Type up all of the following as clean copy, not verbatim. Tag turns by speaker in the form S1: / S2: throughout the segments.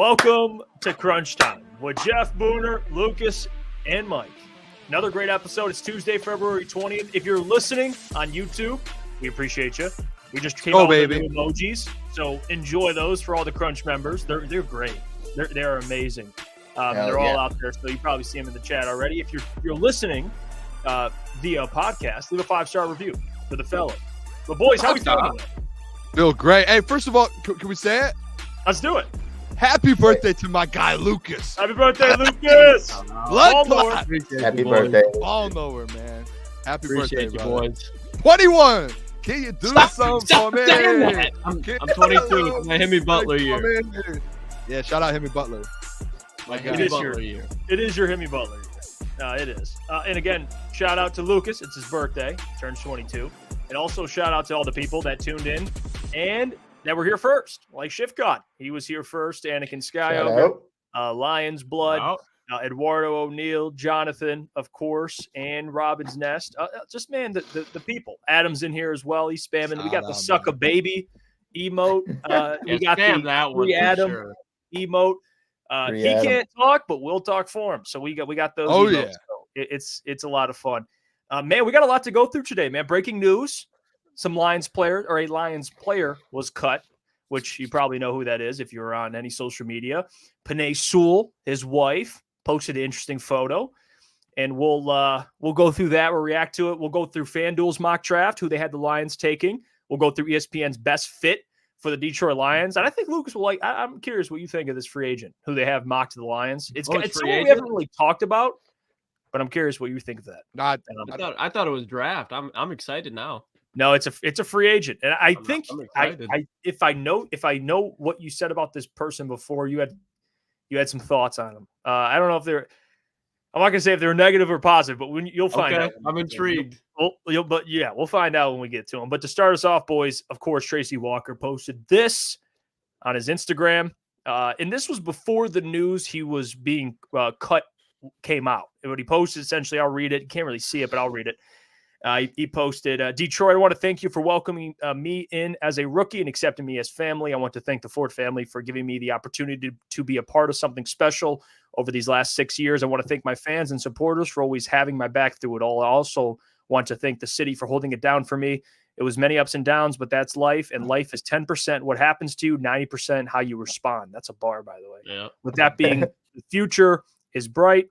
S1: Welcome to Crunch Time with Jeff, Booner, Lukas, and Mike. Another great episode. It's Tuesday, February 20th. If you're listening on YouTube, we appreciate you. We just came out with the new emojis, so enjoy those for all the Crunch members. They're great. They're amazing. They're all out there, so you probably see them in the chat already. If you're listening via podcast, leave a 5-star review for the fella. But boys, how we feeling?
S2: Feel great. Hey, first of all, can we say it?
S1: Let's do it.
S2: Happy birthday to my guy, Lukas.
S1: Happy birthday, Lukas.
S2: Blood clot.
S3: Happy birthday.
S2: Ball nowhere, man. Happy
S4: Appreciate
S2: birthday,
S4: you,
S2: brother.
S4: boys.
S2: 21. Can you do something for me?
S4: I'm 22. My Hemi Butler year.
S2: Yeah, shout out Hemi Butler.
S4: My
S1: It
S4: Hemi
S1: is
S4: Butler year.
S1: It is your Hemi Butler year. It is. And again, shout out to Lukas. It's his birthday. Turns 22. And also shout out to all the people that tuned in and that were here first, like Shift God. He was here first. Anakin Skyover, Lion's Blood, Eduardo O'Neill, Jonathan, of course, and Robin's Nest. Just, man, the people. Adam's in here as well. He's spamming. We got the Suck a Baby emote. We got the Free Adam emote. He can't talk, but we'll talk for him. So we got those emotes. Yeah. So it's a lot of fun. Man, we got a lot to go through today, man. Breaking news. A Lions player was cut, which you probably know who that is if you're on any social media. Penei Sewell, his wife, posted an interesting photo, and we'll go through that. We'll react to it. We'll go through FanDuel's mock draft, who they had the Lions taking. We'll go through ESPN's best fit for the Detroit Lions, and I think Lukas will like. I'm curious what you think of this free agent who they have mocked to the Lions. It's someone we haven't really talked about, but I'm curious what you think of that.
S4: I thought it was draft. I'm excited now.
S1: No, it's a free agent, and I think if I know what you said about this person before, you had some thoughts on him. I don't know if they're. I'm not gonna say if they're negative or positive, but you'll find out.
S4: I'm intrigued.
S1: We'll find out when we get to him. But to start us off, boys, of course, Tracy Walker posted this on his Instagram, and this was before the news he was being cut came out. And what he posted, essentially, I'll read it. You can't really see it, but I'll read it. He posted, Detroit, I want to thank you for welcoming me in as a rookie and accepting me as family. I want to thank the Ford family for giving me the opportunity to be a part of something special over these last 6 years. I want to thank my fans and supporters for always having my back through it all. I also want to thank the city for holding it down for me. It was many ups and downs, but that's life, and life is 10% what happens to you, 90% how you respond. That's a bar, by the way.
S4: Yeah.
S1: With that being, the future is bright.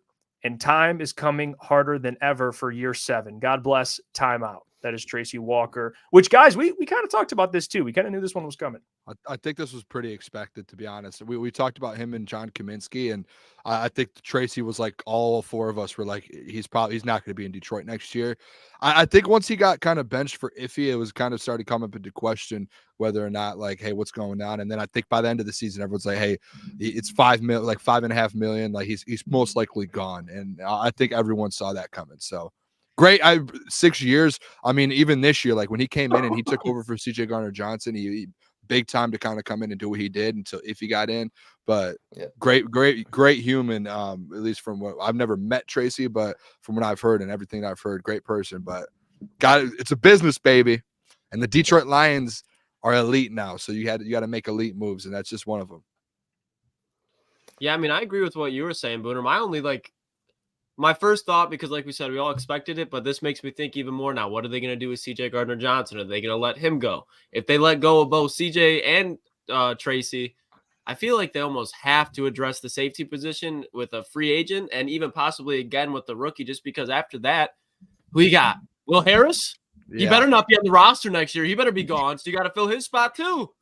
S1: And time is coming harder than ever for year 7. God bless. Timeout. That is Tracy Walker, which, guys, we kind of talked about this too. We kind of knew this one was coming.
S2: I think this was pretty expected, to be honest. We talked about him and John Kaminsky, and I think Tracy was like, all 4 of us were like, he's not going to be in Detroit next year. I think once he got kind of benched for Iffy, it was kind of started coming up into question whether or not, like, hey, what's going on? And then I think by the end of the season, everyone's like, hey, it's $5.5 million. Like he's most likely gone. And I think everyone saw that coming. So great. 6 years. I mean, even this year, like when he came in and he took over for CJ Gardner-Johnson, he big time to kind of come in and do what he did until if he got in. But great human, at least from what I've never met Tracy, but from what I've heard and everything that I've heard, great person. But it's a business, baby. And the Detroit Lions are elite now. So you got to make elite moves, and that's just one of them.
S4: Yeah, I mean, I agree with what you were saying, Booner. My first thought, because like we said, we all expected it, but this makes me think even more now. What are they going to do with CJ Gardner-Johnson? Are they going to let him go? If they let go of both CJ and Tracy, I feel like they almost have to address the safety position with a free agent and even possibly again with the rookie, just because after that, who you got? Will Harris? Yeah. He better not be on the roster next year. He better be gone. So you got to fill his spot too.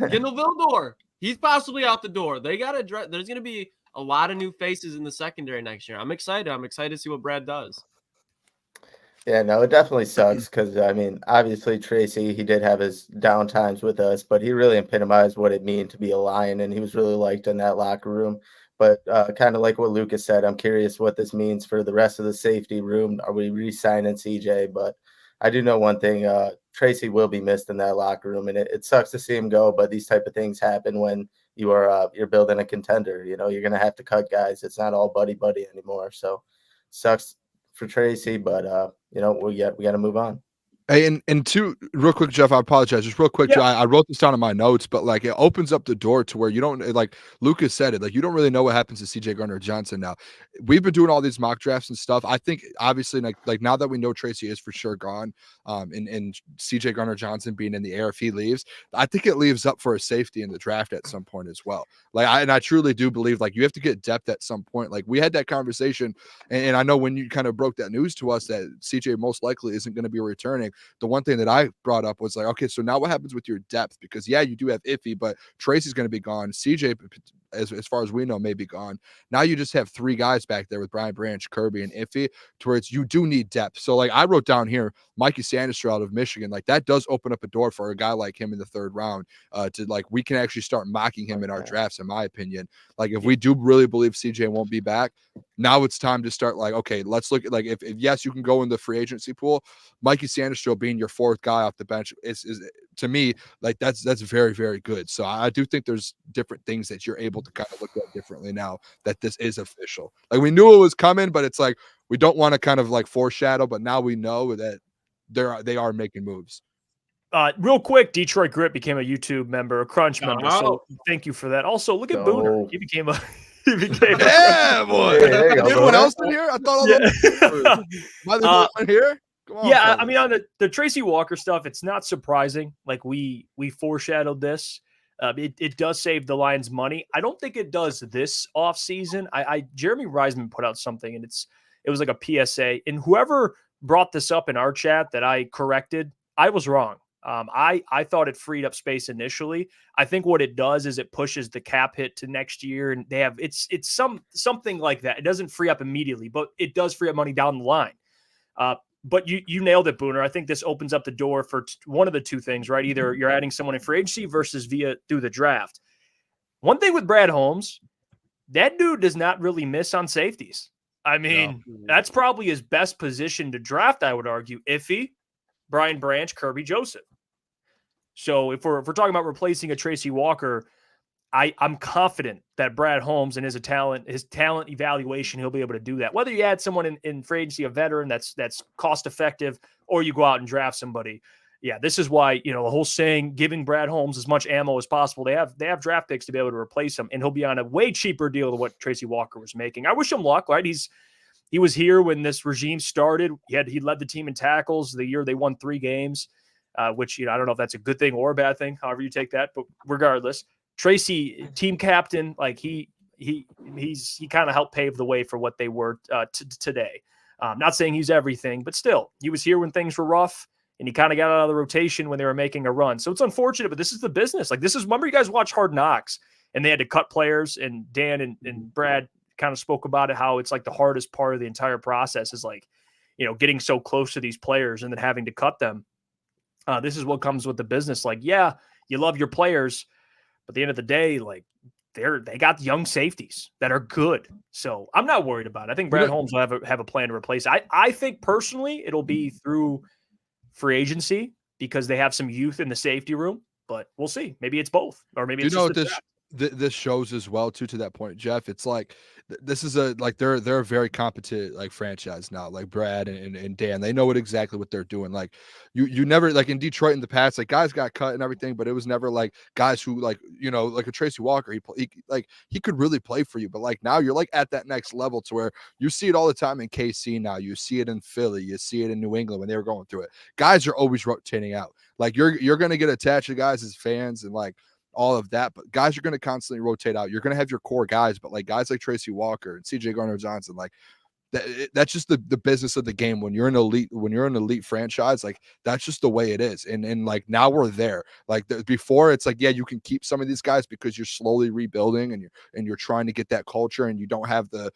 S4: Kendall Fuller, he's possibly out the door. They got to address. There's going to be a lot of new faces in the secondary next year. I'm excited. I'm excited to see what Brad does.
S3: Yeah, no, it definitely sucks because, I mean, obviously Tracy, he did have his down times with us, but he really epitomized what it means to be a Lion, and he was really liked in that locker room. But kind of like what Lukas said, I'm curious what this means for the rest of the safety room. Are we re-signing CJ? But I do know one thing, Tracy will be missed in that locker room, and it sucks to see him go, but these type of things happen when you're building a contender. You know, you're going to have to cut guys. It's not all buddy anymore. So sucks for Tracy, but we got to move on.
S2: Hey, and two, real quick, Jeff, I apologize. Just real quick,
S1: Yeah.
S2: I wrote this down in my notes, but like it opens up the door to where you don't, like Lucas said it, like you don't really know what happens to CJ Gardner-Johnson now. We've been doing all these mock drafts and stuff. I think obviously like now that we know Tracy is for sure gone, and CJ Gardner-Johnson being in the air if he leaves, I think it leaves up for a safety in the draft at some point as well. Like I truly do believe like you have to get depth at some point. Like we had that conversation, and I know when you kind of broke that news to us that CJ most likely isn't going to be returning. The one thing that I brought up was like, okay, so now what happens with your depth? Because yeah, you do have Iffy, but Tracy's going to be gone. CJ, as far as we know, may be gone. Now you just have 3 guys back there with Brian Branch, Kirby, and Iffy, to where you do need depth. So like I wrote down here, Mikey Sanders out of Michigan, like that does open up a door for a guy like him in the 3rd round, to like we can actually start mocking him in our drafts, in my opinion. Like if we do really believe CJ won't be back, now it's time to start like, okay, let's look at like if yes, you can go in the free agency pool. Mikey Sanders being your 4th guy off the bench is to me like that's very, very good. So I do think there's different things that you're able to kind of look at differently now that this is official. Like we knew it was coming, but it's like we don't want to kind of like foreshadow, but now we know that they are making moves.
S1: Real quick, Detroit Grit became a YouTube member, a Crunch member. So thank you for that. Also, look at Booner. He became a
S2: yeah, boy.
S3: Hey,
S2: Anyone else in here? I thought all that was here. On,
S1: yeah, I mean, on the Tracy Walker stuff, it's not surprising. Like we foreshadowed this. It does save the Lions money. I don't think it does this offseason. Jeremy Reisman put out something, and it was like a PSA. And whoever brought this up in our chat that I corrected, I was wrong. I thought it freed up space initially. I think what it does is it pushes the cap hit to next year, and they have it's something like that. It doesn't free up immediately, but it does free up money down the line. But you nailed it, Booner. I think this opens up the door for one of the two things, right? Either you're adding someone in free agency versus through the draft. One thing with Brad Holmes, that dude does not really miss on safeties. I mean, that's probably his best position to draft, I would argue. Iffy, Brian Branch, Kirby Joseph. So if we're talking about replacing a Tracy Walker, I'm confident that Brad Holmes and his talent evaluation, he'll be able to do that. Whether you add someone in free agency, a veteran that's cost effective, or you go out and draft somebody. Yeah, this is why, the whole saying, giving Brad Holmes as much ammo as possible. They have draft picks to be able to replace him, and he'll be on a way cheaper deal than what Tracy Walker was making. I wish him luck, right? He was here when this regime started. He led the team in tackles the year they won 3 games, which, I don't know if that's a good thing or a bad thing, however you take that, but regardless. Tracy, team captain, like he kind of helped pave the way for what they were today. Not saying he's everything, but still, he was here when things were rough, and he kind of got out of the rotation when they were making a run. So it's unfortunate, but this is the business. Like remember you guys watch Hard Knocks, and they had to cut players, and Dan and Brad kind of spoke about it, how it's like the hardest part of the entire process is like, getting so close to these players and then having to cut them. This is what comes with the business. Like, yeah, you love your players, but at the end of the day, like they got young safeties that are good. So I'm not worried about it. I think Brad Holmes will have a plan to replace. I think personally it'll be through free agency because they have some youth in the safety room, but we'll see. Maybe it's both, or maybe it's
S2: this shows as well too, to that point, Jeff. It's like this is they're a very competent like franchise now, like Brad and Dan. They know exactly what they're doing. Like you never, like in Detroit in the past, like guys got cut and everything, but it was never like guys who like like a Tracy Walker, he could really play for you. But like now you're like at that next level to where you see it all the time in KC now. You see it in Philly, you see it in New England when they were going through it. Guys are always rotating out. Like you're gonna get attached to guys as fans and like all of that, but guys are going to constantly rotate out. You're going to have your core guys, but like guys like Tracy Walker and CJ Gardner-Johnson, like that's just the business of the game. When you're an elite franchise, like that's just the way it is. And like now we're there. Like before, it's like, yeah, you can keep some of these guys because you're slowly rebuilding and you're trying to get that culture, and you don't have the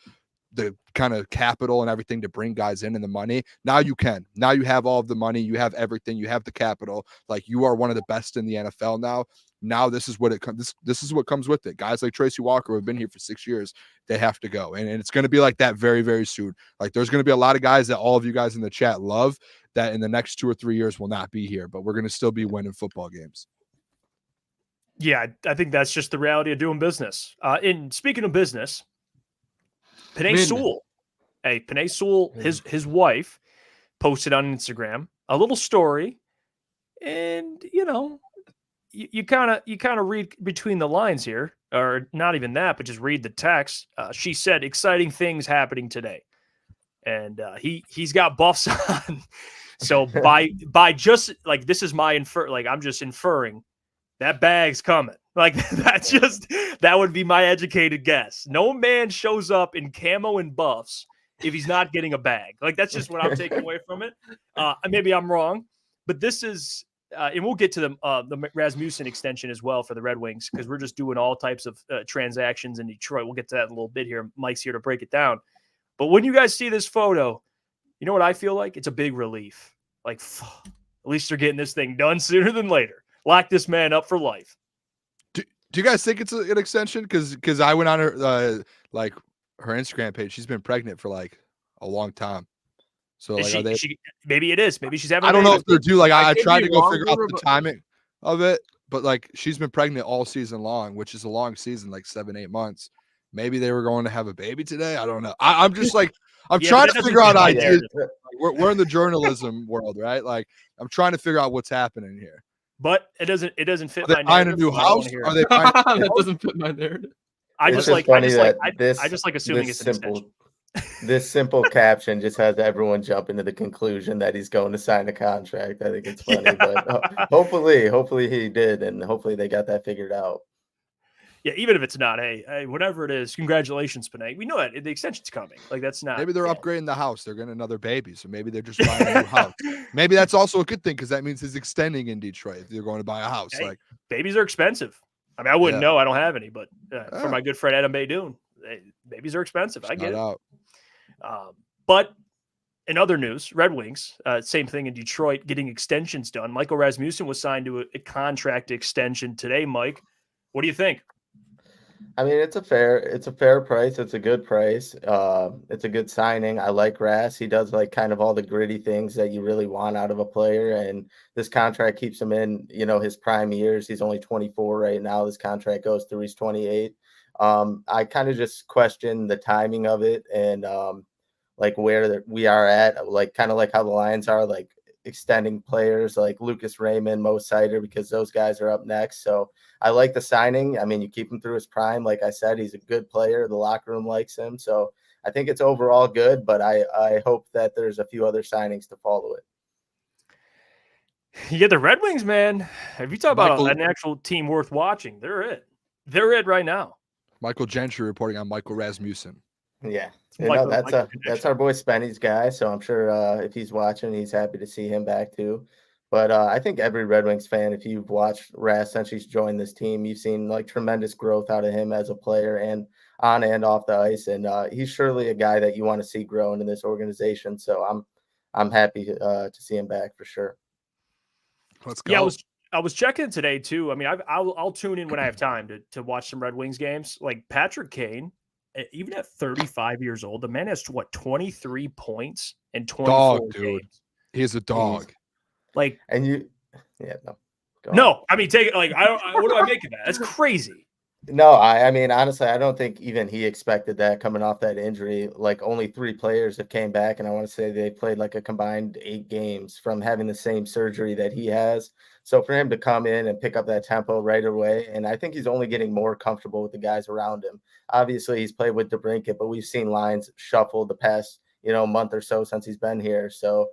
S2: kind of capital and everything to bring guys in and the money. Now you can. Now you have all of the money, you have everything, you have the capital. Like you are one of the best in the NFL now. Now this is what it comes. This is what comes with it. Guys like Tracy Walker who have been here for 6 years, they have to go, and it's going to be like that very, very soon. Like there's going to be a lot of guys that all of you guys in the chat love that in the next 2 or 3 years will not be here, but we're going to still be winning football games.
S1: Yeah, I think that's just the reality of doing business. In speaking of business, Penei Sewell. Hey, Penei Sewell, his wife posted on Instagram a little story, and you kind of read between the lines here, or not even that, but just read the text. She said, "Exciting things happening today," and he's got buffs on. So by just like this is my I'm just inferring that bag's coming. Like that would be my educated guess. No man shows up in camo and buffs if he's not getting a bag. Like that's just what I'm taking away from it. Maybe I'm wrong, but this is, and we'll get to the Rasmussen extension as well for the Red Wings because we're just doing all types of transactions in Detroit. We'll get to that in a little bit here. Mike's here to break it down. But when you guys see this photo, you know what I feel like? It's a big relief. Like, at least they're getting this thing done sooner than later. Lock this man up for life.
S2: Do you guys think it's an extension? Because I went on her her Instagram page. She's been pregnant for like a long time. So like,
S1: maybe it is. Maybe she's having.
S2: I don't know if they're due. Like I tried to go figure out the
S4: but
S2: timing of it, but like she's been pregnant all season long, which is a long season, like 7-8 months. Maybe they were going to have a baby today. I don't know. I'm just like I'm trying to figure out ideas. We're in the journalism world, right? Like I'm trying to figure out what's happening here.
S1: But it doesn't fit
S2: my narrative.
S1: Buying
S2: a new house? Are they buying
S4: that doesn't fit my narrative.
S1: I just like assuming it's an
S3: simple,
S1: extension.
S3: This simple caption just has everyone jumping to the conclusion that he's going to sign a contract. I think it's funny, but hopefully he did, and hopefully they got that figured out.
S1: Yeah, even if it's not, hey, whatever it is, congratulations, Penei. We know that the extension's coming. Like that's not.
S2: Maybe they're upgrading the house. They're getting another baby, so maybe they're just buying a new house. Maybe that's also a good thing because that means he's extending in Detroit. If they're going to buy a house,
S1: hey,
S2: like
S1: babies are expensive. I mean, I wouldn't know. I don't have any, but for my good friend Adam Baydoun, babies are expensive. I get it. But in other news, Red Wings, same thing in Detroit, getting extensions done. Michael Rasmussen was signed to a contract extension today. Mike, what do you think?
S3: I mean, it's a fair price. It's a good price. It's a good signing. I like Ras. He does like kind of all the gritty things that you really want out of a player. And this contract keeps him in, his prime years. He's only 24 right now. This contract goes through he's 28. I kind of just question the timing of it and like where we are at, like kind of like how the Lions are, like extending players like Lucas Raymond, Mo Sider, because those guys are up next. So I like the signing. I mean, you keep him through his prime. Like I said, he's a good player. The locker room likes him. So I think it's overall good, but I hope that there's a few other signings to follow it.
S1: Yeah, the Red Wings, man. If you talk about an actual team worth watching, they're it. They're it right now.
S2: Michael Gentry reporting on Michael Rasmussen.
S3: Yeah. That's our boy Spenny's guy. So I'm sure if he's watching, he's happy to see him back too. But I think every Red Wings fan, if you've watched Ras since he's joined this team, you've seen like tremendous growth out of him as a player and on and off the ice. And he's surely a guy that you want to see growing in this organization. So I'm happy to see him back for sure.
S2: Let's go.
S1: Yeah, I was checking today too. I mean, I'll tune in when I have time to watch some Red Wings games. Like Patrick Kane, even at 35 years old, the man has 23 points in 24 games.
S2: He's a dog.
S1: Like,
S3: and you,
S1: I mean, take it. Like, what do I make of that? That's crazy.
S3: No, I mean, honestly, I don't think even he expected that coming off that injury. Like, only 3 players have came back, and I want to say they played like a combined 8 games from having the same surgery that he has. So for him to come in and pick up that tempo right away, and I think he's only getting more comfortable with the guys around him. Obviously, he's played with DeBrincat, but we've seen lines shuffle the past, month or so since he's been here. So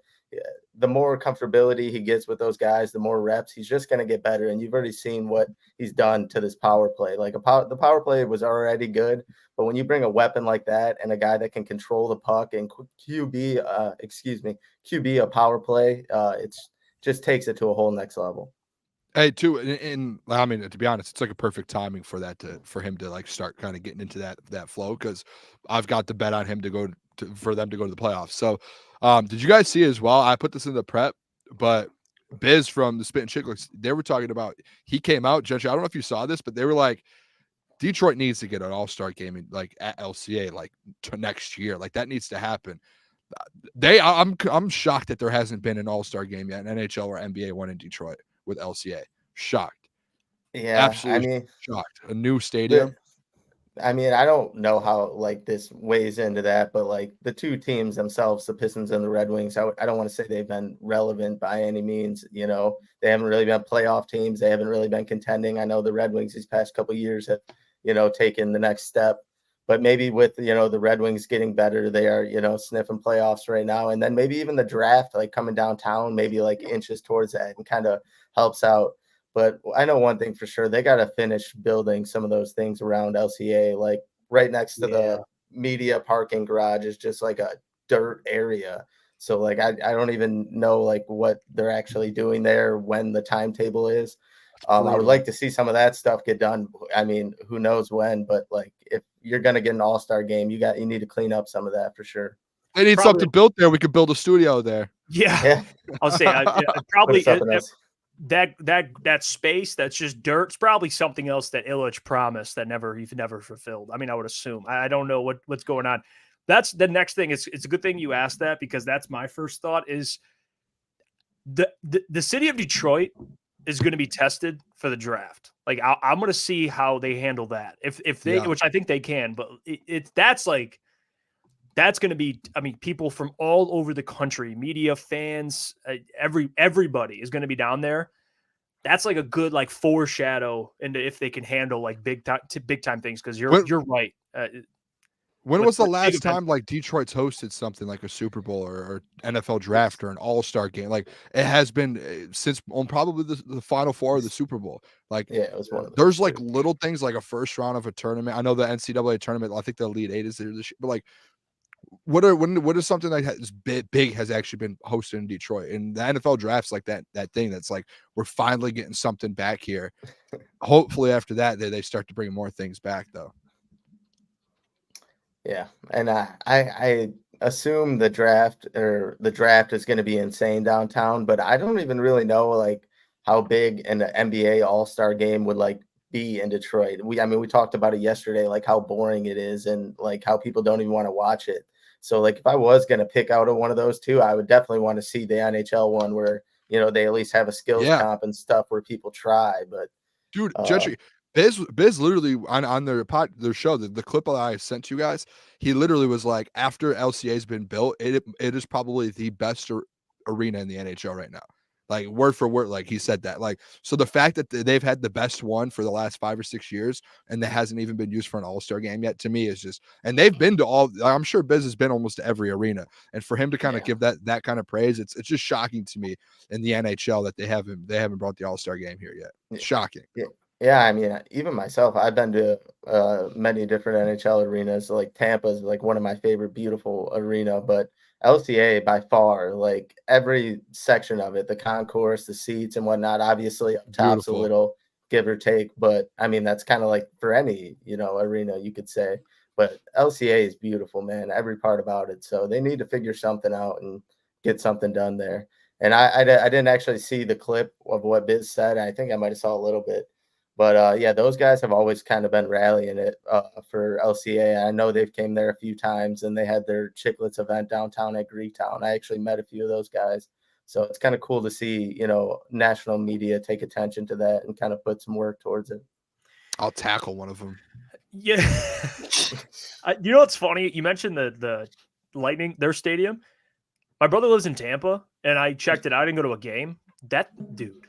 S3: the more comfortability he gets with those guys, the more reps, he's just going to get better. And you've already seen what he's done to this power play. Like the power play was already good, but when you bring a weapon like that and a guy that can control the puck and QB a power play, it's just takes it to a whole next level.
S2: Hey, too, and I mean, to be honest, it's like a perfect timing for for him to like start kind of getting into that flow because I've got the bet on him for them to go to the playoffs. So, did you guys see as well? I put this in the prep, but Biz from the Spit and Chicklets, they were talking about he came out, Gentry. I don't know if you saw this, but they were like, Detroit needs to get an all-star game like at LCA like to next year. Like that needs to happen. I'm shocked that there hasn't been an all-star game yet in NHL or NBA one in Detroit with LCA. Shocked.
S3: Yeah,
S2: absolutely shocked. A new stadium.
S3: I mean, I don't know how like this weighs into that, but like the two teams themselves, the Pistons and the Red Wings, I don't want to say they've been relevant by any means. You know, they haven't really been playoff teams. They haven't really been contending. I know the Red Wings these past couple of years have, you know, taken the next step. But maybe with, you know, the Red Wings getting better, they are, you know, sniffing playoffs right now. And then maybe even the draft, like coming downtown, maybe like inches towards that and kind of helps out. But I know one thing for sure, they got to finish building some of those things around LCA. Like right next to the media parking garage is just like a dirt area. So like I don't even know like what they're actually doing there, when the timetable is. I would like to see some of that stuff get done. I mean, who knows when, but like if you're gonna get an all-star game, you need to clean up some of that for sure.
S2: They need something built there. We could build a studio there.
S1: Yeah. I'll say probably that space that's just dirt. It's probably something else that Illich promised that you've never fulfilled. I mean, I would assume. I don't know what's going on. That's the next thing. It's a good thing you asked that, because that's my first thought is the city of Detroit is going to be tested for the draft. Like I'm going to see how they handle that. If they, which I think they can, but that's going to be, I mean, people from all over the country, media, fans, everybody is going to be down there. That's like a good like foreshadow into if they can handle like big time things. Cause you're right.
S2: When was the last time like Detroit's hosted something like a Super Bowl or NFL draft or an all-star game? Like it has been since on probably the Final Four of the Super Bowl. Like
S3: it was one of those.
S2: There's like little things like a first round of a tournament. I know the NCAA tournament, I think the Elite Eight is there this year, but like what is something like has big has actually been hosted in Detroit? And the NFL drafts like that thing that's like we're finally getting something back here. Hopefully after that they start to bring more things back though.
S3: Yeah, and I assume the draft is going to be insane downtown, but I don't even really know like how big an NBA All-Star game would like be in Detroit. We talked about it yesterday, like how boring it is and like how people don't even want to watch it. So like if I was going to pick out one of those two, I would definitely want to see the NHL one where, you know, they at least have a skills comp and stuff where people try. But
S2: dude, Gentry, Biz literally on their show, the clip that I sent to you guys, he literally was like, after LCA's been built, it is probably the best arena in the NHL right now. Like word for word, like he said that. Like, so the fact that they've had the best one for the last 5 or 6 years and that hasn't even been used for an all-star game yet, to me is just, and they've been to all, I'm sure Biz has been almost to every arena. And for him to kind of give that kind of praise, it's just shocking to me in the NHL that they haven't brought the all-star game here yet. It's shocking.
S3: Yeah, I mean, even myself, I've been to many different NHL arenas. Like Tampa is like one of my favorite, beautiful arena, but LCA by far, like every section of it, the concourse, the seats and whatnot, obviously up top's a little give or take, but I mean, that's kind of like for any, you know, arena you could say, but LCA is beautiful, man, every part about it. So they need to figure something out and get something done there. And I didn't actually see the clip of what Biz said. I think I might have saw a little bit. But yeah, those guys have always kind of been rallying it for LCA. I know they've came there a few times and they had their Chicklets event downtown at Greektown. I actually met a few of those guys. So it's kind of cool to see, you know, national media take attention to that and kind of put some work towards it.
S2: I'll tackle one of them.
S1: Yeah. You know what's funny? You mentioned the Lightning, their stadium. My brother lives in Tampa and I checked it out. I didn't go to a game. That dude,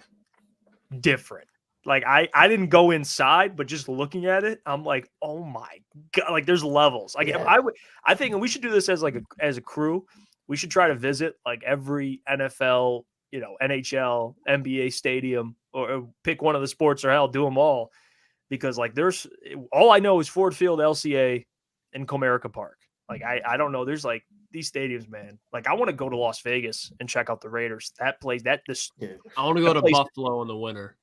S1: different. Like I didn't go inside, but just looking at it, I'm like, oh my God, like there's levels. Like I think, and we should do this as a crew. We should try to visit like every NFL, you know, NHL, NBA stadium, or pick one of the sports, or hell, do them all. Because like there's all I know is Ford Field, LCA, and Comerica Park. Like I don't know. There's like these stadiums, man. Like I want to go to Las Vegas and check out the Raiders. That place, I
S4: want to go to Buffalo in the winter.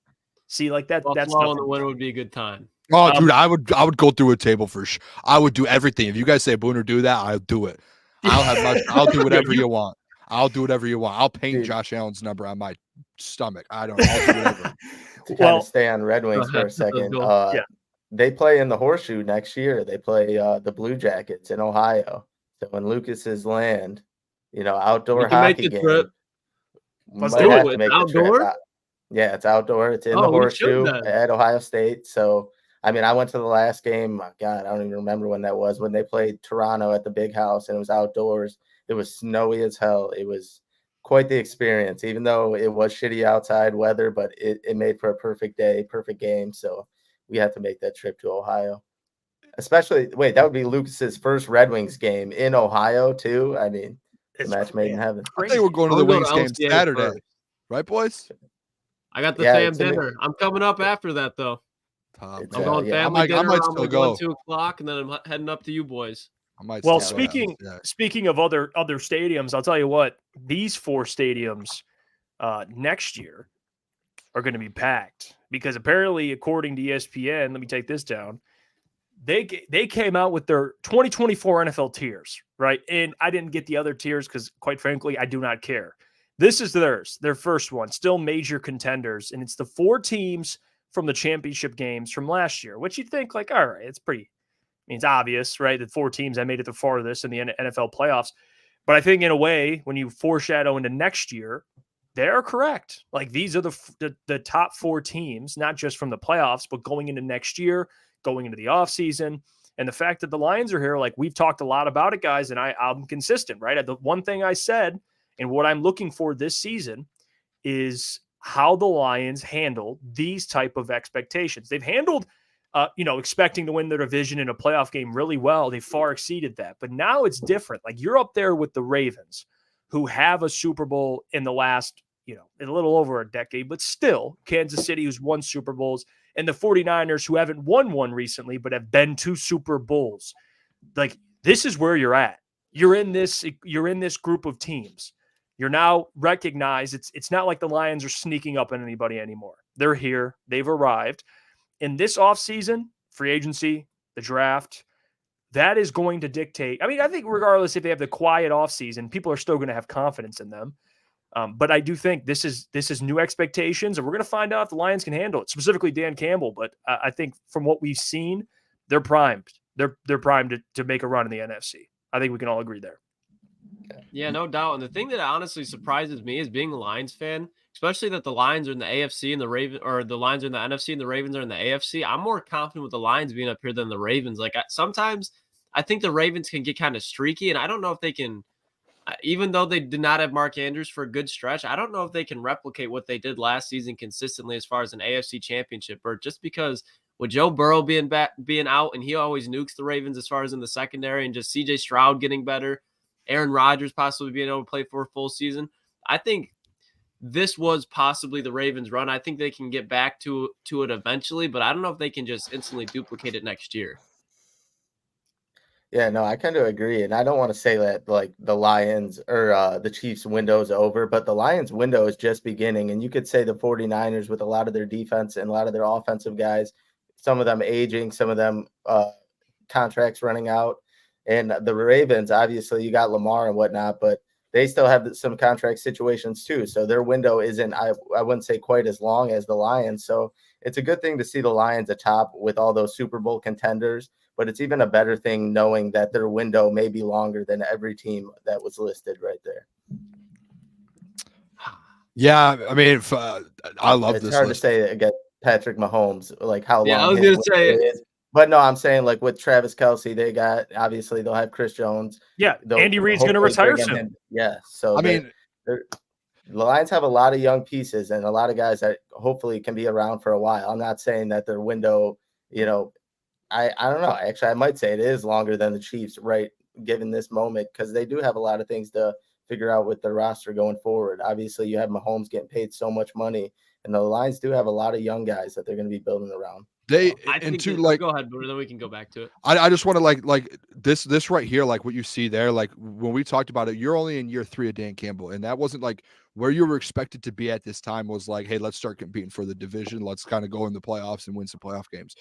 S1: See, like that.
S4: Buffalo
S1: That's
S4: in the winter would be a good time.
S2: Oh, dude, I would go through a table for sure. I would do everything. If you guys say Booner do that, I'll do it. I'll do whatever you want. I'll do whatever you want. I'll paint Josh Allen's number on my stomach. I'll do whatever.
S3: To kind of stay on Red Wings for a second. They play in the Horseshoe next year. They play the Blue Jackets in Ohio. So in Lucas's land, you know, outdoor hockey game.
S1: Let's do it.
S4: Outdoor?
S3: Yeah, it's outdoor. It's in the Horseshoe at Ohio State. So I mean, I went to the last game. God, I don't even remember when that was, when they played Toronto at the Big House, and it was outdoors. It was snowy as hell. It was quite the experience, even though it was shitty outside weather, but it made for a perfect day, perfect game. So we had to make that trip to Ohio. Especially, wait, that would be Lucas's first Red Wings game in Ohio, too. I mean, it's a match made in heaven.
S2: I think we're going to the Wings game Saturday.
S4: First.
S2: Right, boys?
S4: I got the fam dinner. I'm coming up after that, though. I'm going family dinner. I'm going to go 2 o'clock, and then I'm heading up to you boys.
S1: Well, speaking of other stadiums, I'll tell you what, these 4 stadiums next year are going to be packed because apparently, according to ESPN, let me take this down, they came out with their 2024 NFL tiers, right? And I didn't get the other tiers because, quite frankly, I do not care. This is theirs, their first one, still major contenders, and it's the 4 teams from the championship games from last year, which you'd think like, all right, it's pretty, I mean, it's obvious, right? The 4 teams that made it the farthest in the NFL playoffs. But I think in a way, when you foreshadow into next year, they're correct. Like these are the top 4 teams, not just from the playoffs, but going into next year, going into the offseason. And the fact that the Lions are here, like we've talked a lot about it, guys, and I'm consistent, right? The one thing I said and what I'm looking for this season is how the Lions handle these type of expectations. They've handled, expecting to win their division in a playoff game really well. They far exceeded that. But now it's different. Like you're up there with the Ravens, who have a Super Bowl in the last, a little over a decade, but still Kansas City, who's won Super Bowls, and the 49ers, who haven't won one recently, but have been to Super Bowls. Like this is where you're at. You're in this group of teams. You're now recognized. It's not like the Lions are sneaking up on anybody anymore. They're here. They've arrived. In this offseason, free agency, the draft, that is going to dictate. I mean, I think regardless if they have the quiet offseason, people are still going to have confidence in them. But I do think this is new expectations, and we're going to find out if the Lions can handle it, specifically Dan Campbell. But I think from what we've seen, they're primed. They're primed to make a run in the NFC. I think we can all agree there.
S4: Yeah, no doubt. And the thing that honestly surprises me is being a Lions fan, especially that the Lions are in the AFC and the Lions are in the NFC and the Ravens are in the AFC. I'm more confident with the Lions being up here than the Ravens. Like sometimes I think the Ravens can get kind of streaky, and I don't know if they can, even though they did not have Mark Andrews for a good stretch, I don't know if they can replicate what they did last season consistently as far as an AFC championship, or just because with Joe Burrow being out, and he always nukes the Ravens as far as in the secondary, and just CJ Stroud getting better, Aaron Rodgers possibly being able to play for a full season. I think this was possibly the Ravens' run. I think they can get back to it eventually, but I don't know if they can just instantly duplicate it next year.
S3: Yeah, no, I kind of agree. And I don't want to say that like the Lions or the Chiefs window is over, but the Lions window is just beginning. And you could say the 49ers with a lot of their defense and a lot of their offensive guys, some of them aging, some of them contracts running out. And the Ravens, obviously, you got Lamar and whatnot, but they still have some contract situations too. So their window isn't, I wouldn't say quite as long as the Lions. So it's a good thing to see the Lions atop with all those Super Bowl contenders, but it's even a better thing knowing that their window may be longer than every team that was listed right there.
S2: Yeah, I mean, I love this.
S3: It's hard to say against Patrick Mahomes, like how long.
S4: Yeah, I was going to say
S3: it is. But no, I'm saying like with Travis Kelce, they got, obviously they'll have Chris Jones.
S1: Yeah, Andy Reid's going to retire soon.
S3: Yeah, so
S2: I mean,
S3: the Lions have a lot of young pieces and a lot of guys that hopefully can be around for a while. I'm not saying that their window, I don't know. Actually, I might say it is longer than the Chiefs, right, given this moment, because they do have a lot of things to figure out with their roster going forward. Obviously, you have Mahomes getting paid so much money, and the Lions do have a lot of young guys that they're going to be building around.
S4: Go ahead, Booner, then we can go back to it.
S2: I just want to like this right here, like what you see there, like when we talked about it, you're only in year 3 of Dan Campbell, and that wasn't like where you were expected to be at this time. Was like, hey, let's start competing for the division, let's kind of go in the playoffs and win some playoff games.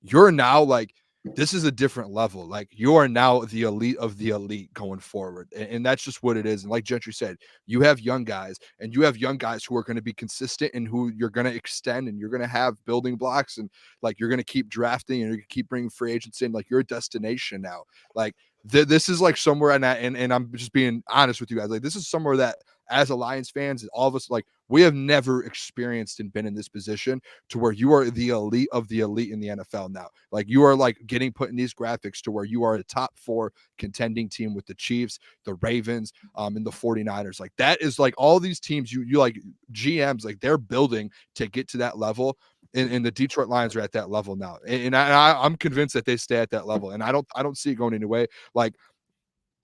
S2: You're now like, this is a different level. Like you are now the elite of the elite going forward. And that's just what it is. And like Gentry said, you have young guys, and you have young guys who are going to be consistent and who you're going to extend, and you're going to have building blocks, and like, you're going to keep drafting and you're going to keep bringing free agents in. Like, you're a destination now. Like, this is like somewhere, and I'm just being honest with you guys, like this is somewhere that as a Lions fans, all of us, like we have never experienced and been in this position to where you are the elite of the elite in the NFL now. Like you are like getting put in these graphics to where you are a top 4 contending team with the Chiefs, the Ravens, and the 49ers. Like that is like all these teams you like GMs, like they're building to get to that level. And the Detroit Lions are at that level now. And I'm convinced that they stay at that level. And I don't see it going anyway. Like,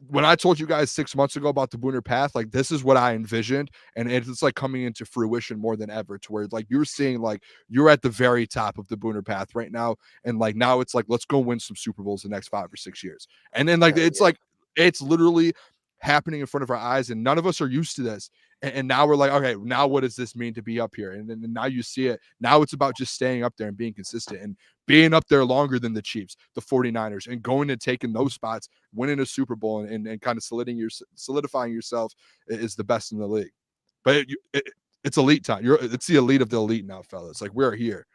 S2: when I told you guys 6 months ago about the Booner path, like this is what I envisioned. And it's like coming into fruition more than ever to where like you're seeing like you're at the very top of the Booner path right now. And like now it's like, let's go win some Super Bowls the next 5 or 6 years. And then like like it's literally happening in front of our eyes. And none of us are used to this. And now we're like, okay, now what does this mean to be up here? And then now you see it. Now it's about just staying up there and being consistent and being up there longer than the Chiefs, the 49ers, and going and taking those spots, winning a Super Bowl and kind of solidifying yourself is the best in the league. But it's elite time. It's the elite of the elite now, fellas. Like we're here.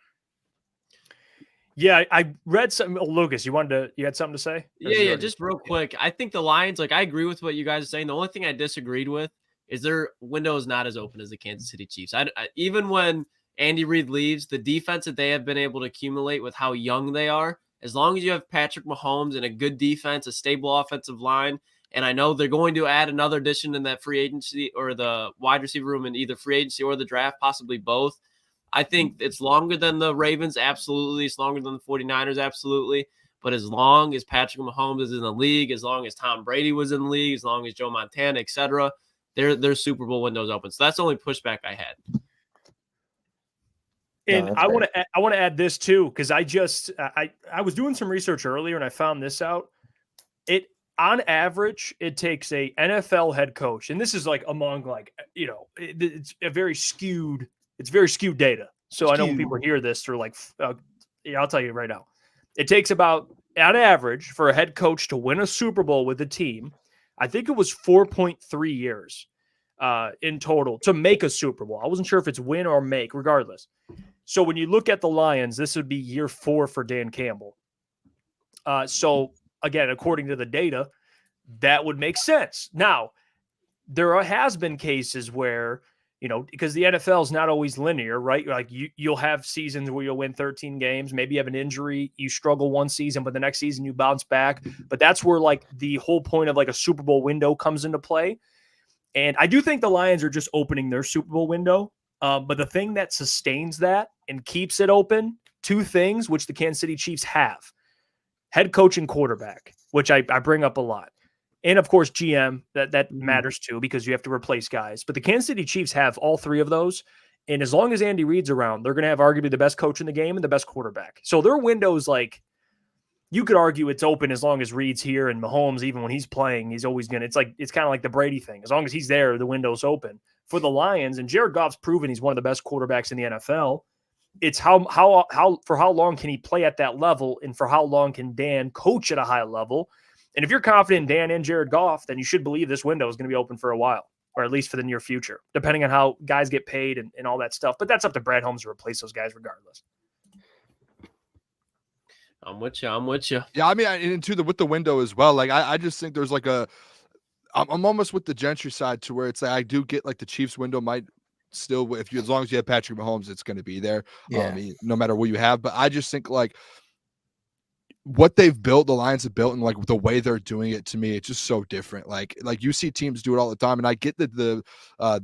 S1: Yeah, I read something. Oh, Lucas, you had something to say?
S4: Yeah, just real quick. I think the Lions, like I agree with what you guys are saying. The only thing I disagreed with is their window is not as open as the Kansas City Chiefs. Even when Andy Reid leaves, the defense that they have been able to accumulate with how young they are, as long as you have Patrick Mahomes and a good defense, a stable offensive line, and I know they're going to add another addition in that free agency or the wide receiver room in either free agency or the draft, possibly both. I think it's longer than the Ravens, absolutely. It's longer than the 49ers, absolutely. But as long as Patrick Mahomes is in the league, as long as Tom Brady was in the league, as long as Joe Montana, etc., their Super Bowl windows open. So that's the only pushback I had.
S1: And I want to add this too, because I was doing some research earlier and I found this out. On average, it takes a NFL head coach, and this is like among like it's very skewed data. So I know when people hear this, they're like, I'll tell you right now, it takes about on average for a head coach to win a Super Bowl with a team. I think it was 4.3 years in total to make a Super Bowl. I wasn't sure if it's win or make, regardless. So when you look at the Lions, this would be year 4 for Dan Campbell. So again, according to the data, that would make sense. Now, there has been cases where, because the NFL is not always linear, right? Like you'll have seasons where you'll win 13 games. Maybe you have an injury, you struggle one season, but the next season you bounce back. But that's where like the whole point of like a Super Bowl window comes into play. And I do think the Lions are just opening their Super Bowl window. But the thing that sustains that and keeps it open, 2 things, which the Kansas City Chiefs have: head coach and quarterback, which I bring up a lot. And of course, GM, that matters too, because you have to replace guys. But the Kansas City Chiefs have all 3 of those. And as long as Andy Reid's around, they're going to have arguably the best coach in the game and the best quarterback. So their window is like, you could argue it's open as long as Reid's here, and Mahomes, even when he's playing, he's always going to, it's kind of like the Brady thing. As long as he's there, the window's open. For the Lions, and Jared Goff's proven he's one of the best quarterbacks in the NFL. It's how for how long can he play at that level, and for how long can Dan coach at a high level. And if you're confident in Dan and Jared Goff, then you should believe this window is going to be open for a while, or at least for the near future, depending on how guys get paid and all that stuff. But that's up to Brad Holmes to replace those guys regardless.
S4: I'm with you.
S2: Yeah, I mean, with the window as well. Like I just think there's like I'm almost with the Gentry side to where it's like I do get like the Chiefs window might still, as long as you have Patrick Mahomes, it's going to be there. Yeah. No matter what you have. But I just think like what they've built, the Lions have built, and like the way they're doing it, to me, it's just so different. Like you see teams do it all the time, and I get the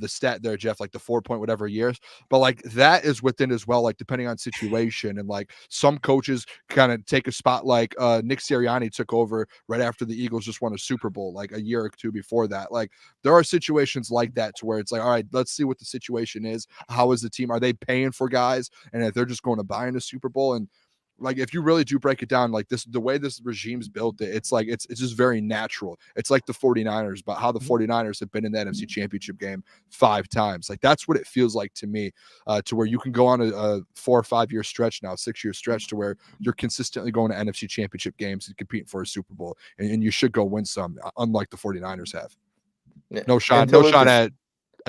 S2: stat there, Jeff, like the 4 point whatever years, but like that is within as well, like depending on situation, and like some coaches kind of take a spot, like Nick Sirianni took over right after the Eagles just won a Super Bowl, like a year or 2 before that. Like there are situations like that to where it's like, all right, let's see what the situation is. How is the team? Are they paying for guys? And if they're just going to buy in a Super Bowl, and like if you really do break it down, like this, the way this regime's built it, it's like it's just very natural. It's like the 49ers, but how the 49ers have been in the NFC Championship game 5 times. Like that's what it feels like to me, to where you can go on a 4 or 5 year stretch now, 6 year stretch, to where you're consistently going to NFC Championship games and competing for a Super Bowl, and you should go win some, unlike the 49ers have. Yeah. No shot at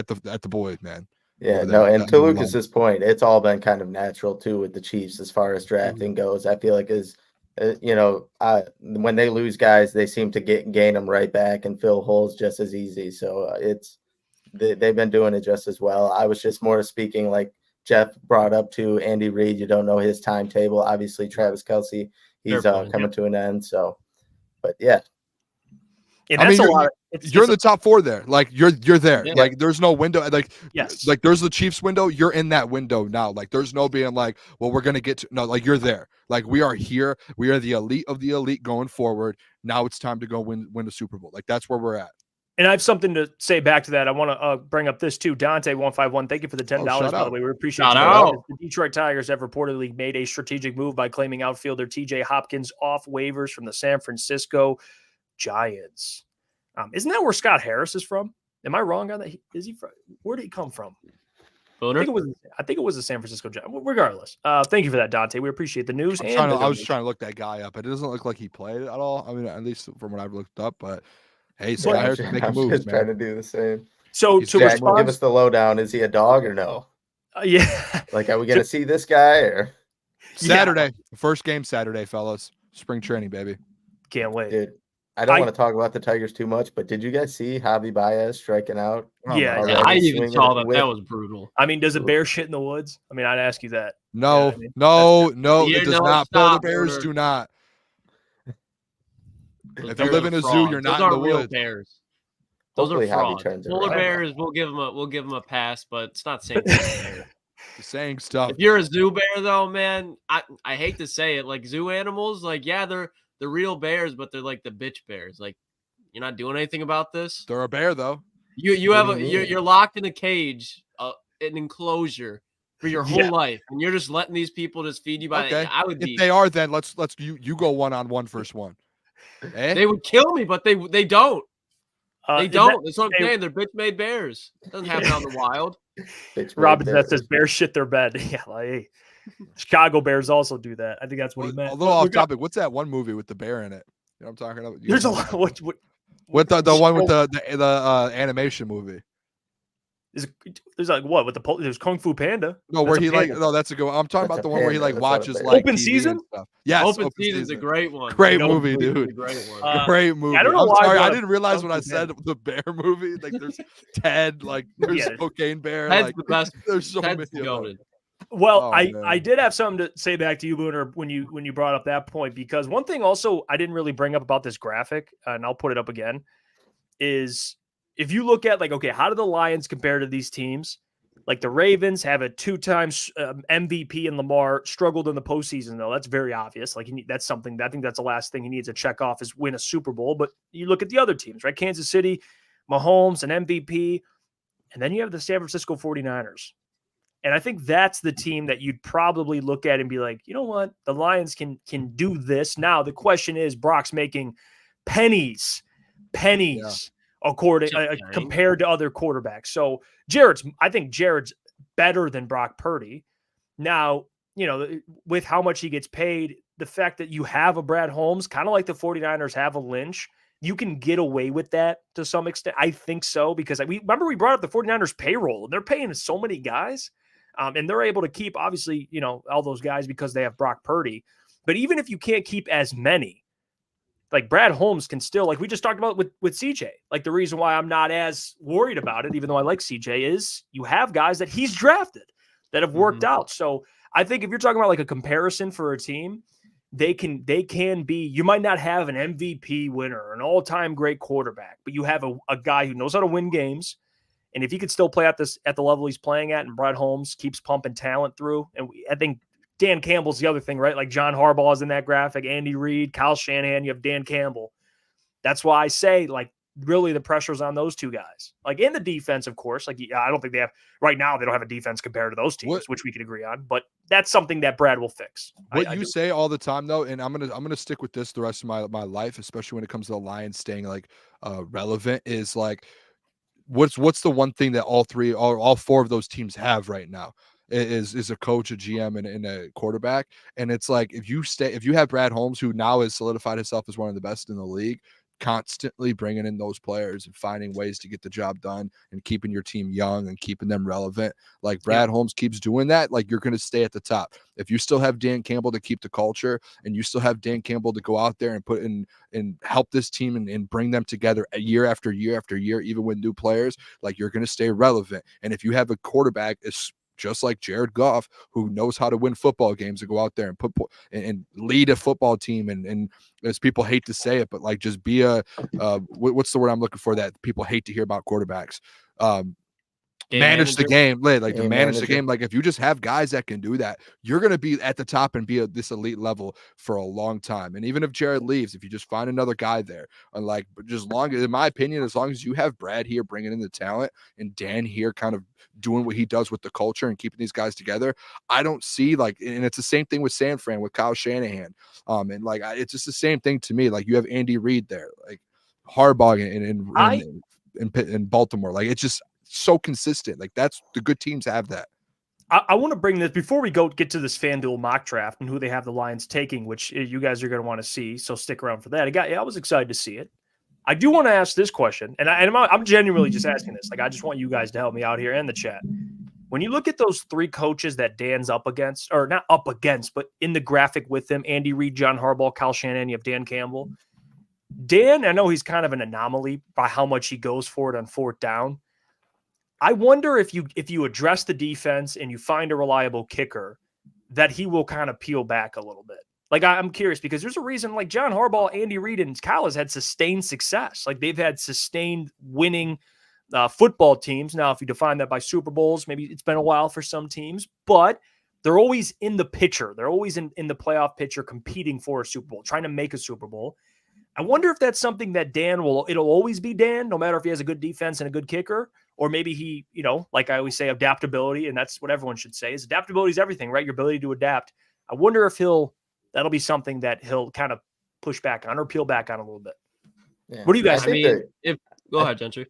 S2: the boys, man.
S3: Yeah, no, and to Lucas's point, it's all been kind of natural too with the Chiefs as far as drafting goes. I feel like as when they lose guys, they seem to gain them right back and fill holes just as easy. So they've been doing it just as well. I was just more speaking like Jeff brought up to Andy Reid. You don't know his timetable. Obviously, Travis Kelce, he's coming to an end. So, but yeah.
S1: And that's a lot.
S2: You're in the top 4 there. Like you're there.
S4: Yeah.
S2: Like there's no window. Like
S1: yes.
S2: Like there's the Chiefs window. You're in that window now. Like there's no being like, well, we're gonna get to no. Like you're there. Like we are here. We are the elite of the elite going forward. Now it's time to go win the Super Bowl. Like that's where we're at.
S1: And I have something to say back to that. I want to bring up this too. Dante151, thank you for the $10. By the way, we appreciate it. The Detroit Tigers have reportedly made a strategic move by claiming outfielder TJ Hopkins off waivers from the San Francisco Giants. Isn't that where Scott Harris is from? Am I wrong on that? Is he from? Where did he come from?
S4: Booner?
S1: I think it was the San Francisco Giants. Regardless, thank you for that, Dante. We appreciate the news.
S2: I was trying to look that guy up. It doesn't look like he played at all. I mean, at least from what I've looked up. But hey, Scott Harris is making moves,
S3: just
S2: man.
S3: Trying to do the same.
S1: So
S3: to respond, give us the lowdown. Is he a dog or no?
S1: Yeah.
S3: Like, are we going to see this guy or
S2: Saturday? First game Saturday, fellas. Spring training, baby.
S1: Can't wait,
S3: dude. I don't want to talk about the Tigers too much, but did you guys see Javi Baez striking out?
S1: Yeah,
S4: I even saw that. That was brutal.
S1: I mean, does a bear shit in the woods? I mean, I'd ask you that.
S2: No,
S1: you
S2: know what I mean? no,
S4: Yeah,
S2: it does
S4: no,
S2: not.
S4: stop,
S2: Polar bears
S4: Booner.
S2: do not.
S4: Those
S2: If you
S4: bears
S2: live
S4: are
S2: in a zoo,
S4: frauds.
S2: you're not
S4: Those
S2: in the
S4: aren't real
S2: woods.
S4: bears. Those
S3: Hopefully
S4: are
S3: Javi
S4: frauds.
S3: turns it
S4: Polar
S3: around.
S4: bears, we'll give them a pass, but it's not saying bear.
S2: Just saying stuff.
S4: If you're a zoo bear, though, man, I hate to say it, like zoo animals, like yeah, they're real bears, but they're like the bitch bears. Like you're not doing anything about this.
S2: They're a bear, though.
S4: You're locked in a cage, an enclosure for your whole life, and you're just letting these people just feed you by.
S2: Okay.
S4: I would
S2: If they are, then let's you go 1-on-1 first one. Eh?
S4: They would kill me, but they don't. They don't. That's what I'm saying. They're bitch made bears. It doesn't happen out in the wild.
S1: Robin that says bears shit their bed. Yeah, like hey, Chicago Bears also do that. I think that's what he meant.
S2: A little off topic. What's that one movie with the bear in it? You know what I'm talking about?
S1: There's a lot. What
S2: with the one with the animation movie?
S1: There's like what with there's Kung Fu Panda.
S2: No, where he
S1: Panda.
S2: that's a good one. I'm talking about the one where he like watches
S3: That's
S2: like
S1: Open
S2: TV
S1: Season?
S2: and stuff. Yes,
S4: Open Season's a great one.
S2: Great movie, dude.
S4: A great one.
S2: Great movie.
S1: I don't know
S2: I'm
S1: why
S2: sorry,
S1: I
S2: I didn't realize
S1: Kung
S2: when I
S1: Fu
S2: said
S1: Panda.
S2: the bear movie. Like there's Ted, like there's
S1: Yeah.
S2: Cocaine Bear.
S4: Ted's
S2: Like
S4: the best.
S2: there's so many.
S4: Ted's
S2: of them.
S4: goated.
S1: Well,
S2: Oh,
S1: I did have something to say back to you, Booner, when you brought up that point, because one thing also I didn't really bring up about this graphic, and I'll put it up again, is if you look at like, okay, how do the Lions compare to these teams? Like the Ravens have a 2-time MVP in Lamar, struggled in the postseason, though. That's very obvious. Like that's something I think that's the last thing he needs to check off is win a Super Bowl. But you look at the other teams, right? Kansas City, Mahomes, an MVP, and then you have the San Francisco 49ers. And I think that's the team that you'd probably look at and be like, you know what? The Lions can do this. Now, the question is Brock's making pennies according compared to other quarterbacks. So I think Jared's better than Brock Purdy. Now, you know, with how much he gets paid, the fact that you have a Brad Holmes, kind of like the 49ers have a Lynch, you can get away with that to some extent. I think so, because we brought up the 49ers payroll, and they're paying so many guys. And they're able to keep, obviously, you know, all those guys because they have Brock Purdy. But even if you can't keep as many, like Brad Holmes can still, like we just talked about with CJ, like the reason why I'm not as worried about it, even though I like CJ, is you have guys that he's drafted that have worked out. So I think if you're talking about like a comparison for a team, they can be, you might not have an MVP winner, an all-time great quarterback, but you have a guy who knows how to win games. And if he could still play at the level he's playing at, and Brad Holmes keeps pumping talent through, and I think Dan Campbell's the other thing, right? Like John Harbaugh is in that graphic, Andy Reid, Kyle Shanahan, you have Dan Campbell. That's why I say, like, really the pressure's on those two guys. Like in the defense, of course, like I don't think they don't have a defense compared to those teams, which we could agree on, but that's something that Brad will fix.
S2: What you say all the time though, and I'm gonna stick with this the rest of my life, especially when it comes to the Lions staying like relevant, is like, what's the one thing that all four of those teams have right now is a coach, a GM, and a quarterback. And it's like if you have Brad Holmes, who now has solidified himself as one of the best in the league, constantly bringing in those players and finding ways to get the job done and keeping your team young and keeping them relevant, like Brad Holmes keeps doing that, like you're going to stay at the top. If you still have Dan Campbell to keep the culture, and you still have Dan Campbell to go out there and put in and help this team and bring them together year after year after year, even with new players, like you're going to stay relevant. And if you have a quarterback just like Jared Goff, who knows how to win football games and go out there and and lead a football team, and as people hate to say it, but like just be a what's the word I'm looking for that people hate to hear about quarterbacks? Manage the game, like to manage the game. Like if you just have guys that can do that, you're going to be at the top and be at this elite level for a long time. And even if Jared leaves, if you just find another guy there, and like, but just in my opinion, as long as you have Brad here bringing in the talent and Dan here kind of doing what he does with the culture and keeping these guys together, I don't see like, and it's the same thing with San Fran with Kyle Shanahan. And like, it's just the same thing to me. Like you have Andy Reid there, like Harbaugh in Baltimore. Like it's just so consistent. Like that's the good teams have that.
S1: I want to bring this before we get to this FanDuel mock draft and who they have the Lions taking, which you guys are going to want to see. So stick around for that. I was excited to see it. I do want to ask this question, and I'm genuinely just asking this. Like, I just want you guys to help me out here and the chat. When you look at those three coaches that Dan's up against, or not up against, but in the graphic with them, Andy Reid, John Harbaugh, Kyle Shanahan, you have Dan Campbell. Dan, I know he's kind of an anomaly by how much he goes for it on fourth down. I wonder if you address the defense and you find a reliable kicker, that he will kind of peel back a little bit. Like, I'm curious because there's a reason, like John Harbaugh, Andy Reid, and Kyle has had sustained success. Like they've had sustained winning football teams. Now, if you define that by Super Bowls, maybe it's been a while for some teams, but they're always in the picture. They're always in the playoff picture, competing for a Super Bowl, trying to make a Super Bowl. I wonder if that's something that it'll always be Dan, no matter if he has a good defense and a good kicker, or maybe he, like I always say, adaptability, and that's what everyone should say, is adaptability is everything, right? Your ability to adapt. I wonder if that'll be something that he'll kind of push back on or peel back on a little bit.
S3: Yeah.
S1: What do you guys
S4: think? Go ahead, Gentry.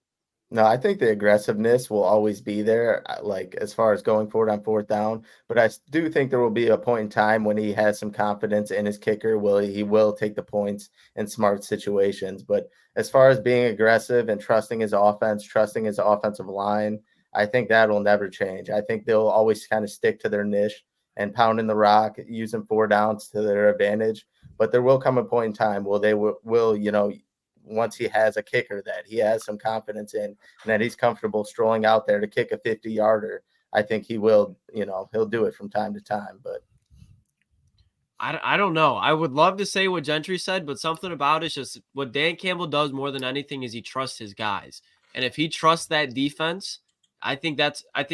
S3: No, I think the aggressiveness will always be there, like as far as going forward on fourth down. But I do think there will be a point in time when he has some confidence in his kicker. He will take the points in smart situations. But as far as being aggressive and trusting his offense, trusting his offensive line, I think that will never change. I think they'll always kind of stick to their niche and pounding the rock, using 4 downs to their advantage. But there will come a point in time where they will once he has a kicker that he has some confidence in and that he's comfortable strolling out there to kick a 50-yarder, I think he will, he'll do it from time to time. But
S4: I don't know. I would love to say what Gentry said, but something about it's just what Dan Campbell does more than anything is he trusts his guys. And if he trusts that defense, I think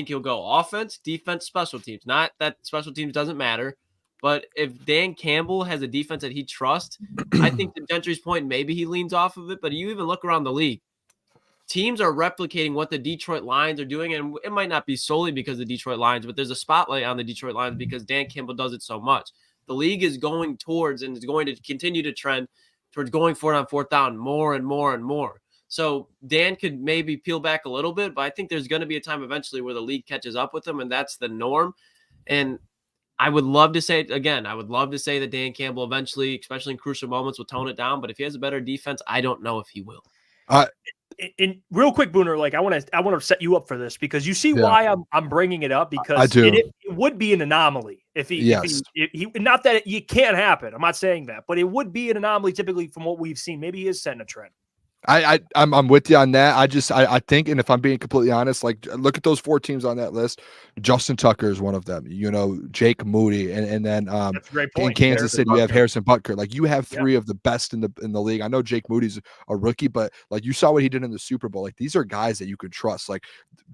S4: he'll go offense, defense, special teams. Not that special teams doesn't matter, but if Dan Campbell has a defense that he trusts, I think to Gentry's point, maybe he leans off of it. But you even look around the league, teams are replicating what the Detroit Lions are doing, and it might not be solely because of the Detroit Lions, but there's a spotlight on the Detroit Lions because Dan Campbell does it so much. The league is going towards and is going to continue to trend towards going for it on fourth down more and more and more. So Dan could maybe peel back a little bit, but I think there's going to be a time eventually where the league catches up with him, and that's the norm. And I would love to say it again. I would love to say that Dan Campbell eventually, especially in crucial moments, will tone it down. But if he has a better defense, I don't know if he will.
S1: In real quick, Booner, like I want to set you up for this because you see why I'm bringing it up, because
S2: I do.
S1: It would be an anomaly if he not that it can't happen. I'm not saying that, but it would be an anomaly typically from what we've seen. Maybe he is setting a trend.
S2: I'm with you on that. I think, and if I'm being completely honest, like look at those 4 teams on that list. Justin Tucker is one of them. Jake Moody, and then
S1: that's a great point.
S2: In Kansas City, you have Harrison Butker. Like you have 3 of the best in the league. I know Jake Moody's a rookie, but like you saw what he did in the Super Bowl. Like these are guys that you could trust. Like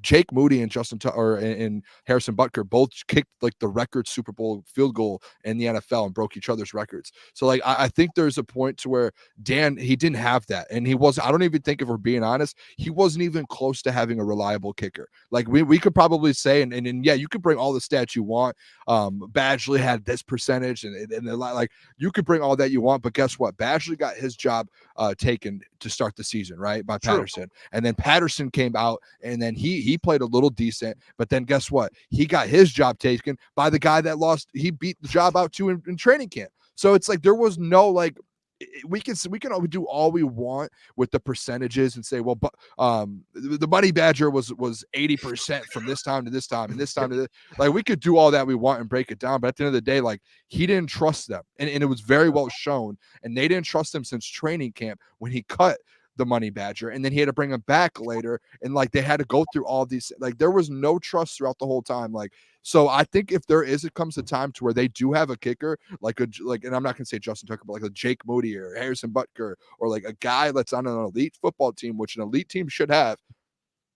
S2: Jake Moody and Justin Tucker and Harrison Butker both kicked like the record Super Bowl field goal in the NFL and broke each other's records. So like I think there's a point to where Dan, he didn't have that, and he was. I don't even think, if we're being honest, he wasn't even close to having a reliable kicker. Like we could probably say, and yeah, you could bring all the stats you want. Badgley had this percentage, and like you could bring all that you want, but guess what? Badgley got his job taken to start the season, right, by Patterson, and then Patterson came out, and then he played a little decent, but then guess what? He got his job taken by the guy that lost. He beat the job out to in training camp. So it's like there was no like we can do all we want with the percentages and say, well, but the Money Badger was 80% from this time to this time and this time to this. Like, we could do all that we want and break it down, but at the end of the day, like, he didn't trust them, and it was very well shown, and they didn't trust him since training camp when he cut the Money Badger, and then he had to bring him back later, and like they had to go through all these, like there was no trust throughout the whole time. Like, so I think if it comes a time to where they do have a kicker, and I'm not gonna say Justin Tucker, but like a Jake Moody or Harrison Butker, or like a guy that's on an elite football team, which an elite team should have.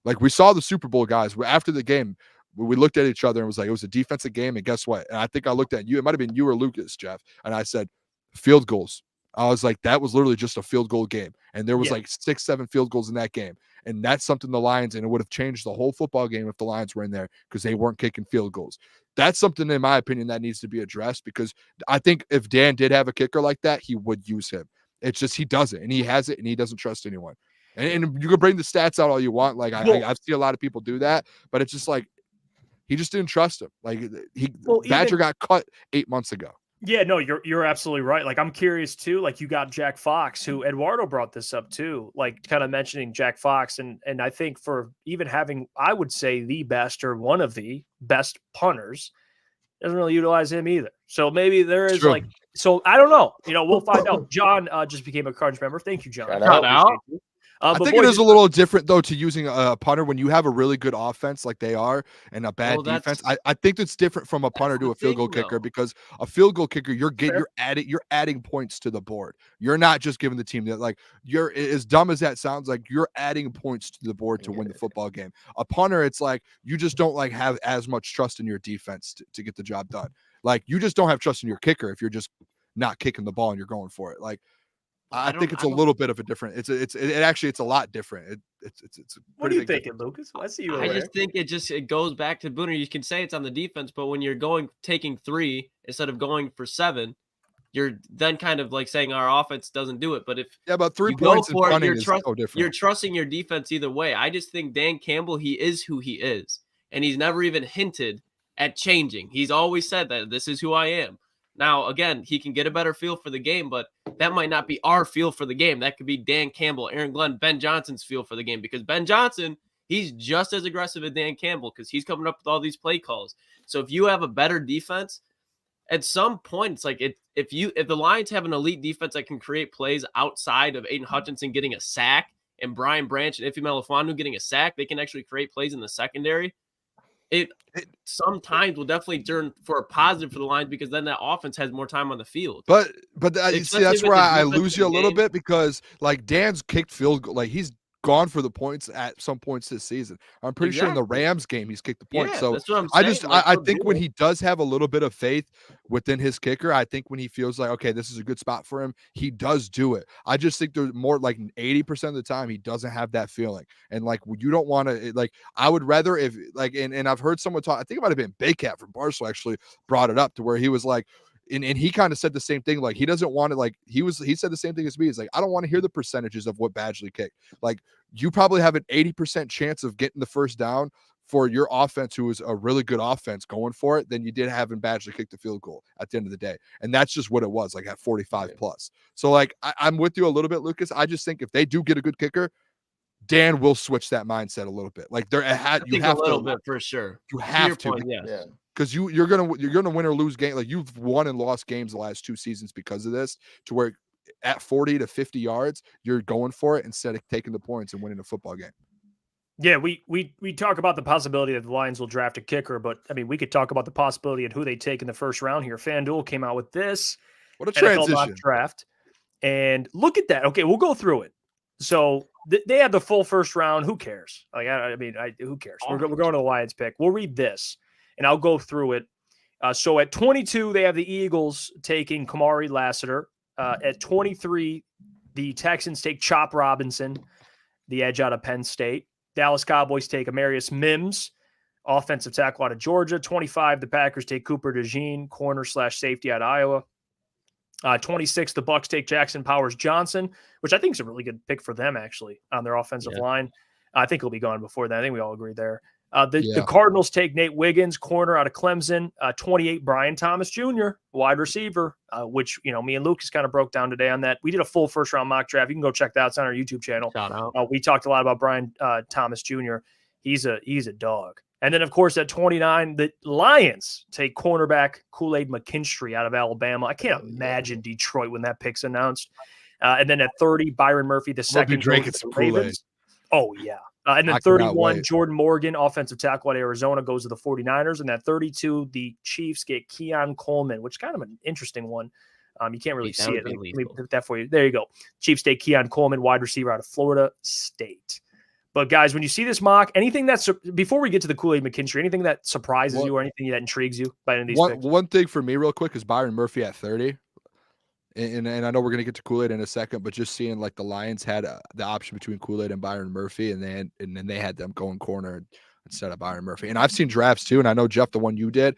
S2: Like, we saw the Super Bowl guys after the game, we looked at each other and was like, it was a defensive game, and guess what? And I think I looked at you, it might have been you or Lucas, Jeff, and I said, field goals. I was like, that was literally just a field goal game. And there was like 6-7 field goals in that game. And that's something the Lions, and it would have changed the whole football game if the Lions were in there because they weren't kicking field goals. That's something, in my opinion, that needs to be addressed, because I think if Dan did have a kicker like that, he would use him. It's just he doesn't, and he has it, and he doesn't trust anyone. And you can bring the stats out all you want. Like, I've seen a lot of people do that, but it's just like he just didn't trust him. Like, Badger got cut 8 months ago.
S1: Yeah, no, you're absolutely right. Like, I'm curious too. Like, you got Jack Fox, who Eduardo brought this up too, like kind of mentioning Jack Fox. And I think for even having, I would say, the best or one of the best punters, doesn't really utilize him either. So maybe there is like, so I don't know. We'll find out. John just became a Cards member. Thank you, John.
S3: Shout out.
S2: I think it is a little different, though, to using a punter when you have a really good offense like they are and a bad defense. I think that's different from a punter to a field goal kicker, because a field goal kicker, you're adding points to the board. You're not just giving the team that, like, you're, as dumb as that sounds, like you're adding points to the board to win the football game. A punter, it's like you just don't like have as much trust in your defense to get the job done. Like, you just don't have trust in your kicker if you're just not kicking the ball and you're going for it. Like, I think it's a little bit of a different. It's a lot different. It's
S1: what are you thinking, Lucas? I see you.
S4: I just think it goes back to Booner. You can say it's on the defense, but when you're taking 3 instead of going for 7, you're then kind of like saying our offense doesn't do it. But
S2: about 3 points in punting is so different.
S4: You're trusting your defense either way. I just think Dan Campbell, he is who he is, and he's never even hinted at changing. He's always said that this is who I am. Now, again, he can get a better feel for the game, but that might not be our feel for the game. That could be Dan Campbell, Aaron Glenn, Ben Johnson's feel for the game, because Ben Johnson, he's just as aggressive as Dan Campbell because he's coming up with all these play calls. So if you have a better defense, at some point, it's like if the Lions have an elite defense that can create plays outside of Aiden Hutchinson getting a sack and Brian Branch and Ife Melifonwu getting a sack, they can actually create plays in the secondary. It sometimes will definitely turn for a positive for the Lions, because then that offense has more time on the field.
S2: But see, that's where I lose you a little bit, because like Dan's kicked field goal, like he's gone for the points at some points this season. I'm pretty sure in the Rams game he's kicked the point.
S4: Yeah,
S2: so
S4: that's what I'm saying.
S2: I think when he does have a little bit of faith within his kicker, I think when he feels like, okay, this is a good spot for him, he does do it. I just think there's more like 80% of the time he doesn't have that feeling. And like, you don't want to, like, I would rather if like, and I've heard someone talk, I think it might have been Baycat from Barstool actually brought it up to where he was like, and he kind of said the same thing. Like, he doesn't want to, like, he said the same thing as me. He's like, I don't want to hear the percentages of what Badgley kicked. Like, you probably have an 80% chance of getting the first down for your offense, who is a really good offense going for it, than you did having Badgley kick the field goal at the end of the day. And that's just what it was, like at 45 plus. So like, I'm with you a little bit, Lucas. I just think if they do get a good kicker, Dan will switch that mindset a little bit. Like, you have
S4: a little bit for sure.
S2: You have to.
S4: Point, yes.
S3: Yeah.
S2: Because you're gonna win or lose game. Like, you've won and lost games the last 2 seasons because of this, to where at 40 to 50 yards, you're going for it instead of taking the points and winning a football game.
S1: Yeah, we talk about the possibility that the Lions will draft a kicker, but I mean, we could talk about the possibility of who they take in the first round here. FanDuel came out with this.
S2: What a transition.
S1: Draft. And look at that. Okay, we'll go through it. So they had the full first round. Who cares? Like, who cares? We're going to the Lions pick. We'll read this, and I'll go through it. So at 22, they have the Eagles taking Kamari Lassiter. At 23, the Texans take Chop Robinson, the edge out of Penn State. Dallas Cowboys take Amarius Mims, offensive tackle out of Georgia. 25, the Packers take Cooper DeJean, corner/safety out of Iowa. 26, the Bucs take Jackson Powers Johnson, which I think is a really good pick for them, actually, on their offensive line. I think he'll be gone before that. I think we all agree there. The Cardinals take Nate Wiggins, corner out of Clemson, 28, Brian Thomas Jr., wide receiver, which, me and Lucas kind of broke down today on that. We did a full first-round mock draft. You can go check that out. It's on our YouTube channel.
S4: Shout out.
S1: We talked a lot about Brian Thomas Jr. He's a dog. And then, of course, at 29, the Lions take cornerback Kool-Aid McKinstry out of Alabama. I can't imagine Detroit when that pick's announced. And then at 30, Byron Murphy, the second.
S2: Drinking some Kool-Aid.
S1: Oh, yeah. And then 31, Jordan Morgan, offensive tackle at Arizona, goes to the 49ers. And at 32, the Chiefs get Keon Coleman, which is kind of an interesting one. You can't really see it. Let me put that for you. There you go. Chiefs take Keon Coleman, wide receiver out of Florida State. But, guys, when you see this mock, anything that's – before we get to the Kool-Aid McKinstry, anything that surprises you or anything that intrigues you by any of these picks?
S2: One thing for me real quick is Byron Murphy at 30. And I know we're going to get to Kool-Aid in a second, but just seeing like the Lions had the option between Kool-Aid and Byron Murphy, and then they had them going corner instead of Byron Murphy. And I've seen drafts too, and I know, Jeff, the one you did,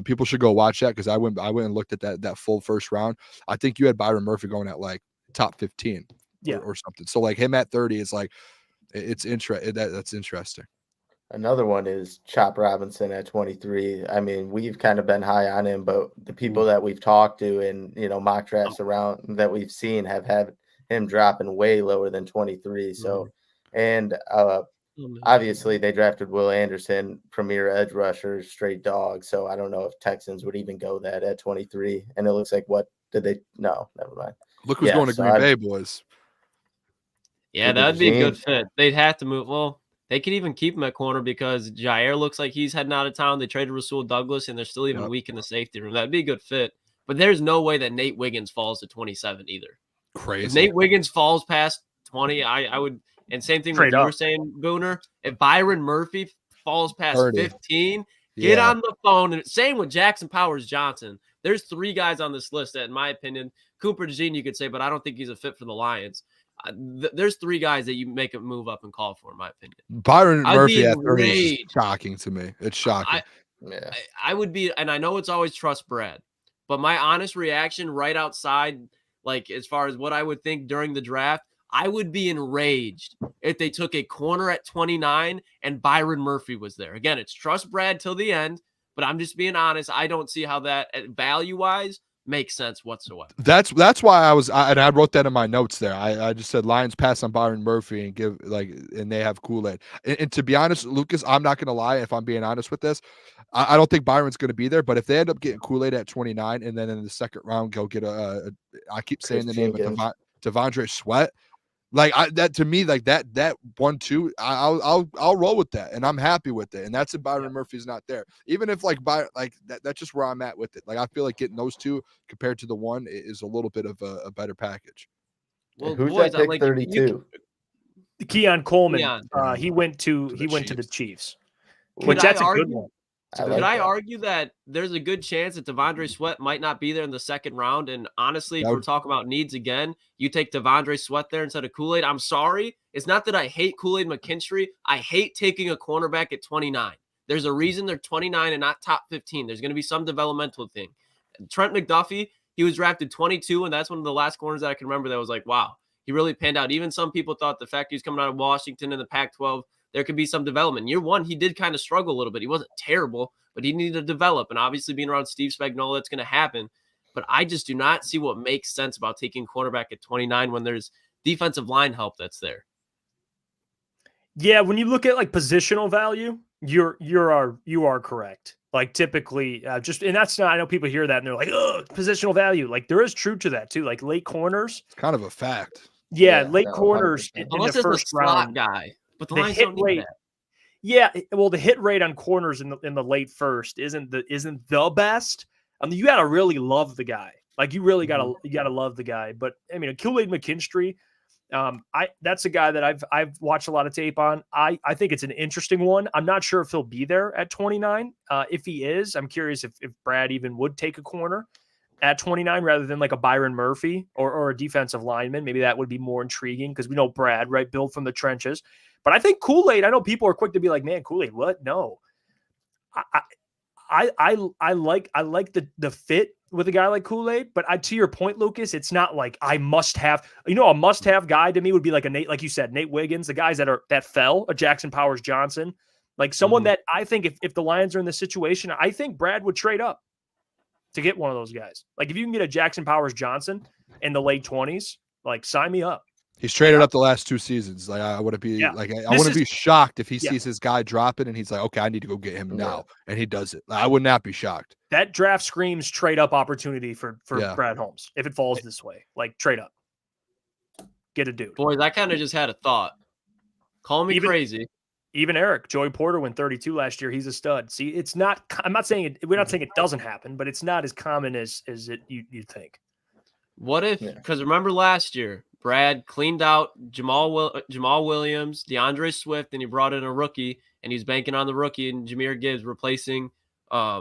S2: people should go watch that because I went and looked at that full first round. I think you had Byron Murphy going at like top 15 or something. So like him at 30 is like it's that's interesting.
S3: Another one is Chop Robinson at 23. I mean, we've kind of been high on him, but the people that we've talked to and, mock drafts around that we've seen have had him dropping way lower than 23. So, and obviously they drafted Will Anderson, premier edge rusher, straight dog. So I don't know if Texans would even go that at 23. And it looks like no, never mind.
S2: Look who's going to Green Bay, boys.
S4: Yeah, that'd be a good fit. They'd have to move. Well, they could even keep him at corner because Jair looks like he's heading out of town. They traded Rasul Douglas, and they're still even weak in the safety room. That'd be a good fit. But there's no way that Nate Wiggins falls to 27 either.
S2: Crazy.
S4: If Nate Wiggins falls past 20, I would – and same thing you were saying, Booner. If Byron Murphy falls past 15, get on the phone. And same with Jackson Powers Johnson. There's 3 guys on this list that, in my opinion, Cooper DeJean you could say, but I don't think he's a fit for the Lions. There's 3 guys that you make a move up and call for, in my opinion.
S2: Byron Murphy at 30 is shocking to me. It's shocking.
S4: I would be, and I know it's always trust Brad, but my honest reaction right outside, like as far as what I would think during the draft, I would be enraged if they took a corner at 29 and Byron Murphy was there. Again, it's trust Brad till the end, but I'm just being honest. I don't see how that value-wise makes sense whatsoever.
S2: That's why I wrote that in my notes there. I just said Lions pass on Byron Murphy and they have Kool-Aid. And to be honest, Lucas, I'm not going to lie. If I'm being honest with this, I don't think Byron's going to be there, but if they end up getting Kool-Aid at 29 and then in the second round, go get I keep saying the name of Devondre Sweat. Like that to me, like that 1-2, I'll roll with that, and I'm happy with it. And that's if Byron Murphy's not there. Even if that's just where I'm at with it. Like I feel like getting those 2 compared to the 1 is a little bit of a better package.
S3: Well, who's that pick 32?
S1: Keon Coleman. He went to the Chiefs, which that's a good one.
S4: Could I argue that there's a good chance that Devondre Sweat might not be there in the second round? And honestly, if we're talking about needs again, you take Devondre Sweat there instead of Kool-Aid. I'm sorry. It's not that I hate Kool-Aid McKinstry. I hate taking a cornerback at 29. There's a reason they're 29 and not top 15. There's going to be some developmental thing. Trent McDuffie, he was drafted 22, and that's one of the last corners that I can remember that was like, wow, he really panned out. Even some people thought the fact he was coming out of Washington in the Pac-12, there could be some development. Year 1, he did kind of struggle a little bit. He wasn't terrible, but he needed to develop. And obviously being around Steve Spagnuolo, that's going to happen. But I just do not see what makes sense about taking cornerback at 29 when there's defensive line help that's there.
S1: Yeah, when you look at like positional value, you are correct. Like typically, and that's not. I know people hear that and they're like, "Oh, positional value." Like there is truth to that too. Like late corners,
S2: it's kind of a fact.
S1: Yeah, late corners in
S4: unless
S1: the first round
S4: guy, but the
S1: hit rate. That. Yeah, well, the hit rate on corners in the late first isn't the best. I mean, you gotta really love the guy. Like you really gotta love the guy. But I mean, a Kool-Aid McKinstry. That's a guy that I've watched a lot of tape on. I think it's an interesting one. I'm not sure if he'll be there at 29. If he is, I'm curious if Brad even would take a corner at 29 rather than like a Byron Murphy or a defensive lineman. Maybe that would be more intriguing because we know Brad, right, built from the trenches. But I think Kool-Aid, I know people are quick to be like, man, Kool-Aid, what? No. I like the fit with a guy like Kool-Aid, but to your point, Lucas, it's not like I must have, a must-have guy to me would be like a Nate, like you said, Nate Wiggins, the guys that fell, a Jackson Powers Johnson, like someone that I think if the Lions are in this situation, I think Brad would trade up to get one of those guys. Like if you can get a Jackson Powers Johnson in the late 20s, like sign me up.
S2: He's traded up the last 2 seasons. Like I wouldn't be I wouldn't be shocked if he sees his guy dropping and he's like, okay, I need to go get him now, and he does it. I would not be shocked.
S1: That draft screams trade up opportunity for Brad Holmes if it falls this way. Like trade up, get a dude.
S4: Boys, I kind of just had a thought. Call me crazy.
S1: Even Eric, Joey Porter went 32 last year. He's a stud. See, it's not. I'm not saying it. We're not saying it doesn't happen, but it's not as common as you think.
S4: What if? Because remember last year, Brad cleaned out Jamal Williams, DeAndre Swift, and he brought in a rookie, and he's banking on the rookie and Jahmyr Gibbs replacing
S2: I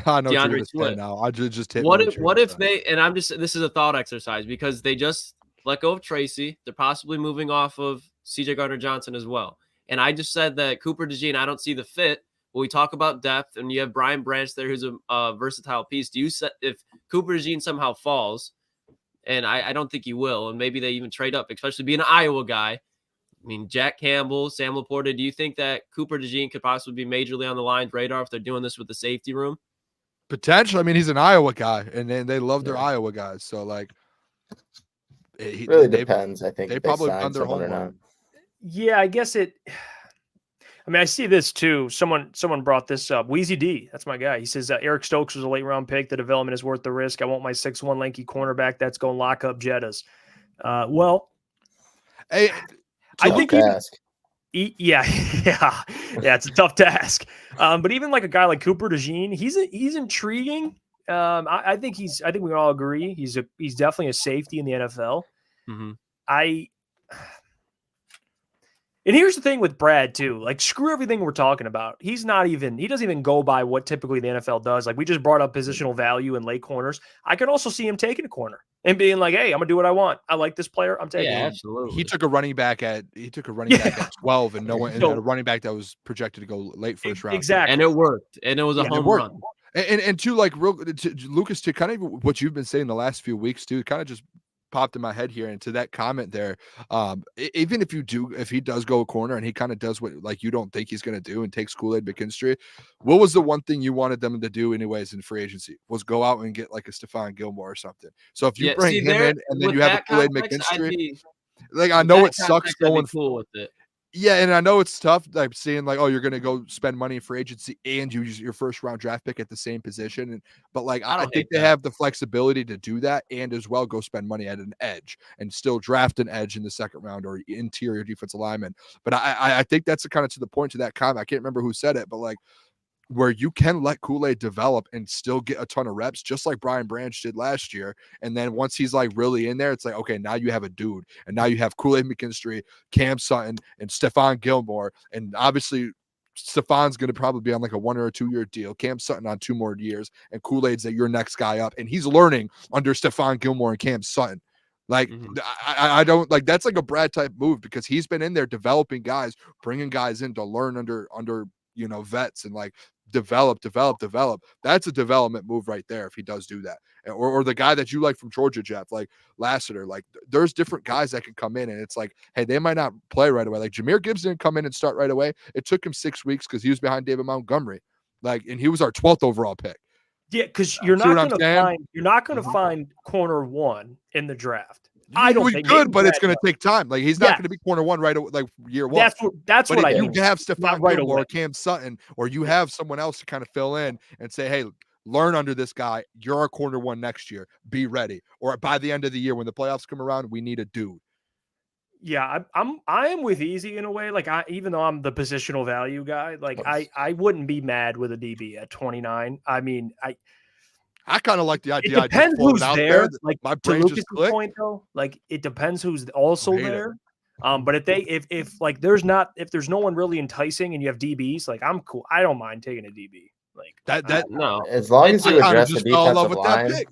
S2: know
S4: DeAndre Swift.
S2: Now I just hit.
S4: What if they? And I'm just. This is a thought exercise because they just let go of Tracy. They're possibly moving off of C.J. Gardner-Johnson as well. And I just said that Cooper DeJean, I don't see the fit. When we talk about depth, and you have Brian Branch there, who's a versatile piece. Do you set if Cooper DeJean somehow falls, and I don't think he will, and maybe they even trade up, especially being an Iowa guy. I mean, Jack Campbell, Sam Laporta. Do you think that Cooper DeJean could possibly be majorly on the Lions' radar if they're doing this with the safety room?
S2: Potentially. I mean, he's an Iowa guy, and they love their Iowa guys. So like,
S3: it really depends. I think
S2: they probably done their homework.
S1: Yeah, I guess it. I mean, I see this too. Someone brought this up. Wheezy D, that's my guy. He says Eric Stokes was a late round pick. The development is worth the risk. I want my 6'1" lanky cornerback that's going to lock up Jettas.
S2: Hey,
S1: I think it's a tough task. But even like a guy like Cooper DeJean, he's intriguing. I think we can all agree he's definitely a safety in the NFL.
S4: Mm-hmm.
S1: And here's the thing with Brad too, like screw everything we're talking about. He doesn't even go by what typically the NFL does. Like we just brought up positional value in late corners. I could also see him taking a corner and being like, hey, I'm gonna do what I want. I like this player. I'm taking him.
S4: Absolutely.
S2: He took a running back at 12 and and a running back that was projected to go late first round.
S1: Exactly.
S4: And it worked. And it was a home run.
S2: And to like Lucas, to kind of what you've been saying the last few weeks too, kind of just popped in my head here, and to that comment there, even if he does go a corner and he kind of does what like you don't think he's going to do and takes Kool-Aid McKinstry, what was the one thing you wanted them to do anyways in free agency? Was go out and get like a Stephon Gilmore or something. So if you bring him in and then you have a Kool-Aid McKinstry, like I know it sucks going
S4: cool with it.
S2: Yeah, and I know it's tough, like seeing like, oh, you're gonna go spend money for agency and you use your first round draft pick at the same position. But like, I think they have the flexibility to do that and as well go spend money at an edge and still draft an edge in the second round or interior defensive lineman. But I think that's kind of to the point to that comment. I can't remember who said it, but like, where you can let Kool-Aid develop and still get a ton of reps, just like Brian Branch did last year. And then once he's like really in there, it's like, okay, now you have a dude. And now you have Kool-Aid McKinstry, Cam Sutton, and Stephon Gilmore. And obviously Stephon's going to probably be on like a 1 or 2 year deal. Cam Sutton on 2 more years. And Kool-Aid's your next guy up. And he's learning under Stephon Gilmore and Cam Sutton. Like, I don't like, that's like a Brad type move because he's been in there developing guys, bringing guys in to learn under vets and like develop. That's a development move right there if he does do that. Or the guy that you like from Georgia, Jeff, like Lassiter. Like there's different guys that can come in and it's like, hey, they might not play right away. Like Jahmyr Gibbs didn't come in and start right away. It took him 6 weeks because he was behind David Montgomery. Like, and he was our 12th overall pick.
S1: Yeah, because you're not going to find corner one in the draft. I don't think
S2: good, but it's going to take time. Like he's not going to be corner one right away, like year one.
S1: That's what I
S2: mean. You can have Stephon Gilmore or Cam Sutton, or you have someone else to kind of fill in and say, hey, learn under this guy. You're our corner one next year. Be ready. Or by the end of the year, when the playoffs come around, we need a dude.
S1: Yeah, I am with Easy in a way. Like even though I'm the positional value guy, like I wouldn't be mad with a DB at 29. I mean,
S2: I kind of like the idea.
S1: It depends who's there. Like
S2: my
S1: brain
S2: just clicked.
S1: Point though, like it depends who's also there. But if there's no one really enticing and you have DBs, like I'm cool. I don't mind taking a DB. Like
S2: that
S4: no,
S3: as long as you address the defensive line.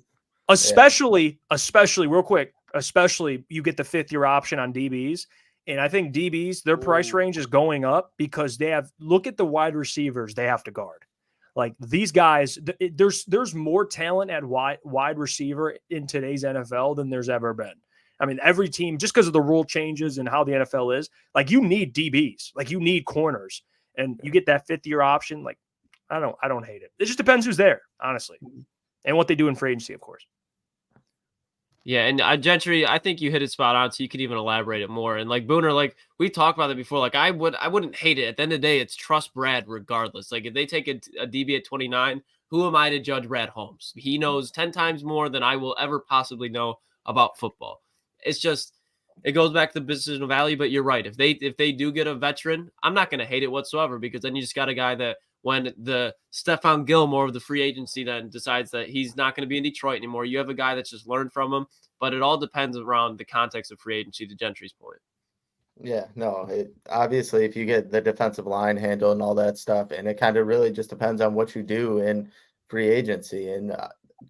S1: Especially real quick. Especially you get the 5th year option on DBs. And I think DBs, their price range is going up because look at the wide receivers they have to guard. Like these guys, there's more talent at wide receiver in today's NFL than there's ever been. I mean, every team, just because of the rule changes and how the NFL is, like you need DBs, like you need corners, and you get that 5th-year option. Like I don't hate it. It just depends who's there, honestly, and what they do in free agency, of course.
S4: Yeah, and Gentry, I think you hit it spot on, so you could even elaborate it more. And like Booner, like we talked about it before, like I wouldn't hate it. At the end of the day, it's trust Brad regardless. Like if they take a DB at 29, who am I to judge Brad Holmes? He knows 10 times more than I will ever possibly know about football. It's just, it goes back to the positional value, but you're right. If they do get a veteran, I'm not going to hate it whatsoever, because then you just got a guy that when the Stephon Gilmore of the free agency then decides that he's not going to be in Detroit anymore, you have a guy that's just learned from him. But it all depends around the context of free agency, to Gentry's point.
S3: Yeah, no, obviously if you get the defensive line handle and all that stuff, and it kind of really just depends on what you do in free agency. And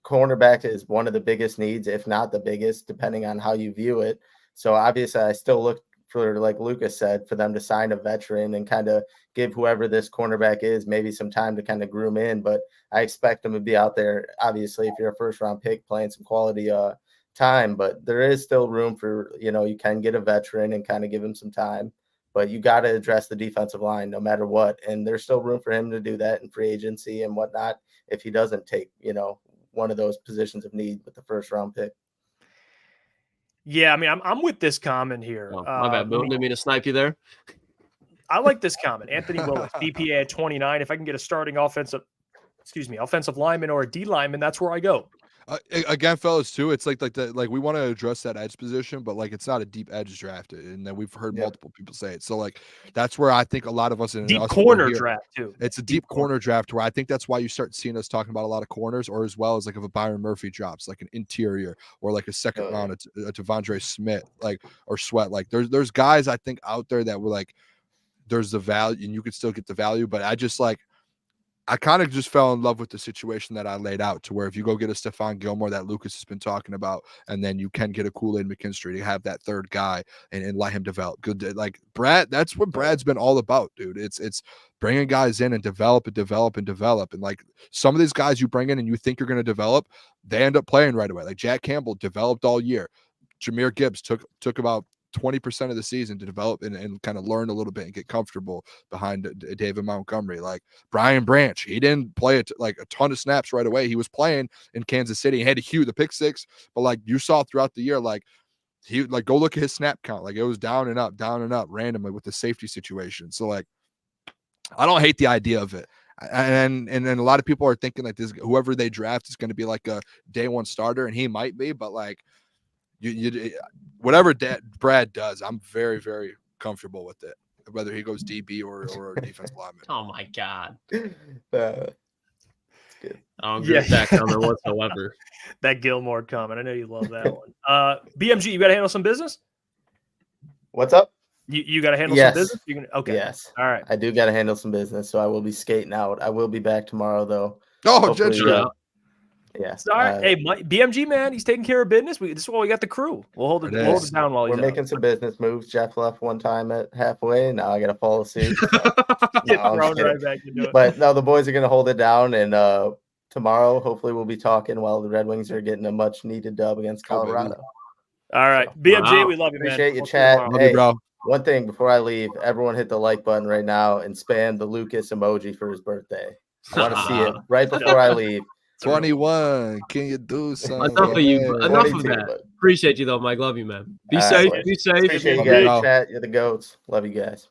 S3: cornerback is one of the biggest needs, if not the biggest, depending on how you view it. So obviously I still look for, like Lukas said, for them to sign a veteran and kind of give whoever this cornerback is maybe some time to kind of groom in. But I expect them to be out there, obviously, if you're a first-round pick, playing some quality time. But there is still room for, you can get a veteran and kind of give him some time. But you got to address the defensive line no matter what. And there's still room for him to do that in free agency and whatnot if he doesn't take, one of those positions of need with the first-round pick.
S1: Yeah, I mean, I'm with this comment here.
S4: Oh, my bad, Bill. Didn't mean to snipe you there.
S1: I like this comment. Anthony Willis, DPA at 29. If I can get a starting offensive lineman or a D lineman, that's where I go.
S2: Again, fellas, too, it's like we want to address that edge position, but like it's not a deep edge draft, and then we've heard multiple people say it. So like that's where I think a lot of us in
S1: deep corner draft too.
S2: It's a deep corner draft where I think that's why you start seeing us talking about a lot of corners, or as well as like if a Byron Murphy drops, like an interior or like a second round, a Devondre Smith, like or Sweat. Like there's guys I think out there that were like there's the value, and you could still get the value, but I kind of just fell in love with the situation that I laid out, to where if you go get a Stephon Gilmore that Lukas has been talking about, and then you can get a Kool-Aid McKinstry to have that third guy and let him develop. Good, like Brad, that's what Brad's been all about, dude. It's bringing guys in and develop. And like some of these guys you bring in and you think you're going to develop, they end up playing right away. Like Jack Campbell developed all year. Jahmyr Gibbs took about 20% of the season to develop and kind of learn a little bit and get comfortable behind David Montgomery. Like Brian Branch, he didn't play like a ton of snaps right away. He was playing in Kansas City. He had the pick six, but like you saw throughout the year, like he like go look at his snap count. Like it was down and up randomly with the safety situation. So like I don't hate the idea of it. And then a lot of people are thinking like this, whoever they draft is going to be like a day one starter, and he might be, but like you whatever Brad does, I'm very, very comfortable with it, whether he goes DB or defensive lineman.
S4: Oh my God.
S3: Good.
S4: I don't agree with that comment whatsoever.
S1: That Gilmore comment. I know you love that one. BMG, you got to handle some business?
S3: What's up?
S1: You got to handle some business? Okay.
S3: Yes.
S1: All right.
S3: I do got to handle some business, so I will be skating out. I will be back tomorrow, though.
S2: Oh, Gentry.
S3: Yes.
S1: Sorry. Hey, BMG, man, he's taking care of business. This is why we got the crew. We'll hold it down while he's
S3: We're making some business moves. Jeff left one time at halfway. Now I got to follow suit. So.
S1: Get thrown right back into it.
S3: But no, the boys are going to hold it down. And tomorrow, hopefully, we'll be talking while the Red Wings are getting a much-needed dub against Colorado.
S1: All right. BMG, we love you, man.
S3: Appreciate you, chat.
S2: Love you, bro.
S3: One thing before I leave, everyone hit the like button right now and spam the Lukas emoji for his birthday. I want to see it right before I leave.
S2: 21. Can you do something?
S4: Enough of you. Enough of that. Appreciate you though, Mike. Love you, man. Be safe. Be safe.
S3: Appreciate you guys. Chat. You're the goats. Love you guys.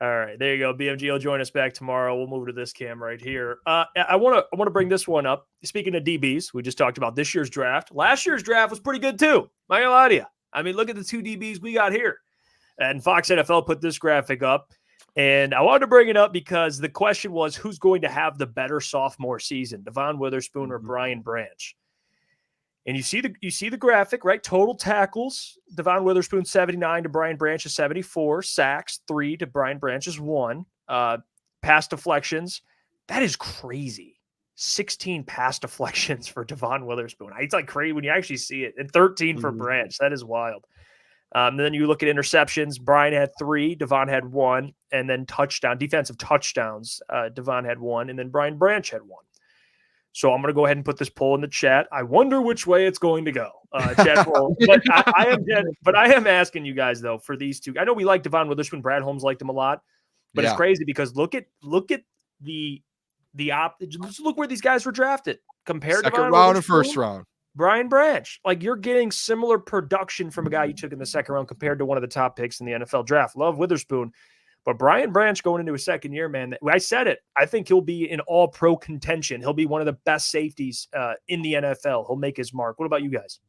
S1: All right, there you go. BMG will join us back tomorrow. We'll move to this cam right here. I want to bring this one up. Speaking of DBs, we just talked about this year's draft. Last year's draft was pretty good too. Not gonna lie to you. I mean, look at the two DBs we got here. And Fox NFL put this graphic up. And I wanted to bring it up because the question was, who's going to have the better sophomore season, Devon Witherspoon or Brian Branch? And you see the graphic, right? Total tackles, Devon Witherspoon 79 to Brian Branch's 74. Sacks 3 to Brian Branch's 1. Pass deflections, that is crazy. 16 pass deflections for Devon Witherspoon. It's like crazy when you actually see it. And 13 for Branch. That is wild. Then you look at interceptions. Brian had 3, Devon had 1, and then defensive touchdowns. Devon had 1, and then Brian Branch had 1. So I'm going to go ahead and put this poll in the chat. I wonder which way it's going to go. Chat poll. But I am asking you guys though for these two. I know we like Devon Witherspoon. Brad Holmes liked him a lot, but it's crazy because look at the just look where these guys were drafted compared to
S2: second round and first round.
S1: Brian Branch, like you're getting similar production from a guy you took in the second round compared to one of the top picks in the NFL draft. Love Witherspoon. But Brian Branch going into his second year, man, I said it. I think he'll be in all-pro contention. He'll be one of the best safeties in the NFL. He'll make his mark. What about you guys?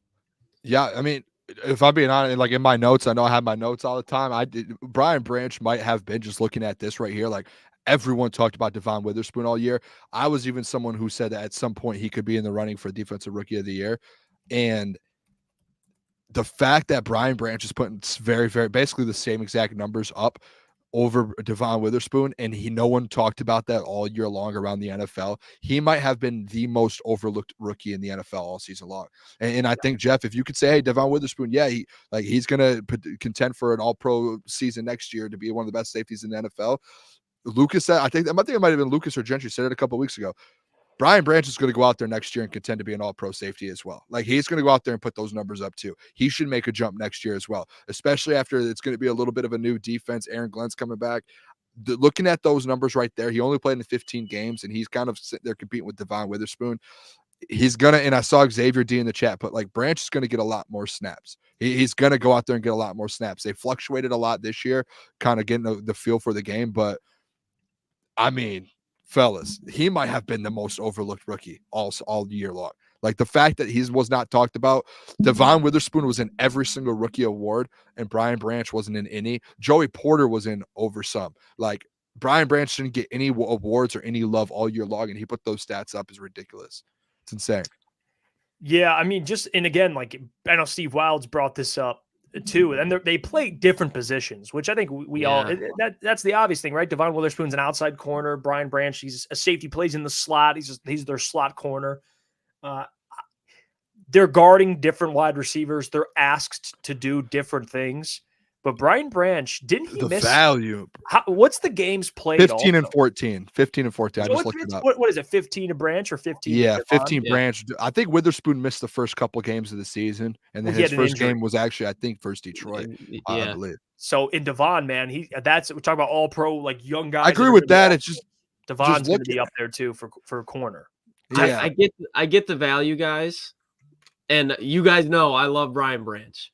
S2: Yeah, I mean, if I'm being honest, like in my notes, I know I have my notes all the time. Brian Branch might have been just looking at this right here. Like everyone talked about Devon Witherspoon all year. I was even someone who said that at some point he could be in the running for Defensive Rookie of the Year. And the fact that Brian Branch is putting very, very basically the same exact numbers up over Devon Witherspoon, and no one talked about that all year long around the NFL. He might have been the most overlooked rookie in the NFL all season long. And I think, Jeff, if you could say, hey, Devon Witherspoon, he's gonna contend for an all-pro season next year to be one of the best safeties in the NFL. Lucas said, I think it might have been Lucas or Gentry said it a couple of weeks ago. Brian Branch is going to go out there next year and contend to be an all-pro safety as well. Like he's going to go out there and put those numbers up too. He should make a jump next year as well, especially after it's going to be a little bit of a new defense. Aaron Glenn's coming back. Looking at those numbers right there, he only played in 15 games and he's kind of sitting there competing with Devon Witherspoon. He's going to, and I saw Xavier D in the chat, but like Branch is going to get a lot more snaps. He's going to go out there and get a lot more snaps. They fluctuated a lot this year, kind of getting the feel for the game. But I mean, fellas, he might have been the most overlooked rookie all year long. Like the fact that he was not talked about. Devon Witherspoon was in every single rookie award, and Brian Branch wasn't in any. Joey Porter was in over some. Like Brian Branch didn't get any awards or any love all year long, and he put those stats up is ridiculous. It's insane.
S1: Yeah, I mean, and again, like I know Steve Wildes brought this up too, and they play different positions, which I think that's the obvious thing, right? Devon Witherspoon's an outside corner. Brian Branch, he's a safety, plays in the slot. He's their slot corner. They're guarding different wide receivers. They're asked to do different things. But Brian Branch, didn't he miss
S2: value?
S1: What's the games played?
S2: 15 and 14. 15 and 14.
S1: So
S2: I just looked it up.
S1: What is it? 15 to Branch or 15?
S2: Yeah, 15 Branch. I think Witherspoon missed the first couple games of the season, and then his first game was actually, I think, versus Detroit. I believe.
S1: So in Devon, man, we're talking about all pro, like young guys.
S2: I agree with that. It's just
S1: Devon's going to be up there too for corner.
S4: Yeah, I get the value, guys, and you guys know I love Brian Branch,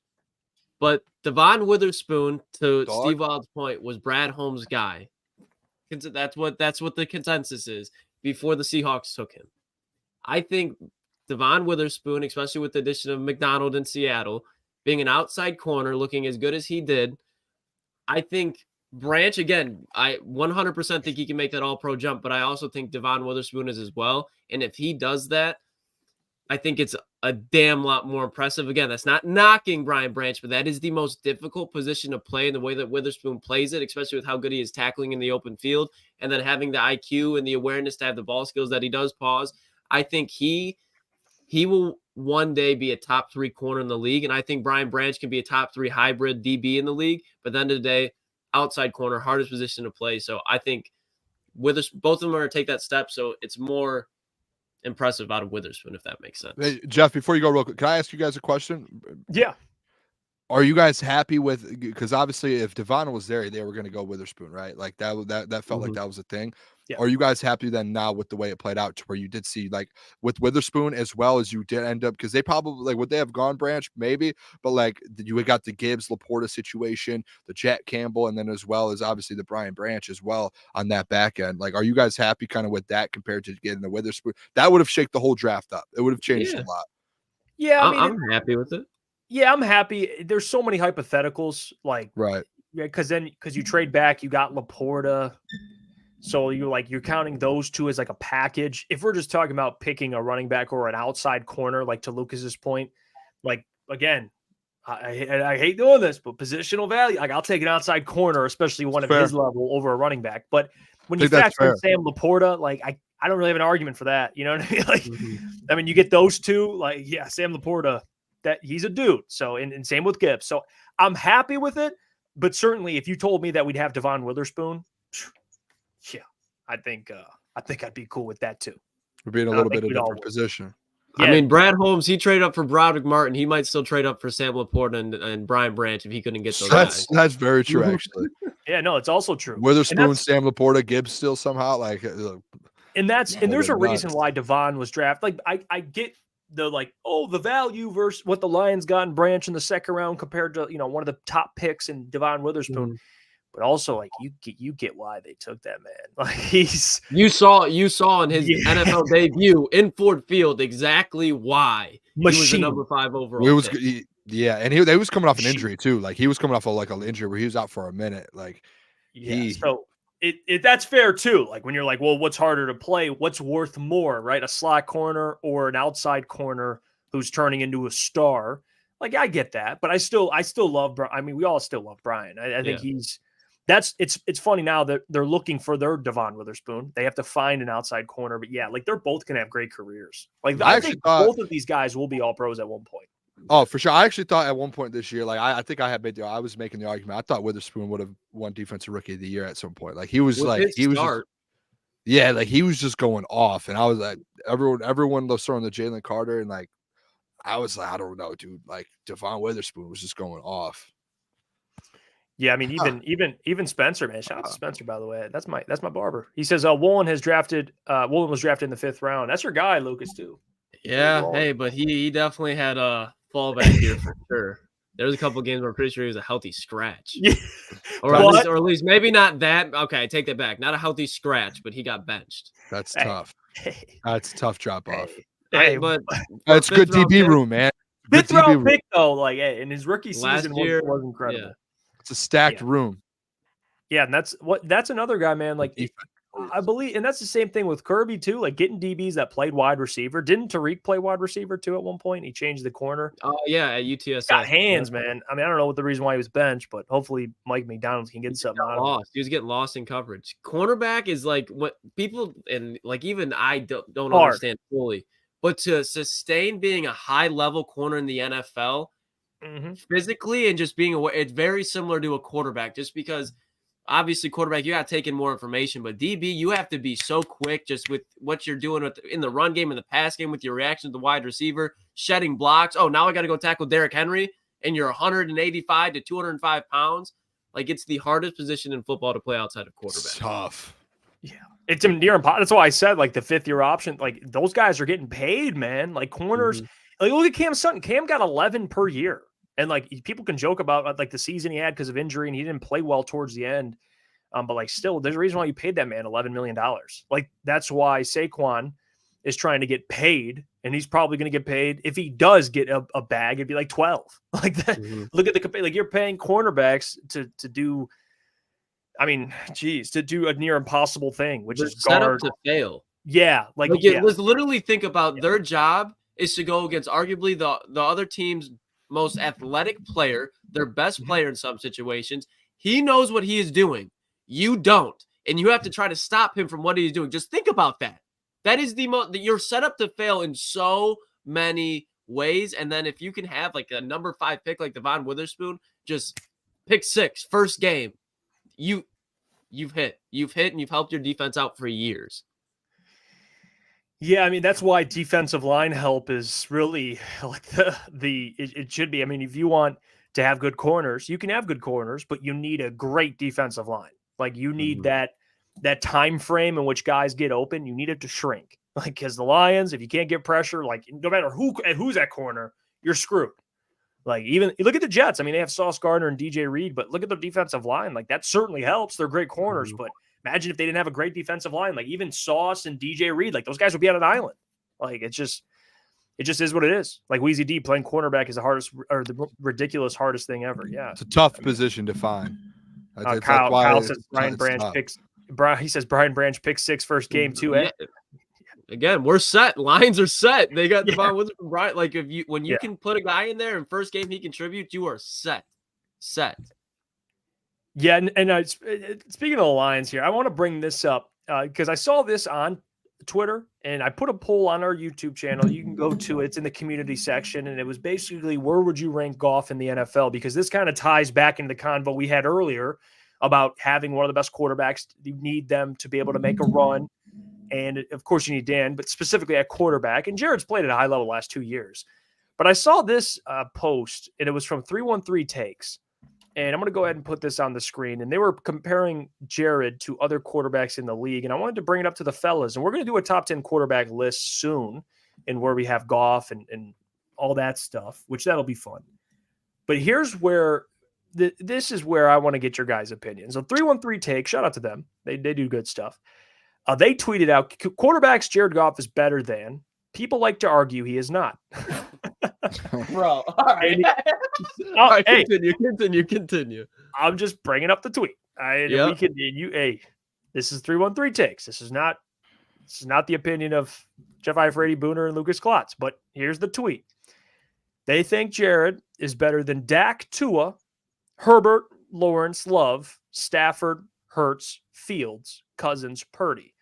S4: but Devon Witherspoon, to Steve Wild's point, was Brad Holmes' guy. That's what the consensus is before the Seahawks took him. I think Devon Witherspoon, especially with the addition of McDonald in Seattle, being an outside corner, looking as good as he did, I think Branch, again, I 100% think he can make that all-pro jump, but I also think Devon Witherspoon is as well. And if he does that, I think it's a damn lot more impressive. Again, that's not knocking Brian Branch, but that is the most difficult position to play in the way that Witherspoon plays it, especially with how good he is tackling in the open field and then having the IQ and the awareness to have the ball skills that he does pause. I think he will one day be a top 3 corner in the league, and I think Brian Branch can be a top 3 hybrid DB in the league, but at the end of the day, outside corner, hardest position to play. So I think both of them are going to take that step, so it's more impressive out of Witherspoon, if that makes sense.
S2: Hey, Jeff, before you go real quick, can I ask you guys a question?
S1: Yeah.
S2: Are you guys happy with, because obviously if Devon was there, they were going to go Witherspoon, right? Like that felt like that was a thing. Yeah. Are you guys happy then now with the way it played out to where you did see like with Witherspoon as well as you did end up, because they probably like, would they have gone Branch? Maybe, but like you got the Gibbs Laporta situation, the Jack Campbell, and then as well as obviously the Brian Branch as well on that back end. Like, are you guys happy kind of with that compared to getting the Witherspoon? That would have shaken the whole draft up. It would have changed a lot.
S1: Yeah,
S4: I'm happy with it.
S1: Yeah, I'm happy. There's so many hypotheticals, like
S2: right.
S1: Yeah, because you trade back, you got Laporta. So you're counting those two as like a package. If we're just talking about picking a running back or an outside corner, like to Lucas's point, like again, I hate doing this, but positional value, like I'll take an outside corner, especially one of his level over a running back. But when you factor in Sam Laporta, like I don't really have an argument for that. You know what I mean? Like, I mean, you get those two, like, yeah, Sam Laporta, that he's a dude. So, and same with Gibbs. So I'm happy with it, but certainly if you told me that we'd have Devon Witherspoon, yeah, I think I'd be cool with that too.
S2: We're being a little bit of a different position.
S1: Yeah.
S4: I mean, Brad Holmes, he traded up for Broderick Martin. He might still trade up for Sam Laporta and Brian Branch if he couldn't get those guys.
S2: That's very true, actually.
S1: Yeah, no, it's also true.
S2: Witherspoon, Sam Laporta, Gibbs still somehow
S1: and there's a reason why Devon was drafted. Like I get the the value versus what the Lions got in Branch in the second round compared to one of the top picks in Devon Witherspoon. Mm-hmm. But also, like you get why they took that man. Like
S4: you saw in his NFL debut in Ford Field exactly why he was the number 5 overall.
S2: And he was coming off an injury too. Like he was coming off of an injury where he was out for a minute. Like
S1: so that's fair too. Like when you're like, well, what's harder to play? What's worth more, right? A slot corner or an outside corner who's turning into a star? Like I get that, but I still love. I mean, we all still love Brian. I think he's. It's funny now that they're looking for their Devon Witherspoon. They have to find an outside corner, but they're both going to have great careers. Like I think both of these guys will be all pros at one point.
S2: Oh, for sure. I actually thought at one point this year, I think I was making the argument. I thought Witherspoon would have won Defensive Rookie of the Year at some point. Like he was he was just going off, and I was like, everyone was throwing the Jalen Carter, and I was like, I don't know, dude. Like Devon Witherspoon was just going off.
S1: Yeah, I mean, even Spencer, man. Shout out to Spencer, by the way. That's my barber. He says Woolen was drafted in the 5th round. That's your guy, Lucas, too.
S4: Yeah, hey, but he definitely had a fallback here for sure. There was a couple of games where I'm pretty sure he was a healthy scratch. Yeah. Or at least maybe not that. Okay, I take that back. Not a healthy scratch, but he got benched.
S2: That's tough. That's tough drop off.
S4: Hey, but
S2: that's good DB room, man.
S1: 5th round pick though, in his rookie season was incredible.
S4: Yeah.
S2: It's a stacked room.
S1: Yeah, and that's another guy, man. Like I believe, and that's the same thing with Kirby too. Like getting DBs that played wide receiver. Didn't Tariq play wide receiver too at one point? He changed the corner.
S4: Oh yeah, at UTSA.
S1: Got hands, man. I mean, I don't know what the reason why he was benched, but hopefully Mike McDonald can get something out of it.
S4: He was getting lost in coverage. Cornerback is like what people and even I don't understand fully. But to sustain being a high level corner in the NFL. Mm-hmm. Physically and just being aware, it's very similar to a quarterback, just because obviously quarterback, you got to take in more information, but DB, you have to be so quick just with what you're doing in the run game and the pass game with your reaction to the wide receiver, shedding blocks. Oh, now I got to go tackle Derrick Henry and you're 185 to 205 pounds. Like it's the hardest position in football to play outside of quarterback.
S2: It's tough.
S1: Yeah. It's near impossible. That's why I said the 5th-year option, those guys are getting paid, man. Like corners, look at Cam Sutton. Cam got 11 per year. And people can joke about the season he had because of injury and he didn't play well towards the end. But still, there's a reason why you paid that man $11 million. That's why Saquon is trying to get paid, and he's probably going to get paid. If he does get a bag, it'd be 12. Like that. Mm-hmm. Look at you're paying cornerbacks to do. I mean, to do a near impossible thing, which is
S4: set up to fail.
S1: Yeah,
S4: let's literally think about their job is to go against arguably the other team's most athletic player, their best player in some situations. He knows what he is doing. You don't. And you have to try to stop him from what he's doing. Just think about that. That is you're set up to fail in so many ways. And then if you can have a number 5 pick like Devon Witherspoon, just pick 6, first game, you've hit and you've helped your defense out for years.
S1: Yeah, I mean, that's why defensive line help is really it should be. I mean, if you want to have good corners, you can have good corners, but you need a great defensive line. You need that time frame in which guys get open. You need it to shrink. Because the Lions, if you can't get pressure, no matter who's at corner, you're screwed. Even look at the Jets. I mean, they have Sauce Gardner and DJ Reed, but look at their defensive line. That certainly helps. They're great corners, but imagine if they didn't have a great defensive line, even Sauce and DJ Reed, those guys would be on an island. It just is what it is. Weezy D playing cornerback is the ridiculous hardest thing ever. Yeah.
S2: It's a tough position to find.
S1: Kyle says Brian Branch picks. He says Brian Branch picks 6 first game too.
S4: Yeah. Again, we're set. Lines are set. They got Devon Witherspoon. Brian, when you can put a guy in there and first game he contributes, you are set. Yeah,
S1: and speaking of the Lions here, I want to bring this up because I saw this on Twitter, and I put a poll on our YouTube channel. You can go to it. It's in the community section, and it was basically, where would you rank Goff in the NFL? Because this kind of ties back into the convo we had earlier about having one of the best quarterbacks. You need them to be able to make a run. And, of course, you need Dan, but specifically at quarterback. And Jared's played at a high level the last 2 years. But I saw this post, and it was from 313 Takes. And I'm going to go ahead and put this on the screen. And they were comparing Jared to other quarterbacks in the league. And I wanted to bring it up to the fellas. And we're going to do a top 10 quarterback list soon, and where we have Goff and all that stuff, which that'll be fun. But here's where this is where I want to get your guys' opinions. So 313 Take, shout out to them. They do good stuff. They tweeted out, quarterbacks Jared Goff is better than. People like to argue he is not.
S4: Bro, all right.
S1: All right, hey,
S4: continue.
S1: I'm just bringing up the tweet. We can. This is 313 Takes. This is not the opinion of Jeff Iafrate, Booner, and Lukas Klotz. But here's the tweet. They think Jared is better than Dak, Tua, Herbert, Lawrence, Love, Stafford, Hurts, Fields, Cousins, Purdy.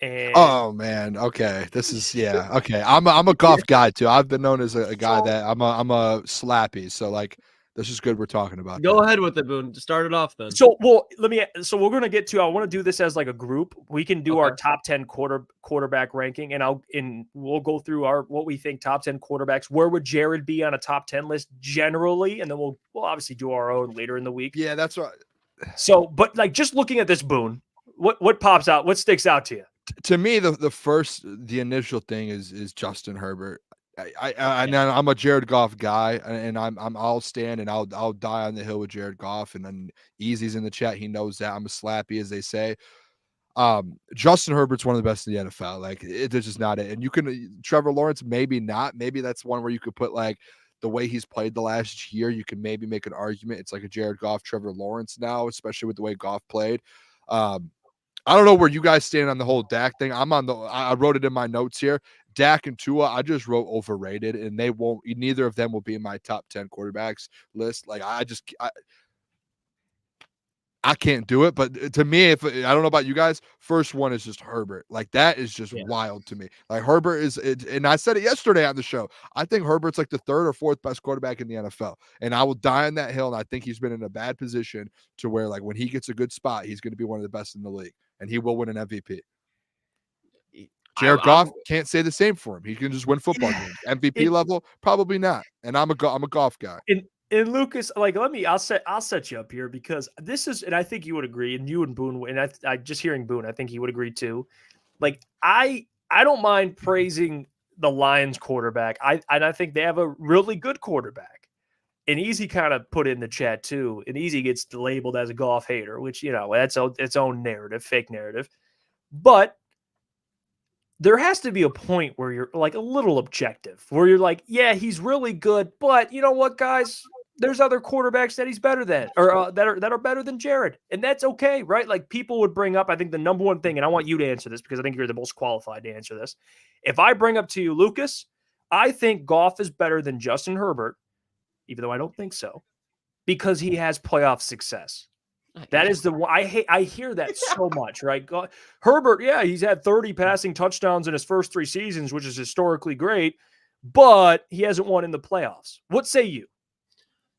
S1: And
S2: oh man, okay. This is okay. I'm a Goff guy too. I've been known as a guy that I'm a slappy. So like, this is good. We're talking about.
S4: Go ahead with it, Boone. Start it off then.
S1: So we're gonna get to. I want to do this as like a group. We can do our top 10 quarterback ranking, and we'll go through what we think top 10 quarterbacks. Where would Jared be on a top 10 list generally, and then we'll obviously do our own later in the week.
S2: Yeah, that's right.
S1: So, but like just looking at this, Boone, what pops out? What sticks out to you?
S2: To me, the initial thing is Justin Herbert. I'm a Jared Goff guy, and I'll stand and I'll die on the hill with Jared Goff. And then Easy's in the chat. He knows that I'm a slappy, as they say. Justin Herbert's one of the best in the NFL. Like, it's just not it. And you can Trevor Lawrence, maybe not. Maybe that's one where you could put like the way he's played the last year. You can maybe make an argument. It's like a Jared Goff, Trevor Lawrence now, especially with the way Goff played. I don't know where you guys stand on the whole Dak thing. I wrote it in my notes here. Dak and Tua, I just wrote overrated, and neither of them will be in my top 10 quarterbacks list. Like, I can't do it. But to me, I don't know about you guys, first one is just Herbert. Like, that is just wild to me. Like, Herbert and I said it yesterday on the show. I think Herbert's like the third or fourth best quarterback in the NFL. And I will die on that hill. And I think he's been in a bad position to where, like, when he gets a good spot, he's going to be one of the best in the league. And he will win an MVP. Jared Goff can't say the same for him. He can just win football games. MVP level, probably not. And I'm a Goff guy.
S1: And Lucas, like, I'll set you up here, because this is, and I think you would agree, and you and Boone, and I just hearing Boone, I think he would agree too. Like, I don't mind praising the Lions quarterback. I think they have a really good quarterback. And Easy kind of put in the chat too. And Easy gets labeled as a Goff hater, which, that's its own narrative, fake narrative. But there has to be a point where you're like a little objective, where you're like, yeah, he's really good, but you know what, guys? There's other quarterbacks that he's better than, or that are better than Jared, and that's okay, right? Like, people would bring up, I think the number one thing, and I want you to answer this because I think you're the most qualified to answer this. If I bring up to you, Lucas, I think Goff is better than Justin Herbert, even though I don't think so, because he has playoff success. That is the one I hear that so much, right? Herbert, yeah, he's had 30 passing touchdowns in his first 3 seasons, which is historically great, but he hasn't won in the playoffs. What say you?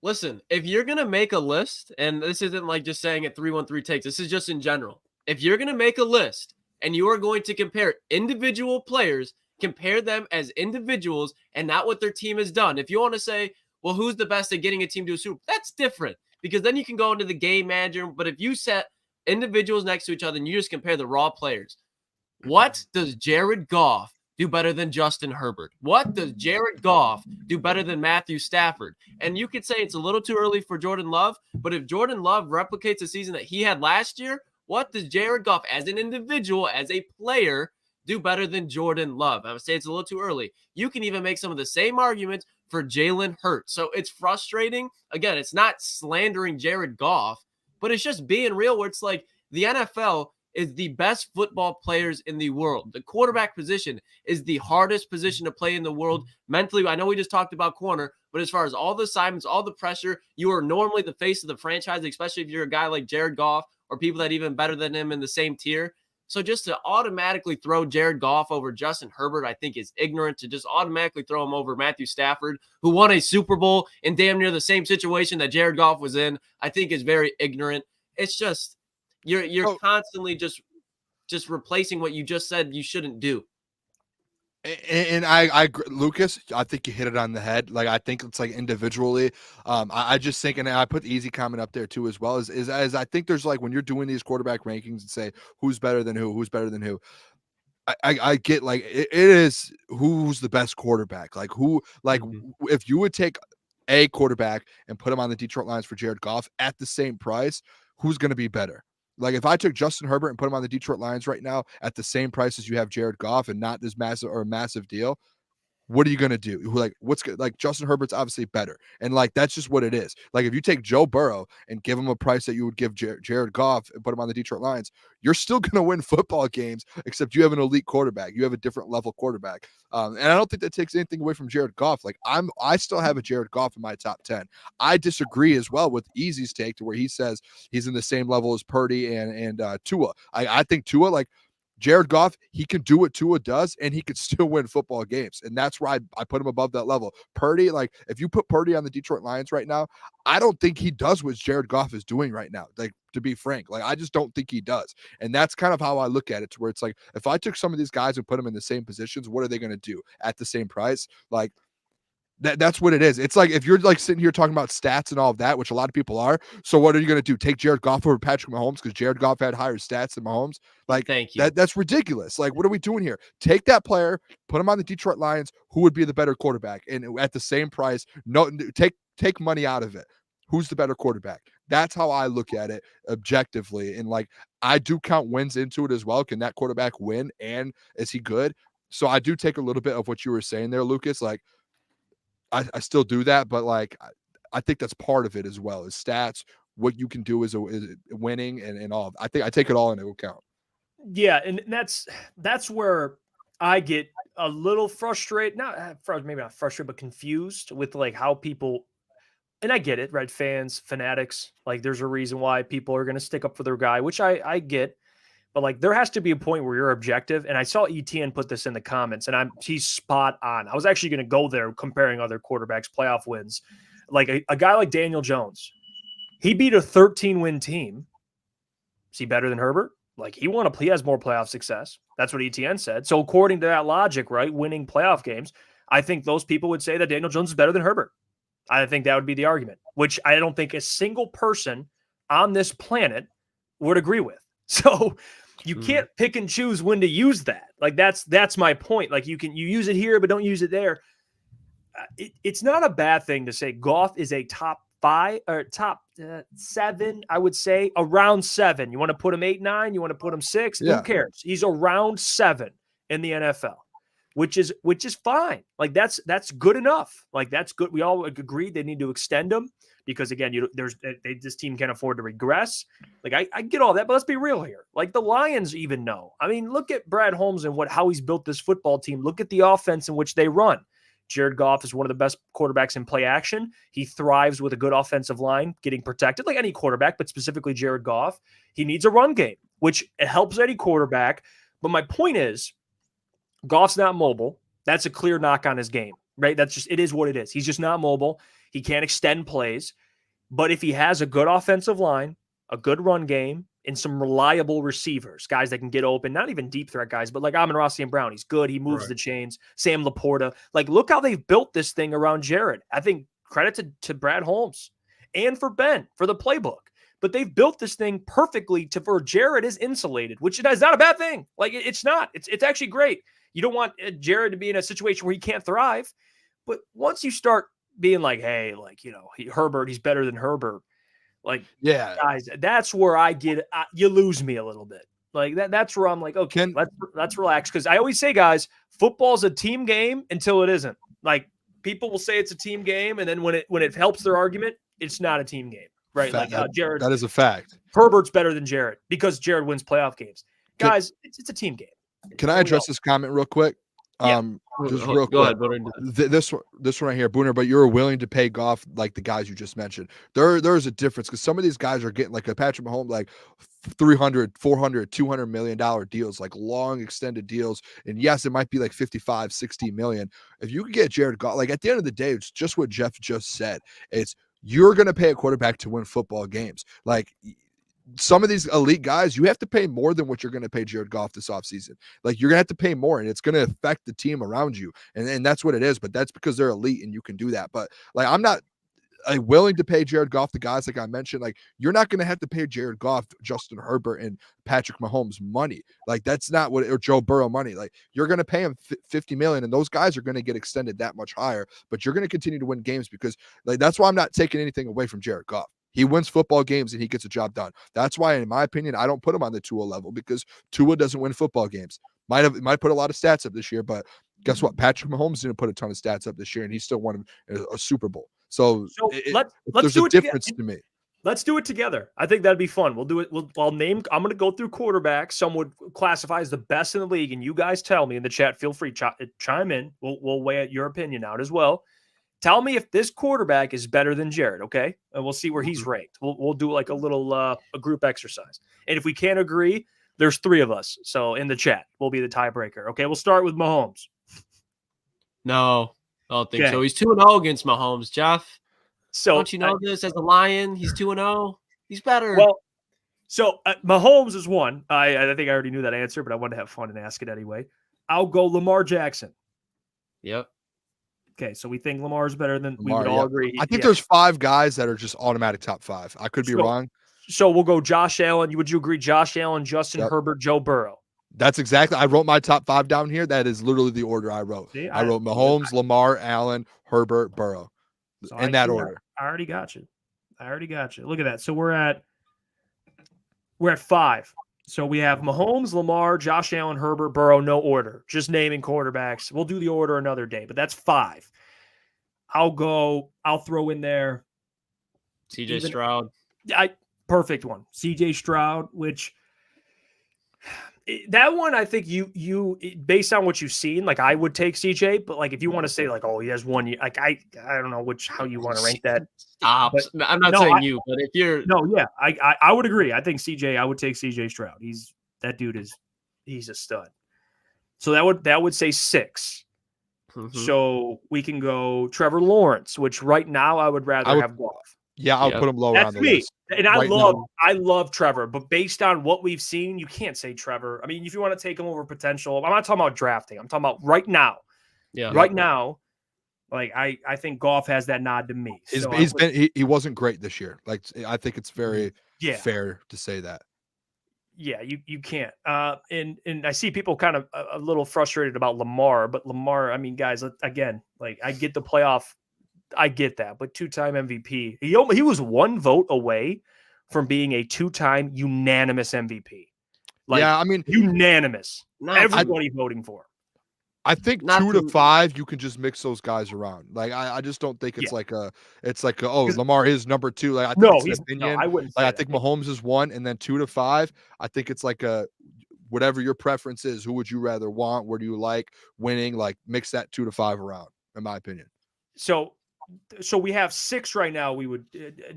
S4: Listen, if you're going to make a list, and this isn't like just saying it 313 takes, this is just in general. If you're going to make a list and you are going to compare individual players, compare them as individuals and not what their team has done. If you want to say, well, who's the best at getting a team to a Super Bowl? That's different, because then you can go into the game manager. But if you set individuals next to each other and you just compare the raw players, what does Jared Goff do better than Justin Herbert? What does Jared Goff do better than Matthew Stafford? And you could say it's a little too early for Jordan Love, but if Jordan Love replicates the season that he had last year, what does Jared Goff as an individual, as a player, do better than Jordan Love? I would say it's a little too early. You can even make some of the same arguments for Jalen Hurts. So it's frustrating. Again, it's not slandering Jared Goff, but it's just being real, where it's like the NFL is the best football players in the world. The quarterback position is the hardest position to play in the world mentally. I know we just talked about corner, but as far as all the assignments, all the pressure, you are normally the face of the franchise, especially if you're a guy like Jared Goff or people that even better than him in the same tier. So just to automatically throw Jared Goff over Justin Herbert, I think is ignorant. To just automatically throw him over Matthew Stafford, who won a Super Bowl in damn near the same situation that Jared Goff was in, I think is very ignorant. It's just you're constantly just replacing what you just said you shouldn't do.
S2: And I, Lucas, I think you hit it on the head. Like, I think it's like individually. I just think, and I put the easy comment up there too, as well as I think there's like when you're doing these quarterback rankings and say who's better than who's better than who. I get like it is who's the best quarterback. Like who, like if you would take a quarterback and put him on the Detroit Lions for Jared Goff at the same price, who's going to be better? Like if I took Justin Herbert and put him on the Detroit Lions right now at the same price as you have Jared Goff and not this massive deal, what are you going to do? Like, what's good? Like Justin Herbert's obviously better. And like, that's just what it is. Like if you take Joe Burrow and give him a price that you would give Jared Goff and put him on the Detroit Lions, you're still going to win football games, except you have an elite quarterback. You have a different level quarterback. And I don't think that takes anything away from Jared Goff. Like I still have a Jared Goff in my top 10. I disagree as well with Easy's take to where he says he's in the same level as Purdy and Tua. I think Tua, like, Jared Goff, he can do what Tua does, and he could still win football games. And that's why I put him above that level. Purdy, like, if you put Purdy on the Detroit Lions right now, I don't think he does what Jared Goff is doing right now. Like, to be frank, like, I just don't think he does. And that's kind of how I look at it, to where it's like, if I took some of these guys and put them in the same positions, what are they going to do at the same price? Like, that's what it is. It's like if you're like sitting here talking about stats and all of that, which a lot of people are. So what are you going to do? Take Jared Goff over Patrick Mahomes because Jared Goff had higher stats than Mahomes? Like,
S4: thank you.
S2: That's ridiculous. Like, what are we doing here? Take that player, put him on the Detroit Lions. Who would be the better quarterback? And at the same price, no, take money out of it. Who's the better quarterback? That's how I look at it objectively. And like, I do count wins into it as well. Can that quarterback win? And is he good? So I do take a little bit of what you were saying there, Lucas. Like, I still do that, but like I think that's part of it as well, is stats, what you can do is winning and all. I think I take it all into account.
S1: Yeah, and that's where I get a little frustrated. Maybe not frustrated, but confused with like how people. And I get it, right? Fans, fanatics, like there's a reason why people are going to stick up for their guy, which I get. But like there has to be a point where you're objective. And I saw ETN put this in the comments, and he's spot on. I was actually going to go there comparing other quarterbacks' playoff wins. Like a guy like Daniel Jones, he beat a 13-win team. Is he better than Herbert? Like he has more playoff success. That's what ETN said. So according to that logic, right, winning playoff games, I think those people would say that Daniel Jones is better than Herbert. I think that would be the argument, which I don't think a single person on this planet would agree with. So you can't pick and choose when to use that. Like that's my point. Like you use it here, but don't use it there. It's not a bad thing to say Goff is a top 5 or top 7. I would say around 7. You want to put him 8, 9? You want to put him 6? Yeah. Who cares? He's around 7 in the NFL, which is fine. Like that's good enough. Like that's good. We all agreed they need to extend him because again, this team can't afford to regress. Like I get all that, but let's be real here. Like the Lions even know. I mean, look at Brad Holmes and how he's built this football team. Look at the offense in which they run. Jared Goff is one of the best quarterbacks in play action. He thrives with a good offensive line, getting protected like any quarterback, but specifically Jared Goff. He needs a run game, which helps any quarterback. But my point is, Goff's not mobile. That's a clear knock on his game, right? It is what it is. He's just not mobile. He can't extend plays. But if he has a good offensive line, a good run game, and some reliable receivers, guys that can get open, not even deep threat guys, but like Amon-Ra St. Brown, he's good. He moves the chains. Sam Laporta. Like, look how they've built this thing around Jared. I think credit to Brad Holmes and for Ben for the playbook. But they've built this thing perfectly where Jared is insulated, which is not a bad thing. Like, it's not. It's actually great. You don't want Jared to be in a situation where he can't thrive. But once you start being like, hey, like, Herbert, he's better than Herbert. Like, yeah, guys, that's where I get you lose me a little bit. Like that's where I'm like, okay, let's relax. Because I always say, guys, football's a team game until it isn't. Like people will say it's a team game, and then when it helps their argument, it's not a team game, right?
S2: Fact.
S1: Like Jared,
S2: that is a fact.
S1: Herbert's better than Jared because Jared wins playoff games. Guys, it's a team game.
S2: Can I address this comment real quick? Just real
S4: Go
S2: quick.
S4: ahead, Booner.
S2: This one right here, Booner, but you're willing to pay Goff like the guys you just mentioned. There's a difference because some of these guys are getting like a Patrick Mahomes, like 300, 400, $200 million deals, like long extended deals. And yes, it might be like 55, 60 million. If you could get Jared Goff, like at the end of the day, it's just what Jeff just said. It's you're going to pay a quarterback to win football games. Like some of these elite guys, you have to pay more than what you're going to pay Jared Goff this offseason. Like you're going to have to pay more and it's going to affect the team around you. And that's what it is. But that's because they're elite and you can do that. But like, I'm not willing to pay Jared Goff the guys like I mentioned. Like you're not going to have to pay Jared Goff, Justin Herbert, and Patrick Mahomes money. Like that's not what, or Joe Burrow money. Like you're going to pay him $50 million, and those guys are going to get extended that much higher. But you're going to continue to win games because like that's why I'm not taking anything away from Jared Goff. He wins football games and he gets a job done. That's why, in my opinion, I don't put him on the Tua level because Tua doesn't win football games. Might put a lot of stats up this year, but guess what? Patrick Mahomes didn't put a ton of stats up this year, and he still won a Super Bowl. So
S1: let's
S2: there's
S1: do
S2: a
S1: it
S2: difference
S1: together.
S2: to me.
S1: Let's do it together. I think that'd be fun. We'll do it. I'm going to go through quarterbacks. Some would classify as the best in the league, and you guys tell me in the chat. Feel free to chime in. We'll weigh your opinion out as well. Tell me if this quarterback is better than Jared, okay? And we'll see where he's ranked. We'll do like a little a group exercise. And if we can't agree, there's 3 of us. So in the chat, we'll be the tiebreaker. Okay, we'll start with Mahomes.
S4: No, I don't think so. He's 2-0 against Mahomes, Jeff.
S1: So
S4: don't you know this as a Lion? He's 2-0. He's better.
S1: Well, so Mahomes is 1. I think I already knew that answer, but I wanted to have fun and ask it anyway. I'll go Lamar Jackson.
S4: Yep.
S1: Okay, so we think Lamar's better than
S2: Lamar,
S1: we would all agree.
S2: I think there's 5 guys that are just automatic top 5. I could be wrong.
S1: So we'll go Josh Allen. Would you agree? Josh Allen, Justin Herbert, Joe Burrow.
S2: That's exactly. I wrote my top 5 down here. That is literally the order I wrote.
S1: See,
S2: I wrote Mahomes, Lamar, Allen, Herbert, Burrow,
S1: so
S2: in that order.
S1: I already got you. Look at that. So we're at 5. So we have Mahomes, Lamar, Josh Allen, Herbert, Burrow, no order. Just naming quarterbacks. We'll do the order another day, but that's 5. I'll throw in there
S4: CJ Stroud.
S1: Perfect one. CJ Stroud, which that one I think you based on what you've seen, like I would take CJ, but like if you want to say like, oh, he has 1 year, like I don't know how you want to rank that.
S4: Stop. But, I'm not saying you, but if you're
S1: I would agree. I think I would take CJ Stroud. He's a stud. So that would say 6.
S2: Mm-hmm.
S1: So we can go Trevor Lawrence, which right now I would rather have Goff.
S2: Yeah, I'll put him lower on the list.
S1: And I love Trevor, but based on what we've seen, you can't say Trevor. I mean, if you want to take him over potential, I'm not talking about drafting. I'm talking about right now.
S4: Yeah.
S1: Right now, like I think Goff has that nod to me.
S2: He wasn't great this year. Like I think it's very fair to say that.
S1: Yeah, you can't. And I see people kind of a little frustrated about Lamar, but Lamar, I mean, guys, again, like I get the playoff. I get that, but 2-time MVP. He was 1 vote away from being a 2-time unanimous MVP. Like,
S2: yeah, I mean,
S1: unanimous. Everybody voting for him.
S2: I think 2 to 5, you can just mix those guys around. Like I just don't think it's Lamar is number 2. Like I think it's an opinion.
S1: I wouldn't.
S2: Like I think Mahomes is 1, and then 2 to 5. I think it's like whatever your preference is. Who would you rather want? Where do you like winning? Like mix that 2 to 5 around, in my opinion.
S1: So we have 6 right now. We would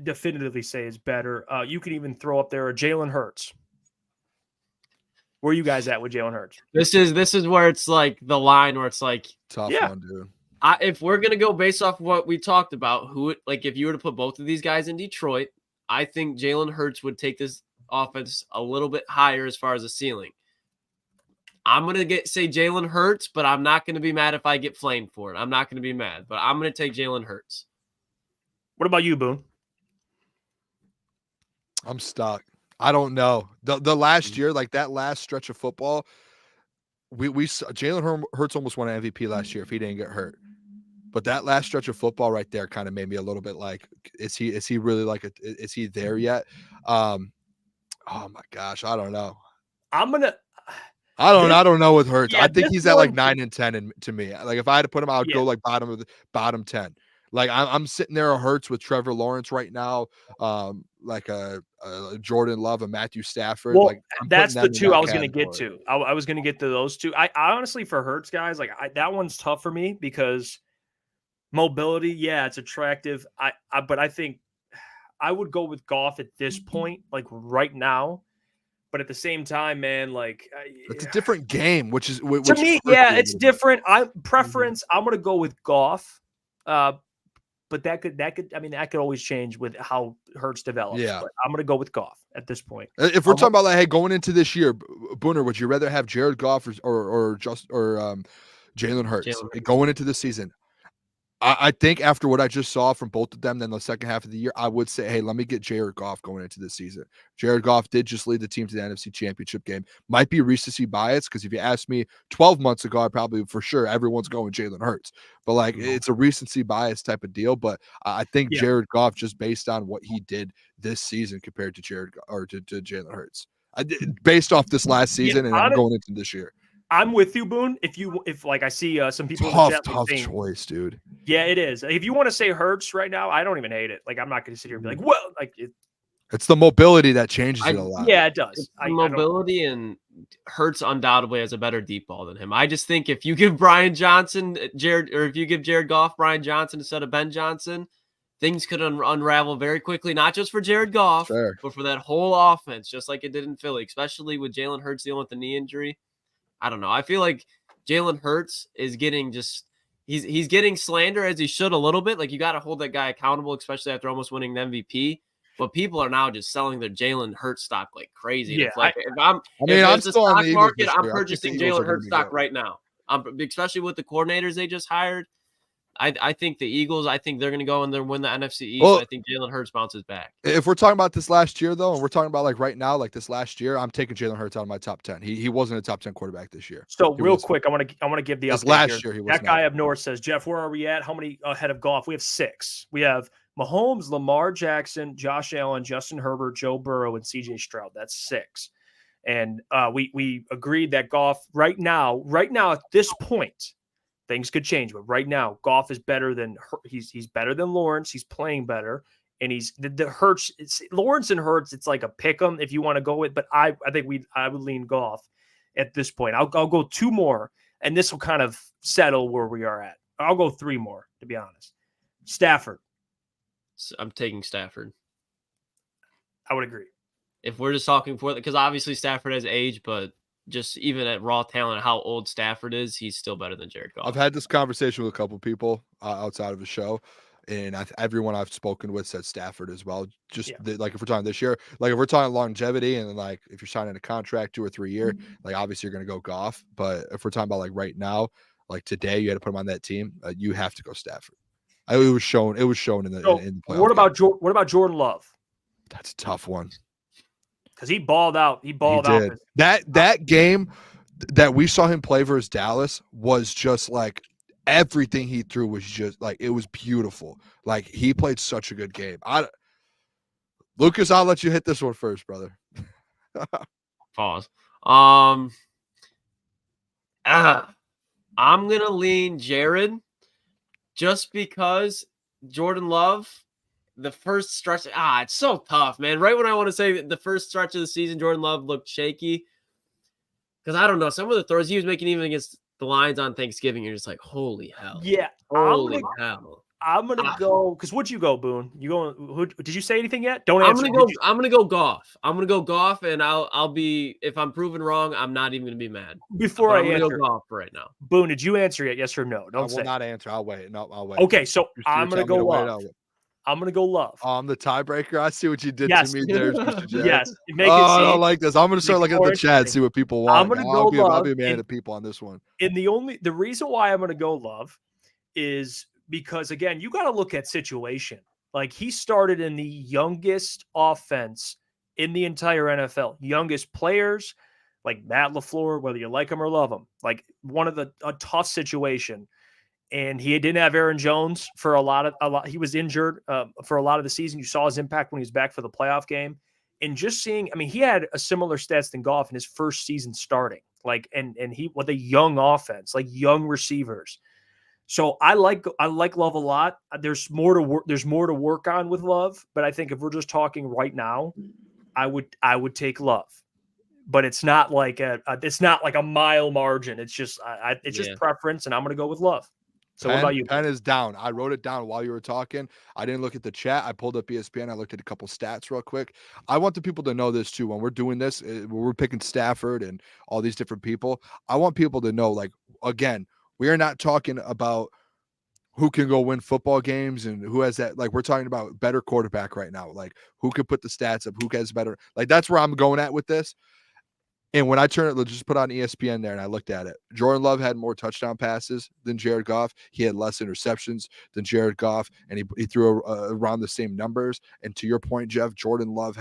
S1: definitively say is better. You can even throw up there a Jalen Hurts. Where are you guys at with Jalen Hurts?
S4: This is where it's like the line where it's like
S2: tough one, dude.
S4: If we're gonna go based off what we talked about, if you were to put both of these guys in Detroit, I think Jalen Hurts would take this offense a little bit higher as far as the ceiling. I'm going to say Jalen Hurts, but I'm not going to be mad if I get flamed for it. I'm not going to be mad, but I'm going to take Jalen Hurts.
S1: What about you, Boone?
S2: I'm stuck. I don't know. The last year, like that last stretch of football, Jalen Hurts almost won an MVP last year if he didn't get hurt. But that last stretch of football right there kind of made me a little bit like, is he really like is he there yet? Oh my gosh, I don't know. I don't know with Hurts. I think he's at like 9 and 10 to me. Like if I had to put him, I would go like bottom 10. Like I'm sitting there a Hurts with Trevor Lawrence right now, like a Jordan Love, a Matthew Stafford.
S1: Well,
S2: like
S1: that's the two I was going to get
S2: category.
S1: to. I was going to get to those two. I honestly, for Hurts guys, like that one's tough for me because mobility, yeah, it's attractive. But I think I would go with Goff at this point, like right now. But at the same time, man, like
S2: It's a different game, which
S1: to me, yeah, it's different. Preference. I'm going to go with Goff. But that could always change with how Hurts develops.
S2: Yeah.
S1: But I'm going to go with Goff at this point.
S2: If we're talking about like, hey, going into this year, Booner, would you rather have Jared Goff or Jalen Hurts going into the season? I think after what I just saw from both of them, then the second half of the year, I would say, hey, let me get Jared Goff going into this season. Jared Goff did just lead the team to the NFC Championship game. Might be recency bias because if you asked me 12 months ago, I probably for sure everyone's going Jalen Hurts. But like it's a recency bias type of deal. But I think Jared Goff, just based on what he did this season compared to Jalen Hurts, based off this last season and going into this year.
S1: I'm with you, Boone. If like I see some people
S2: tough choice, dude.
S1: Yeah, it is. If you want to say Hurts right now, I don't even hate it. Like I'm not going to sit here and be like, well, like
S2: it's the mobility that changes it a lot.
S1: Yeah, it does.
S4: Mobility and Hurts undoubtedly has a better deep ball than him. I just think if you give if you give Jared Goff Brian Johnson instead of Ben Johnson, things could unravel very quickly. Not just for Jared Goff, but for that whole offense, just like it did in Philly, especially with Jalen Hurts dealing with the knee injury. I don't know. I feel like Jalen Hurts is getting he's getting slander as he should a little bit. Like you got to hold that guy accountable, especially after almost winning the MVP. But people are now just selling their Jalen Hurts stock like crazy.
S1: Yeah,
S4: if I'm the stock market, I'm purchasing Jalen Hurts stock right now. Especially with the coordinators they just hired. I think the Eagles, I think they're going to go and win the NFC East. Well, I think Jalen Hurts bounces back.
S2: If we're talking about this last year, though, and we're talking about like right now, like this last year, I'm taking Jalen Hurts out of my top 10. He wasn't a top 10 quarterback this year.
S1: So real quick, I want to give the update
S2: last year. He was
S1: that guy up north says, Jeff, where are we at? How many ahead of Goff? We have 6. We have Mahomes, Lamar Jackson, Josh Allen, Justin Herbert, Joe Burrow, and CJ Stroud. That's 6. And we agreed that Goff right now at this point. Things could change, but right now, Goff is better than he's better than Lawrence. He's playing better, and he's the Hurts. It's Lawrence and Hurts. It's like a pick 'em if you want to go with. But I think I would lean Goff at this point. I'll go 2 more, and this will kind of settle where we are at. I'll go 3 more to be honest. Stafford.
S4: I'm taking Stafford.
S1: I would agree.
S4: If we're just talking because obviously Stafford has age, but just even at raw talent, how old Stafford is, he's still better than Jared Goff.
S2: I've had this conversation with a couple people outside of the show, and everyone I've spoken with said Stafford as well. Like if we're talking this year, like if we're talking longevity, and then like if you're signing a contract 2 or 3 year, like obviously you're going to go Goff. But if we're talking about like right now, like today, you had to put him on that team. You have to go Stafford. It was shown in the playoff.
S1: What about Jordan Love?
S2: That's a tough one.
S1: Because he balled out. He out.
S2: That game that we saw him play versus Dallas was just like everything he threw was just like it was beautiful. Like he played such a good game. Lucas, I'll let you hit this one first, brother.
S4: Pause. I'm gonna lean Jared just because Jordan Love. The first stretch, it's so tough, man. Right when I want to say the first stretch of the season, Jordan Love looked shaky. Because I don't know, some of the throws he was making even against the Lions on Thanksgiving, you're just like, holy hell.
S1: Yeah.
S4: Holy hell.
S1: I'm gonna go because what'd you go, Boone? You going? Who did you say anything yet? Don't answer.
S4: I'm gonna go Goff. I'm gonna go Goff, and I'll be if I'm proven wrong, I'm not even gonna be mad.
S1: Before
S4: I'm gonna go Goff right now.
S1: Boone, did you answer yet? Yes or no? Don't say.
S2: I will not answer. I'll wait. No, I'll wait.
S1: Okay, so I'm gonna go Love. I'm going to go Love.
S2: I'm the tiebreaker. I see what you did to me there.
S1: Yes.
S2: I don't like this. I'm going to start looking at the chat, see what people want.
S1: I'm going to go Love.
S2: I'll be mad at people on this one.
S1: And the reason why I'm going to go Love is because, again, you got to look at situation. Like he started in the youngest offense in the entire NFL. Youngest players like Matt LaFleur, whether you like him or love him, like a tough situation. And he didn't have Aaron Jones for a lot. He was injured for a lot of the season. You saw his impact when he was back for the playoff game. And just seeing, he had a similar stats than Goff in his first season starting. Like, and he with a young offense, like young receivers. So I like Love a lot. There's more to work on with Love, but I think if we're just talking right now, I would take Love. But it's not like a mile margin. It's just just preference, and I'm going to go with Love. So what about you?
S2: Pen is down. I wrote it down while you were talking. I didn't look at the chat. I pulled up ESPN. I looked at a couple stats real quick. I want the people to know this too. When we're doing this, when we're picking Stafford and all these different people, I want people to know, like, again, we are not talking about who can go win football games and who has that. Like, we're talking about better quarterback right now. Like, who can put the stats up, who has better. Like, that's where I'm going at with this. And when I turn it, let's just put on ESPN there, and I looked at it. Jordan Love had more touchdown passes than Jared Goff. He had less interceptions than Jared Goff, and he threw around the same numbers. And to your point, Jeff, Jordan Love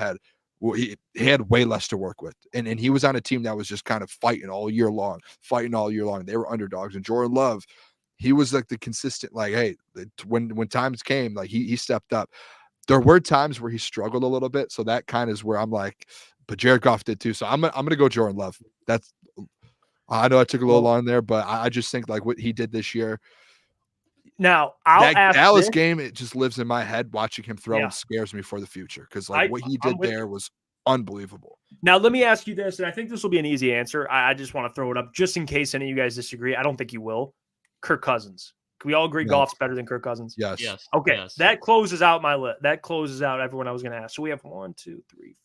S2: he had way less to work with. And he was on a team that was just kind of fighting all year long. They were underdogs. And Jordan Love, he was like the consistent, like, hey, when times came, like he stepped up. There were times where he struggled a little bit. So that kind of is where I'm like, but Jared Goff did too. So I'm gonna go Jordan Love. I know I took a little long there, but I just think like what he did this year.
S1: Now that
S2: Dallas game, it just lives in my head. Watching him throw and scares me for the future because like what he did there was unbelievable.
S1: Now let me ask you this, and I think this will be an easy answer. I just want to throw it up just in case any of you guys disagree. I don't think you will. Kirk Cousins. Can we all agree Goff's better than Kirk Cousins?
S2: Yes.
S1: Okay.
S4: Yes.
S1: That closes out my list. That closes out everyone I was going to ask. So we have 1, 2, 3, 4.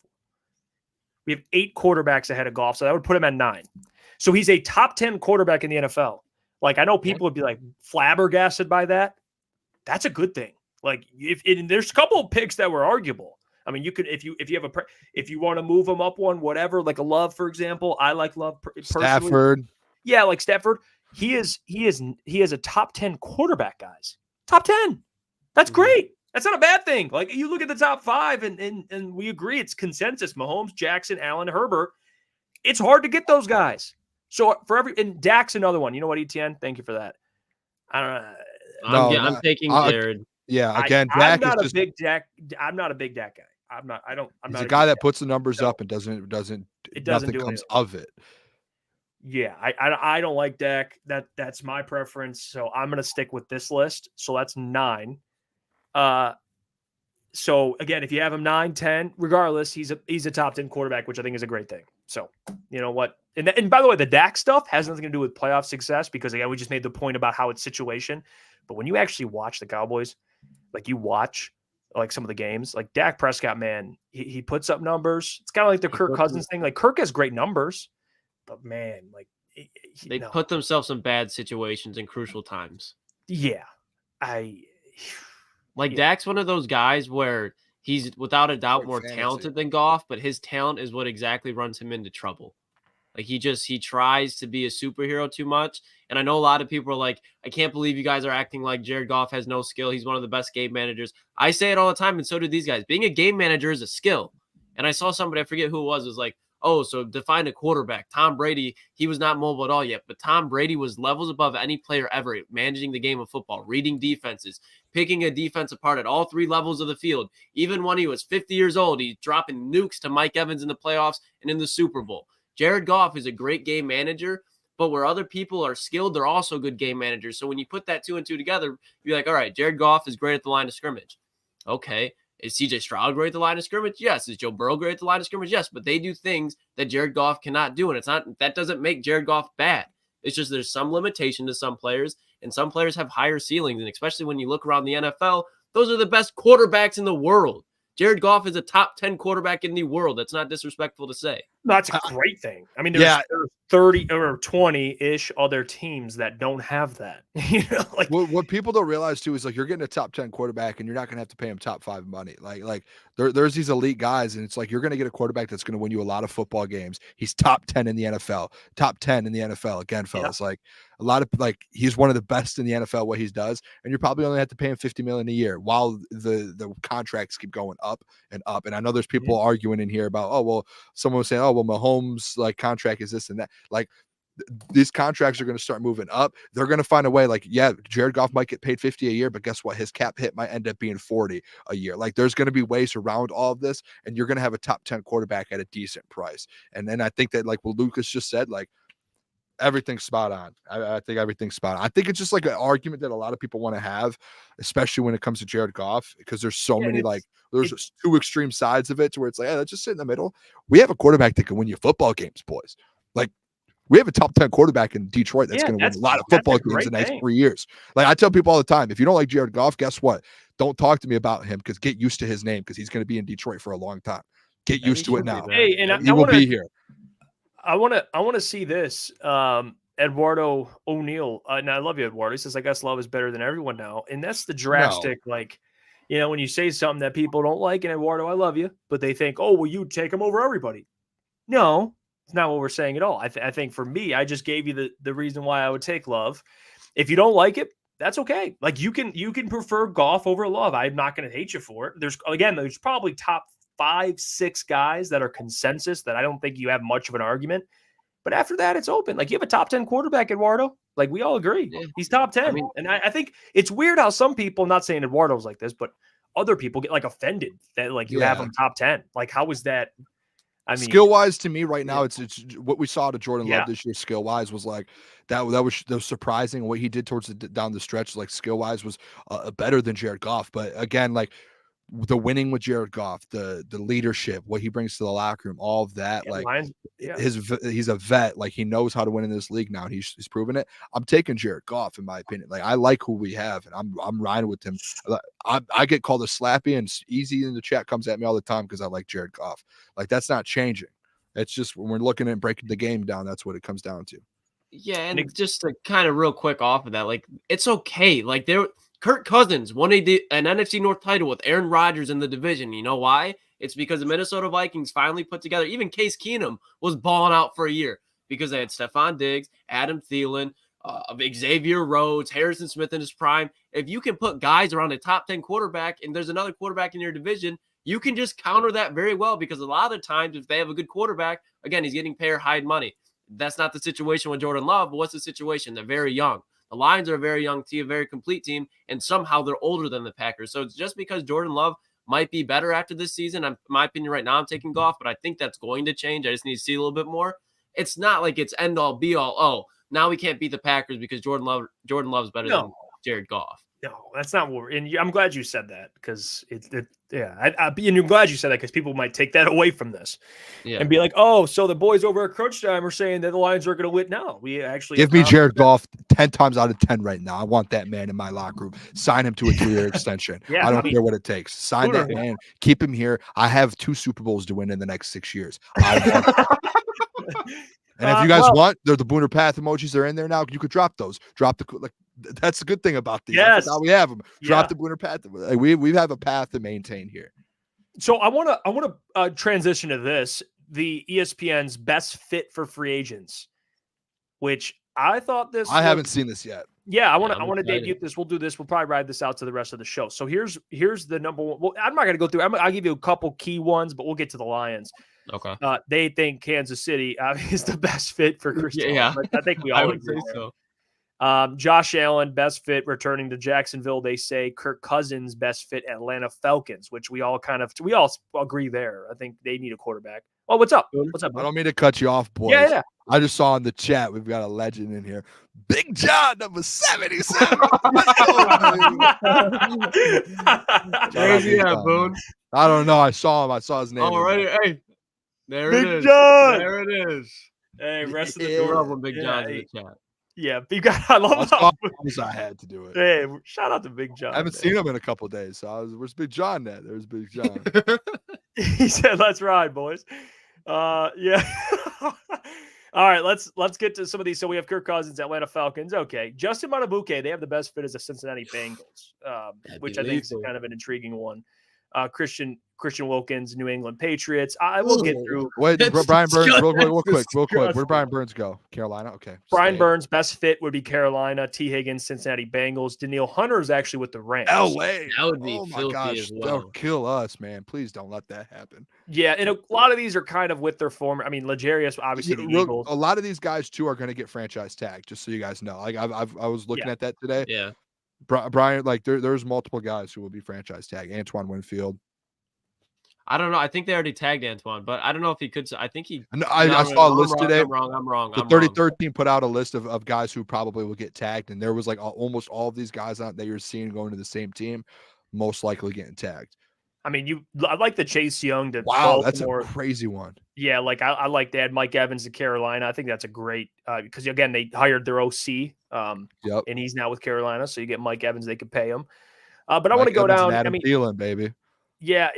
S1: We have 8 quarterbacks ahead of Goff, so that would put him at 9. So he's a top 10 quarterback in the NFL. Like, I know people would be like flabbergasted by that. That's a good thing. Like, there's a couple of picks that were arguable. I mean, you could if you want to move him up one, whatever, like a Love, for example. I like Love personally.
S2: Stafford.
S1: Yeah, like Stafford. He is a top 10 quarterback, guys. Top 10. That's great. That's not a bad thing. Like, you look at the top 5 and we agree it's consensus. Mahomes, Jackson, Allen, Herbert. It's hard to get those guys. So and Dak's another one. You know what, ETN? Thank you for that. I don't know.
S4: I'm taking Jared.
S2: Yeah, again,
S1: I'm not a big Dak guy. I'm not.
S2: He's a guy that puts the numbers up and doesn't nothing
S1: do
S2: comes
S1: it.
S2: of it.
S1: Yeah, I don't like Dak. That's my preference. So I'm gonna stick with this list. So that's 9. So again, if you have him 9, 10, regardless, he's a top 10 quarterback, which I think is a great thing. So you know what? And by the way, the Dak stuff has nothing to do with playoff success because again, we just made the point about how it's situation. But when you actually watch the Cowboys, like you watch like some of the games, like Dak Prescott, man, he puts up numbers. It's kind of like the Kirk Cousins thing. Like Kirk has great numbers, but man, like
S4: they put themselves in bad situations in crucial times.
S1: Yeah,
S4: Dak's one of those guys where he's without a doubt more talented than Goff, but his talent is what exactly runs him into trouble. Like he tries to be a superhero too much. And I know a lot of people are like, I can't believe you guys are acting like Jared Goff has no skill. He's one of the best game managers. I say it all the time, and so do these guys. Being a game manager is a skill. And I saw somebody, I forget who it was like, oh, so define a quarterback. Tom Brady, he was not mobile at all yet, but Tom Brady was levels above any player ever managing the game of football, reading defenses, picking a defense apart at all 3 levels of the field. Even when he was 50 years old, he's dropping nukes to Mike Evans in the playoffs and in the Super Bowl. Jared Goff is a great game manager, but where other people are skilled, they're also good game managers. So when you put that 2 and 2 together, you're like, all right, Jared Goff is great at the line of scrimmage. Okay. Is CJ Stroud great at the line of scrimmage? Yes. Is Joe Burrow great at the line of scrimmage? Yes. But they do things that Jared Goff cannot do. And that doesn't make Jared Goff bad. It's just there's some limitation to some players, and some players have higher ceilings. And especially when you look around the NFL, those are the best quarterbacks in the world. Jared Goff is a top 10 quarterback in the world. That's not disrespectful to say.
S1: That's a great thing. I mean, there's 30 or 20-ish other teams that don't have that. Like
S2: what people don't realize too is like you're getting a top 10 quarterback and you're not going to have to pay him top 5 money. Like there's these elite guys, and it's like you're going to get a quarterback that's going to win you a lot of football games. He's top 10 in the NFL. Top 10 in the NFL again, fellas. Yeah. Like a lot of he's one of the best in the NFL what he does, and you're probably only have to pay him $50 million a year while the contracts keep going up and up. And I know there's people arguing in here about, oh well, someone was saying, oh well, Mahomes contract is this and that. Like these contracts are going to start moving up. They're going to find a way. Like, yeah, Jared Goff might get paid $50 a year, but guess what? His cap hit might end up being $40 a year. Like there's going to be ways around all of this, and you're going to have a top 10 quarterback at a decent price. And then I think that like what Lucas just said, like Everything's spot on. I think everything's spot on. I think it's just like an argument that a lot of people want to have, especially when it comes to Jared Goff, because there's so many there's just two extreme sides of it to where it's like, hey, let's just sit in the middle. We have a quarterback that can win you football games, boys. Like we have a top 10 quarterback in Detroit that's going to win a lot of football games in the next 3 years. Like I tell people all the time, if you don't like Jared Goff, guess what? Don't talk to me about him because get used to his name because he's going to be in Detroit for a long time. Get used to it now.
S1: Hey, and
S2: he will be here.
S1: I want to see this. Eduardo O'Neill, and I love you, Eduardo. He says, I guess love is better than everyone now. And that's the drastic, when you say something that people don't like, and Eduardo, I love you, but they think, oh, well, you take him over everybody. No, it's not what we're saying at all. I think for me, I just gave you the reason why I would take Love. If you don't like it, that's okay. Like you can prefer Goff over Love. I'm not going to hate you for it. There's probably top 5-6 guys that are consensus that I don't think you have much of an argument. But after that, it's open. Like you have a top 10 quarterback, Eduardo. Like we all agree. Yeah. He's top 10. And I think it's weird how some people, not saying Eduardo's like this, but other people get like offended that like you have him top 10. Like how is that? I mean,
S2: skill wise to me right now, it's what we saw to Jordan Love this year. Skill wise was like that was surprising. What he did towards down the stretch, like skill wise, was better than Jared Goff. But again, like the winning with Jared Goff, the leadership, what he brings to the locker room, all of that, he's a vet. Like he knows how to win in this league now, and he's proven it. I'm taking Jared Goff in my opinion. Like I like who we have, and I'm riding with him. I get called a slappy, and Easy in the chat comes at me all the time because I like Jared Goff. Like that's not changing. It's just when we're looking at breaking the game down, that's what it comes down to.
S4: Yeah, and just to kind of real quick off of that, like it's okay. Like Kirk Cousins won an NFC North title with Aaron Rodgers in the division. You know why? It's because the Minnesota Vikings finally put together. Even Case Keenum was balling out for a year because they had Stephon Diggs, Adam Thielen, Xavier Rhodes, Harrison Smith in his prime. If you can put guys around a top 10 quarterback and there's another quarterback in your division, you can just counter that very well because a lot of the times if they have a good quarterback, again, he's getting paid high money. That's not the situation with Jordan Love, but what's the situation? They're very young. The Lions are a very young team, a very complete team, and somehow they're older than the Packers. So it's just because Jordan Love might be better after this season. In my opinion, right now I'm taking Goff, but I think that's going to change. I just need to see a little bit more. It's not like it's end all be all. Oh, now we can't beat the Packers because Jordan Love's better than Jared Goff.
S1: No, that's not what we're. And I'm glad you said that because and you're glad you said that because people might take that away from this and be like, oh, so the boys over at Crunch Time are saying that the Lions are going to win. No, we actually
S2: give me Jared Goff 10 times out of 10 right now. I want that man in my locker room. Sign him to a 2-year extension. I don't care what it takes. Sign that man. Keep him here. I have 2 Super Bowls to win in the next 6 years. And if you guys want, they're the Booner Path emojis. They're in there now. You could drop those. Drop the that's the good thing about these.
S1: Yes,
S2: now we have them. Drop the Booner Path. We have a path to maintain here.
S1: So I want to transition to this. The ESPN's best fit for free agents, which I thought this.
S2: I haven't seen this yet.
S1: Yeah, I want to debut this. We'll do this. We'll probably ride this out to the rest of the show. So here's the number one. Well, I'm not going to go through. I'll give you a couple key ones, but we'll get to the Lions.
S4: Okay.
S1: They think Kansas City is the best fit for Christian.
S4: Yeah,
S1: I think we all
S4: would say so.
S1: Josh Allen, best fit returning to Jacksonville. They say Kirk Cousins, best fit Atlanta Falcons, which we all agree there. I think they need a quarterback. Oh, what's up? What's up?
S2: I don't mean to cut you off, boys.
S1: Yeah.
S2: I just saw in the chat we've got a legend in here. Big John, number 77.
S4: Crazy, Boone.
S2: I don't know. I saw him. I saw his name.
S4: All right. Hey, there
S1: Big
S4: it is.
S1: John.
S4: There it is.
S1: Hey, rest of the
S4: door. Love when Big John's in the chat.
S1: Yeah, I love
S2: I had to do it.
S1: Hey, shout out to Big John.
S2: I haven't seen him in a couple of days, so where's Big John at? There's Big John.
S1: He said, "Let's ride, boys." Yeah. All right, let's get to some of these. So we have Kirk Cousins, Atlanta Falcons. Okay, Justin Matabuke, they have the best fit as the Cincinnati Bengals, which I think is kind of an intriguing one. Christian Wilkins, New England Patriots. I will get through.
S2: Wait, Brian Burns, real quick. Where'd Brian Burns go? Carolina? Okay.
S1: Brian Burns' best fit would be Carolina. T. Higgins, Cincinnati Bengals. Daniil Hunter is actually with the Rams.
S2: LA.
S4: That would be
S2: my gosh. They'll kill us, man. Please don't let that happen.
S1: Yeah, and a lot of these are kind of with their former. I mean, L'Jarius, obviously the Eagles.
S2: A lot of these guys, too, are going to get franchise tagged, just so you guys know. Like, I was looking at that today.
S4: Yeah.
S2: Brian, like, there's multiple guys who will be franchise tagged. Antoine Winfield.
S4: I don't know. I think they already tagged Antoine, but I don't know if he could. I think he.
S2: No, I saw a list today.
S4: I'm wrong.
S2: The 33rd team put out a list of guys who probably will get tagged, and there was like almost all of these guys out that you're seeing going to the same team, most likely getting tagged.
S1: I mean, I like the Chase Young to
S2: Baltimore.
S1: That's
S2: a crazy one.
S1: Yeah, like I like to add Mike Evans to Carolina. I think that's a great because again they hired their OC, and he's now with Carolina, so you get Mike Evans, they could pay him. But I want to go down.
S2: Adam Thielen, baby.
S1: Yeah,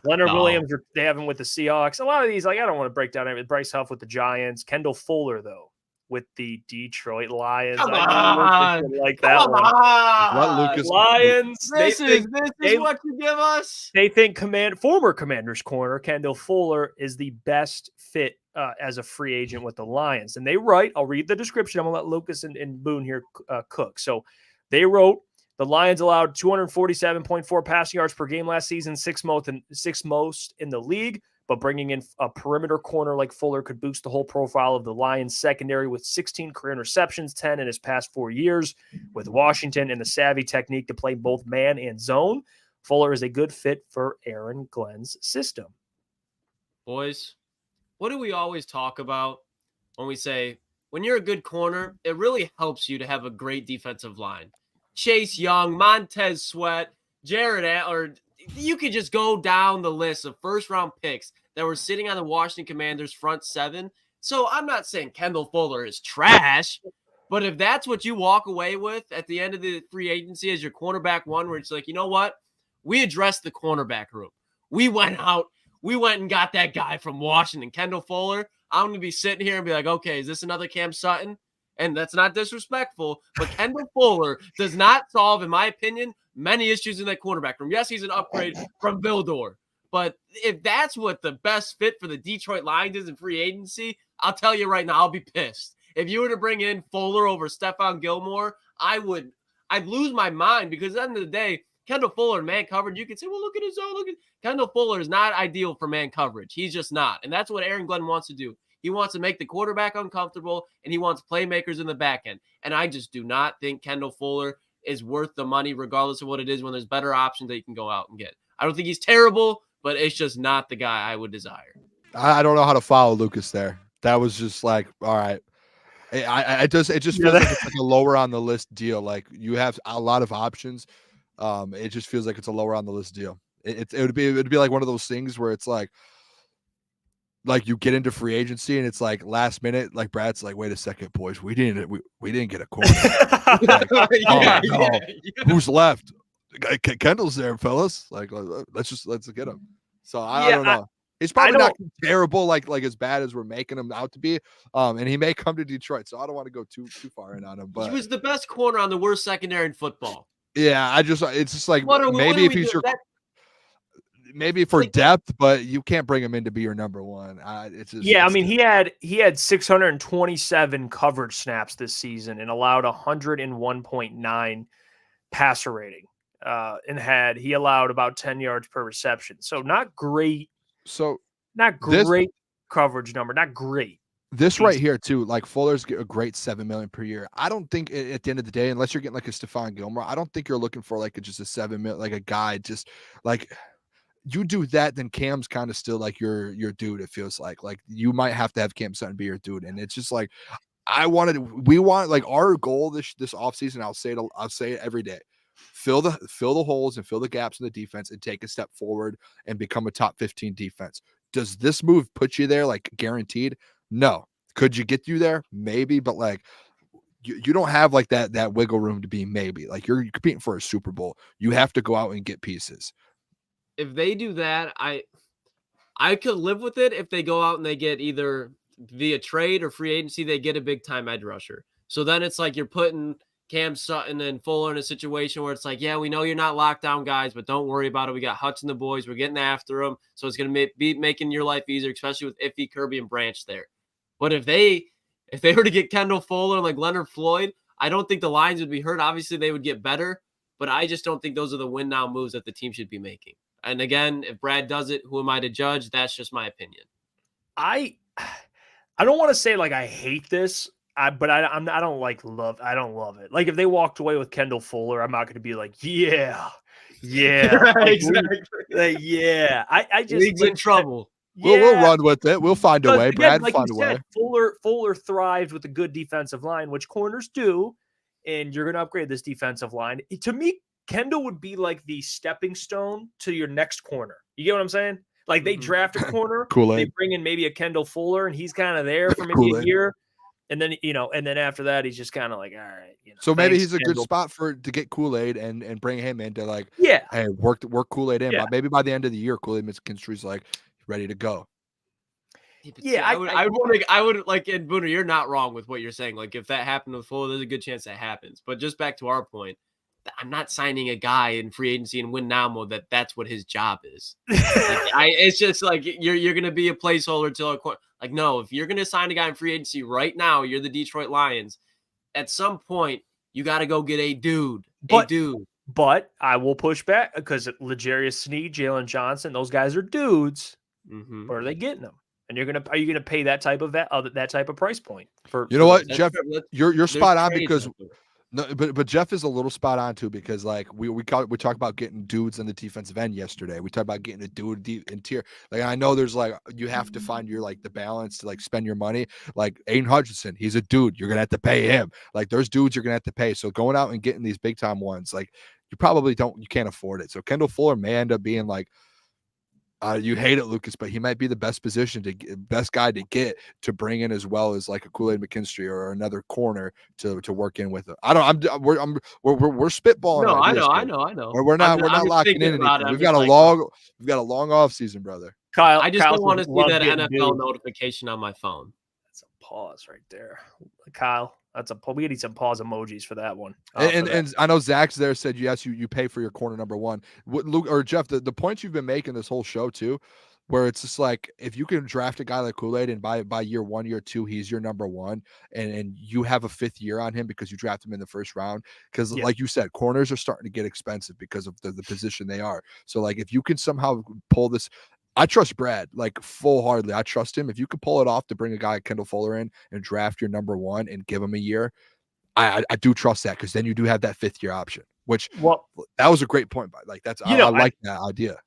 S1: Leonard Williams, they have him with the Seahawks. A lot of these, like I don't want to break down everything. Bryce Huff with the Giants, Kendall Fuller though with the Detroit Lions.
S4: Come on,
S1: like that
S4: come
S1: one.
S4: on.
S1: Lucas Lions.
S4: This is what you give us.
S1: They think former Commanders corner Kendall Fuller is the best fit as a free agent with the Lions, and they write. I'll read the description. I'm gonna let Lucas and Boone here cook. So they wrote. The Lions allowed 247.4 passing yards per game last season, sixth most in the league, but bringing in a perimeter corner like Fuller could boost the whole profile of the Lions secondary with 16 career interceptions, 10 in his past 4 years. With Washington and the savvy technique to play both man and zone, Fuller is a good fit for Aaron Glenn's system.
S4: Boys, what do we always talk about when we say, when you're a good corner, it really helps you to have a great defensive line? Chase Young, Montez Sweat, Jared Allen, you could just go down the list of first-round picks that were sitting on the Washington Commanders' front seven. So I'm not saying Kendall Fuller is trash, but if that's what you walk away with at the end of the free agency as your cornerback one, where it's like, you know what? We addressed the cornerback room. We went and got that guy from Washington, Kendall Fuller. I'm going to be sitting here and be like, okay, is this another Cam Sutton? And that's not disrespectful, but Kendall Fuller does not solve, in my opinion, many issues in that cornerback room. Yes, he's an upgrade from Vildor, but if that's what the best fit for the Detroit Lions is in free agency, I'll tell you right now, I'll be pissed. If you were to bring in Fuller over Stephon Gilmore, I'd lose my mind, because at the end of the day, Kendall Fuller in man coverage, you can say, well, look at his own. Kendall Fuller is not ideal for man coverage. He's just not. And that's what Aaron Glenn wants to do. He wants to make the quarterback uncomfortable, and he wants playmakers in the back end. And I just do not think Kendall Fuller is worth the money, regardless of what it is, when there's better options that you can go out and get. I don't think he's terrible, but it's just not the guy I would desire.
S2: I don't know how to follow Lucas there. That was just like, all right. It just feels like it's like a lower on the list deal. Like you have a lot of options. It just feels like it's a lower on the list deal. It would be like one of those things where it's like you get into free agency and it's like last minute, like Brad's like, wait a second, boys, we didn't get a corner. Who's left? Kendall's there, fellas. Like, let's get him. So I don't know. He's probably not terrible, like as bad as we're making him out to be. And he may come to Detroit, so I don't want to go too far in on him. But
S4: he was the best corner on the worst secondary in football.
S2: Yeah, it's just like maybe if he's maybe for depth, but you can't bring him in to be your number one. I mean, he had 627 coverage snaps this season and allowed 101.9 passer rating, and he allowed about 10 yards per reception. So not great. So not great coverage number. Not great. This right here too, like Fuller's a great $7 million per year. I don't think at the end of the day, unless you're getting like a Stephon Gilmore, I don't think you're looking for like just a $7 million, like a guy just like. You do that, then Cam's kind of still like your dude. It feels like you might have to have Cam Sutton be your dude, and it's just like we want like our goal this offseason. I'll say it every day: fill the holes and fill the gaps in the defense, and take a step forward and become a top 15 defense. Does this move put you there like guaranteed? No. Could you get you there? Maybe, but like you don't have like that wiggle room to be maybe. Like you're competing for a Super Bowl. You have to go out and get pieces.
S4: If they do that, I could live with it if they go out and they get either via trade or free agency, they get a big time edge rusher. So then it's like you're putting Cam Sutton and Fuller in a situation where it's like, yeah, we know you're not locked down guys, but don't worry about it. We got Hutch and the boys. We're getting after them. So it's going to be making your life easier, especially with Iffy, Kirby, and Branch there. But if they were to get Kendall Fuller like Leonard Floyd, I don't think the Lions would be hurt. Obviously, they would get better, but I just don't think those are the win now moves that the team should be making. And again, if Brad does it, who am I to judge? That's just my opinion.
S1: I don't want to say like I hate this, but I don't love it. Like if they walked away with Kendall Fuller, I'm not going to be like, yeah, Yeah,
S4: exactly.
S1: Yeah, I just
S4: League's in trouble.
S2: We'll run with it. We'll find a way.
S1: Again,
S2: Brad,
S1: like
S2: find
S1: you
S2: a way.
S1: said, Fuller thrived with a good defensive line, which corners do, and you're going to upgrade this defensive line. To me, Kendall would be like the stepping stone to your next corner. You get what I'm saying? Like they draft a corner,
S2: Kool-Aid.
S1: they bring in maybe a Kendall Fuller, and he's kind of there for maybe
S2: Kool-Aid.
S1: a year, and then after that, he's just kind of like, all right,
S2: So maybe
S1: thanks,
S2: he's a
S1: Kendall.
S2: good spot to get Kool-Aid and bring him in to like,
S1: Yeah,
S2: hey, work Kool-Aid in.
S1: Yeah.
S2: But maybe by the end of the year, Kool-Aid McKinstry's like ready to go.
S1: Yeah,
S4: I would like, and Booner, you're not wrong with what you're saying. Like, if that happened with Fuller, there's a good chance that happens. But just back to our point, I'm not signing a guy in free agency and win now mode that's what his job is. It's just like you're gonna be a placeholder till a corner. Like, no, if you're gonna sign a guy in free agency right now, you're the Detroit Lions. At some point, you got to go get a dude.
S1: But I will push back because L'Jarius Sneed, Jalen Johnson, those guys are dudes.
S4: Mm-hmm.
S1: Where are they getting them? And are you gonna pay that type of price point for?
S2: You know what,
S4: That's
S2: Jeff?
S4: true.
S2: You're spot on
S4: trades
S2: because
S4: out there.
S2: no, but Jeff is a little spot on too because like we talked about getting dudes in the defensive end yesterday. We talked about getting a dude deep interior. Like I know there's like you have to find your like the balance to like spend your money. Like Aiden Hutchinson, he's a dude. You're gonna have to pay him. Like there's dudes you're gonna have to pay. So going out and getting these big time ones, like you can't afford it. So Kendall Fuller may end up being like. You hate it, Lucas, but he might be the best guy to get to bring in as well as like a Kool-Aid McKinstry or another corner to work in with it. We're spitballing.
S4: No, I
S2: ideas
S4: know.
S2: here. We're not locking in anything. We've got a long off season, brother.
S1: Kyle,
S4: I just don't want to see that NFL
S1: dudes.
S4: notification on my phone.
S1: That's a pause right there, Kyle. We need some pause emojis for that one.
S2: And I know Zach's there said yes, you pay for your corner number one. Luke or Jeff, the points you've been making this whole show too, where it's just like if you can draft a guy like Kool-Aid and by year 1, year 2, he's your number one, and you have a 5th year on him because you draft him in the first round. Because like you said, corners are starting to get expensive because of the position they are. So like if you can somehow pull this. I trust Brad like full-heartedly. I trust him. If you could pull it off to bring a guy like Kendall Fuller in and draft your number one and give him a year, I do trust that because then you do have that 5th year option. Which that was a great point. Like that's I like that idea.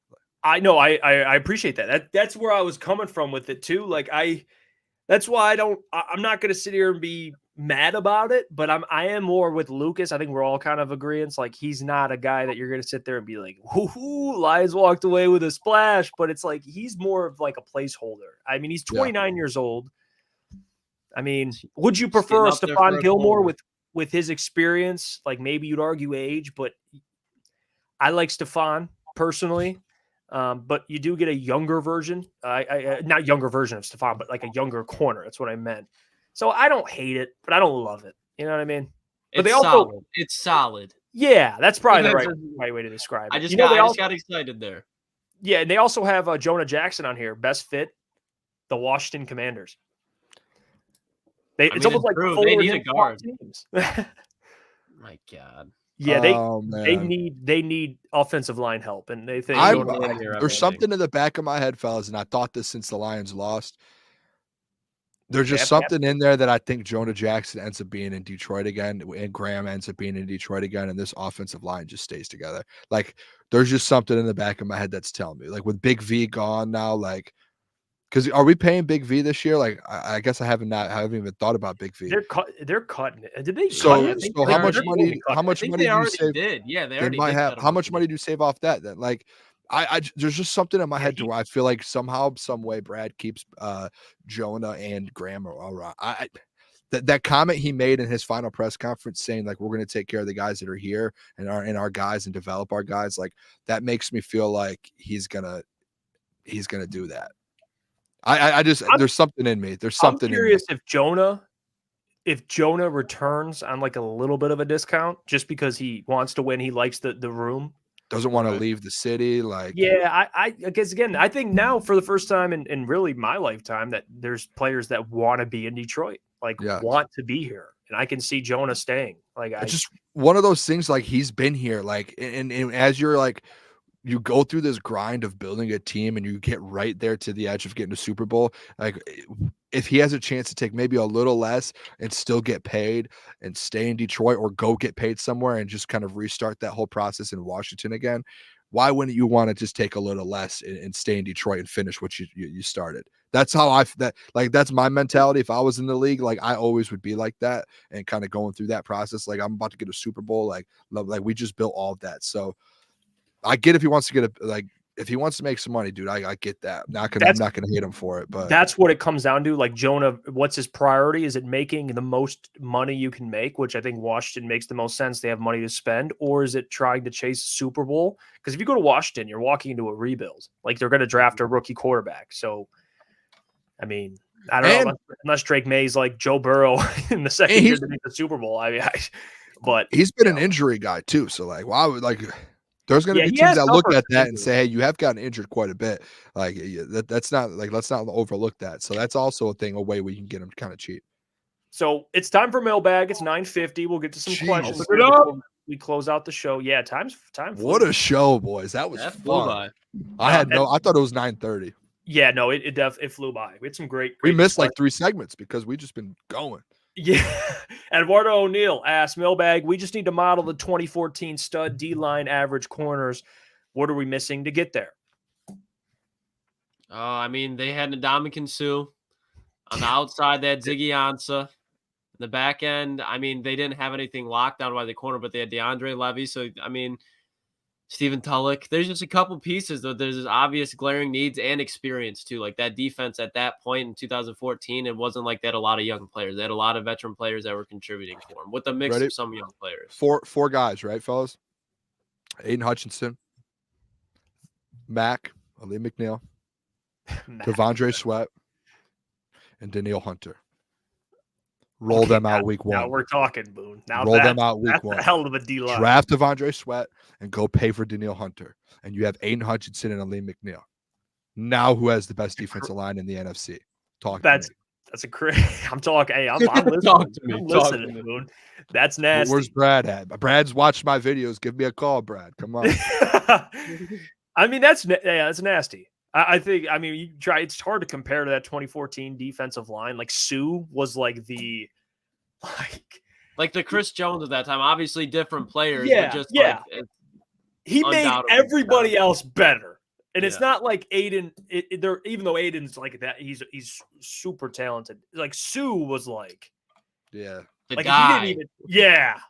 S1: I know I appreciate that. That's where I was coming from with it too. Like that's why I'm not going to sit here and be mad about it, but I am more with Lucas. I think we're all kind of agreeing. Like he's not a guy that you're going to sit there and be like, "Whoo, Lions walked away with a splash," but it's like he's more of like a placeholder. I mean, he's 29 years old. I mean, would you prefer a Stephon Gilmore with his experience? Like maybe you'd argue age, but I like Stephon personally. But you do get a younger version, not younger version of Stephon, but like a younger corner. That's what I meant. So I don't hate it, but I don't love it. You know what I mean? But
S4: It's solid.
S1: Yeah, that's probably the right way to describe it.
S4: I just got excited there.
S1: Yeah, and they also have Jonah Jackson on here. Best fit, the Washington Commanders. It's almost like
S4: they need a guard. My God.
S1: Yeah, they need offensive line help, and they think
S2: there's something in the back of my head, fellas, and I thought this since the Lions lost. There's just something in there that I think Jonah Jackson ends up being in Detroit again, and Graham ends up being in Detroit again, and this offensive line just stays together. Like, there's just something in the back of my head that's telling me, like, with Big V gone now, like, because are we paying Big V this year? Like, I guess I haven't even thought about Big V.
S1: They're cutting it. Did they?
S2: So how much money? How much money do you save?
S4: Yeah,
S2: they might have. How much money do you save off that then? Like, I there's just something in my head to where I feel like somehow, some way, Brad keeps Jonah and Graham around. That comment he made in his final press conference saying like we're going to take care of the guys that are here and our guys and develop our guys, like that makes me feel like he's gonna do that. There's something in me. There's something. I'm
S1: curious if Jonah returns on like a little bit of a discount just because he wants to win. He likes the room.
S2: Doesn't want to leave the city. Like,
S1: yeah, I guess again, I think now for the first time in really my lifetime that there's players that want to be in Detroit, want to be here. And I can see Jonah staying. Like,
S2: it's just one of those things, like he's been here, like, and as you're like, you go through this grind of building a team and you get right there to the edge of getting a Super Bowl. Like if he has a chance to take maybe a little less and still get paid and stay in Detroit or go get paid somewhere and just kind of restart that whole process in Washington again, why wouldn't you want to just take a little less and stay in Detroit and finish what you started? That's how that's my mentality. If I was in the league, like I always would be like that and kind of going through that process. Like I'm about to get a Super Bowl. Like we just built all of that. So I get if he wants to get if he wants to make some money, dude, I get that. I'm not gonna hate him for it, but
S1: that's what it comes down to. Like Jonah, what's his priority? Is it making the most money you can make, which I think Washington makes the most sense. They have money to spend, or is it trying to chase Super Bowl? Because if you go to Washington, you're walking into a rebuild. Like they're going to draft a rookie quarterback. So, I mean, I don't know unless Drake May's like Joe Burrow in the second year to make the Super Bowl. But
S2: he's been an injury guy too. So like, why would there's going to be teams that look at that and say, hey, you have gotten injured quite a bit. Like that's not let's not overlook that. So that's also a way where you can get them kind of cheap.
S1: So it's time for Mailbag. It's 9:50. We'll get to some questions we close out the show. Yeah, time.
S2: What a show, boys. That was fun. I thought it was 9:30.
S1: Yeah, no, it flew by. We had some great
S2: we missed like 3 segments because we just been going.
S1: Yeah. Eduardo O'Neill asked Mailbag, we just need to model the 2014 stud D-line average corners. What are we missing to get there?
S4: I mean, they had Ndamukong Suh. On the outside, they had Ziggy Ansah. In the back end, I mean, they didn't have anything locked down by the corner, but they had DeAndre Levy. So, I mean, Stephen Tulloch. There's just a couple pieces, though. There's obvious glaring needs and experience, too. Like that defense at that point in 2014, it wasn't like they had a lot of young players. They had a lot of veteran players that were contributing for them with a mix of some young players.
S2: Four guys, right, fellas? Aiden Hutchinson, Mac, Ali McNeil, Devondre Sweat, and Danielle Hunter. Roll them out week 1.
S1: Now we're talking, Boone. Now
S2: roll them out week 1.
S1: That's a hell of a D-line.
S2: Draft Devondre Sweat and go pay for Danielle Hunter. And you have Aiden Hutchinson and Ali McNeil. Now who has the best defensive line in the NFC?
S1: That's a crazy. I'm talking. Hey, I'm listening. Talk to me. I'm listening, Boone. That's nasty.
S2: Where's Brad at? Brad's watched my videos. Give me a call, Brad. Come on.
S1: I mean, that's nasty. I think, I mean, you try, it's hard to compare to that 2014 defensive line. Like Sue was like the
S4: Chris Jones at that time, obviously different players.
S1: Yeah.
S4: But just
S1: he made everybody else better. And it's not like Aiden, even though Aiden's like that, he's super talented. Like Sue was like,
S2: yeah.
S4: The guy.
S1: He didn't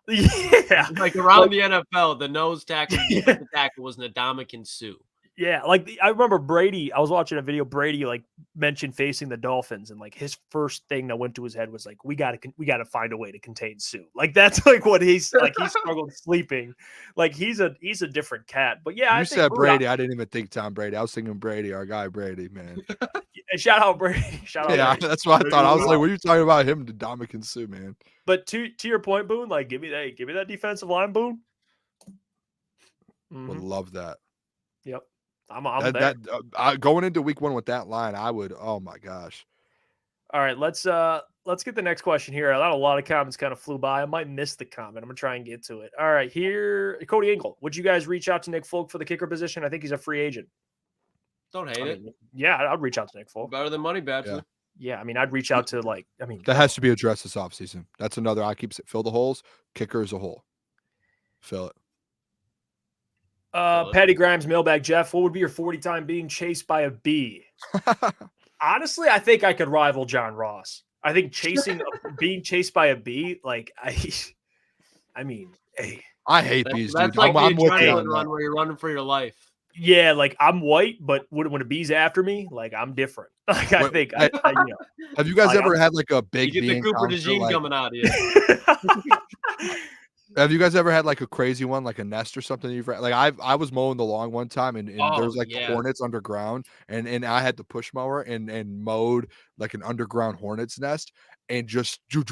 S1: even,
S4: Like around the NFL, the nose tackle, the tackle was Ndamukong Suh.
S1: Yeah, like I remember Brady. I was watching a video. Brady like mentioned facing the Dolphins, and like his first thing that went to his head was like, "We got to find a way to contain Sue." Like that's like what he's like. He struggled sleeping. Like he's a different cat. But yeah,
S2: I said Brady. I didn't even think Tom Brady. I was thinking Brady, our guy Brady, man.
S1: Shout out Brady. Shout out.
S2: Yeah,
S1: Brady.
S2: That's what I thought. I was like, "What are you talking about him to Ndamukong Suh, man?"
S1: But to your point, Boone, like give me that defensive line, Boone.
S2: Would love that.
S1: Yep. I'm there.
S2: Going into week 1 with that line, I would. Oh my gosh!
S1: All right, let's get the next question here. A lot of comments kind of flew by. I might miss the comment. I'm gonna try and get to it. All right, here, Cody Engel. Would you guys reach out to Nick Folk for the kicker position? I think he's a free agent.
S4: Don't hate it.
S1: Yeah, I'd reach out to Nick Folk.
S4: Better than Money Bachelor.
S1: Yeah, I mean, I'd reach out to
S2: that has to be addressed this offseason. That's another. I keep fill the holes. Kicker is a hole. Fill it.
S1: Patty Grimes, Mailbag, Jeff, what would be your 40 time being chased by a bee? Honestly, I think I could rival John Ross. I think being chased by a bee, like I mean, hey.
S2: I hate bees,
S4: dude.
S2: That's
S4: like I'm the adrenaline run where you're running for your life.
S1: Yeah, like I'm white, but when a bee's after me, like I'm different. Like have
S2: you guys ever had like a big
S4: bee? You get the Cooper DeJean coming out of you.
S2: Have you guys ever had like a crazy one, like a nest or something? I was mowing the lawn one time and there's like hornets underground and I had the push mower and mowed like an underground hornet's nest and just do.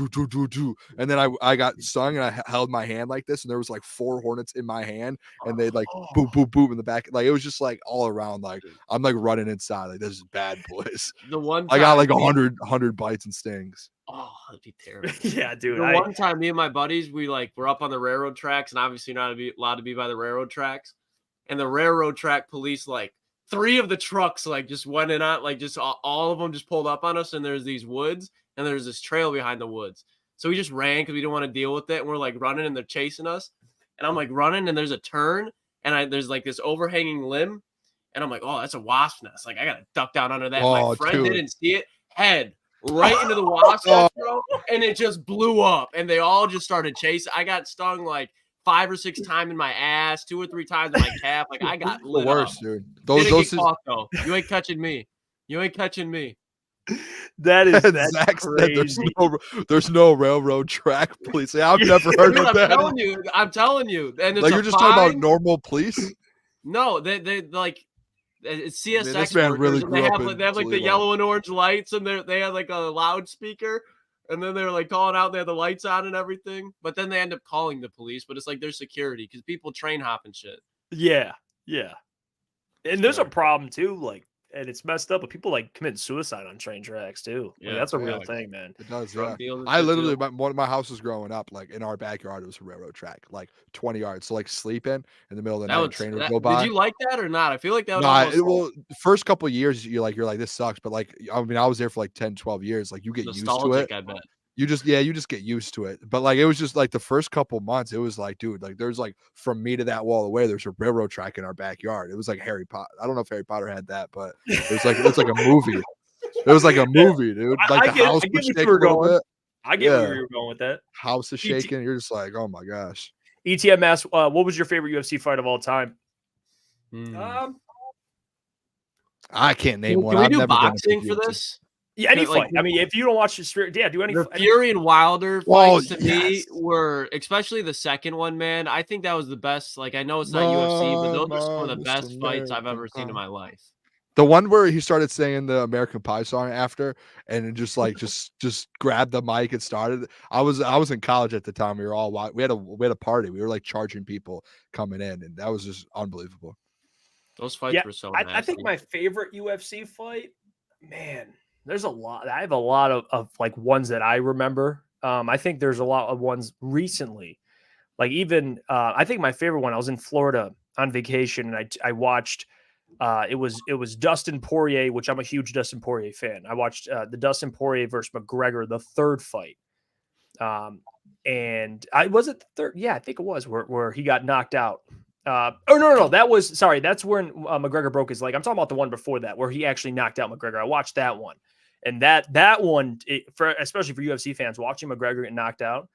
S2: And then I got stung and I held my hand like this and there was like 4 hornets in my hand and they like boom in the back. Like it was just like all around. Like I'm like running inside. Like this is bad, boys.
S4: The one
S2: I got like 100 bites and stings.
S4: Oh, that'd be terrible.
S1: Yeah, dude.
S4: One time, me and my buddies, we're up on the railroad tracks, and obviously not allowed to be by the railroad tracks. And the railroad track police like 3 of the trucks like just went in on like just all of them just pulled up on us, and there's these woods and there's this trail behind the woods. So we just ran because we didn't want to deal with it. And we're like running and they're chasing us. And I'm like running and there's a turn and there's like this overhanging limb. And I'm like, oh, that's a wasp nest. Like I got to duck down under that. My friend didn't see it. Head right into the wasp nest, bro. And it just blew up. And they all just started chasing. I got stung like 5 or 6 times in my ass, 2 or 3 times in my calf. Like I got lit
S2: the worst,
S4: up.
S2: dude.
S4: Those caught, though. You ain't catching me. You ain't catching me.
S1: That's
S2: Zach
S1: crazy.
S2: Said there's no railroad track police. I've never heard of that.
S4: I'm telling you. And it's
S2: like you're just talking about normal police?
S4: No, they like it's CSX.
S2: Man, this man really grew up
S4: they have like the yellow and orange lights, and they have like a loudspeaker, and then they're like calling out. They have the lights on and everything, but then they end up calling the police. But it's like their security because people train hop and shit.
S1: Yeah. And there's a problem too, like, and it's messed up, but people like commit suicide on train tracks too. Like, that's a real thing, man.
S2: It does. Yeah. I literally, one of my houses growing up, like in our backyard, it was a railroad track, like 20 yards. So like sleeping in the middle of the night, train would go by.
S4: Did you like that or not? I feel like that
S2: was well, first couple of years, you're like, this sucks. But like, I mean, I was there for like 10, 12 years. Like you get used to it.
S4: I bet.
S2: You just get used to it. But like it was just like the first couple months, it was like, dude, like there's like from me to that wall away, there's a railroad track in our backyard. It was like Harry Potter. I don't know if Harry Potter had that, but it's like a movie. It was like a movie, dude. Like the house was shaking a little bit.
S1: I get where you were going with that.
S2: House is shaking. You're just like, oh my gosh.
S1: ETM asked, what was your favorite UFC fight of all time?
S2: I can't name one.
S4: Can we do boxing for this?
S1: Yeah, any fight. I mean, if you don't watch the do any fight.
S4: Fury and Wilder fights to me were, especially the second one, man. I think that was the best. Like, I know it's not UFC, but those are some of the best fights I've ever seen in my life.
S2: The one where he started singing the American Pie song after, and it just like just grabbed the mic and started. I was in college at the time. We had a party. We were like charging people coming in, and that was just unbelievable.
S4: Those fights were so.
S1: I think my favorite UFC fight, man. There's a lot. I have a lot of like ones that I remember. I think there's a lot of ones recently. Like even I think my favorite one, I was in Florida on vacation and I watched it was Dustin Poirier, which I'm a huge Dustin Poirier fan. I watched the Dustin Poirier versus McGregor, the third fight. And was it the third? Yeah, I think it was where he got knocked out. No. That's when McGregor broke his leg. I'm talking about the one before that where he actually knocked out McGregor. I watched that one. And that one, especially for UFC fans, watching McGregor get knocked out,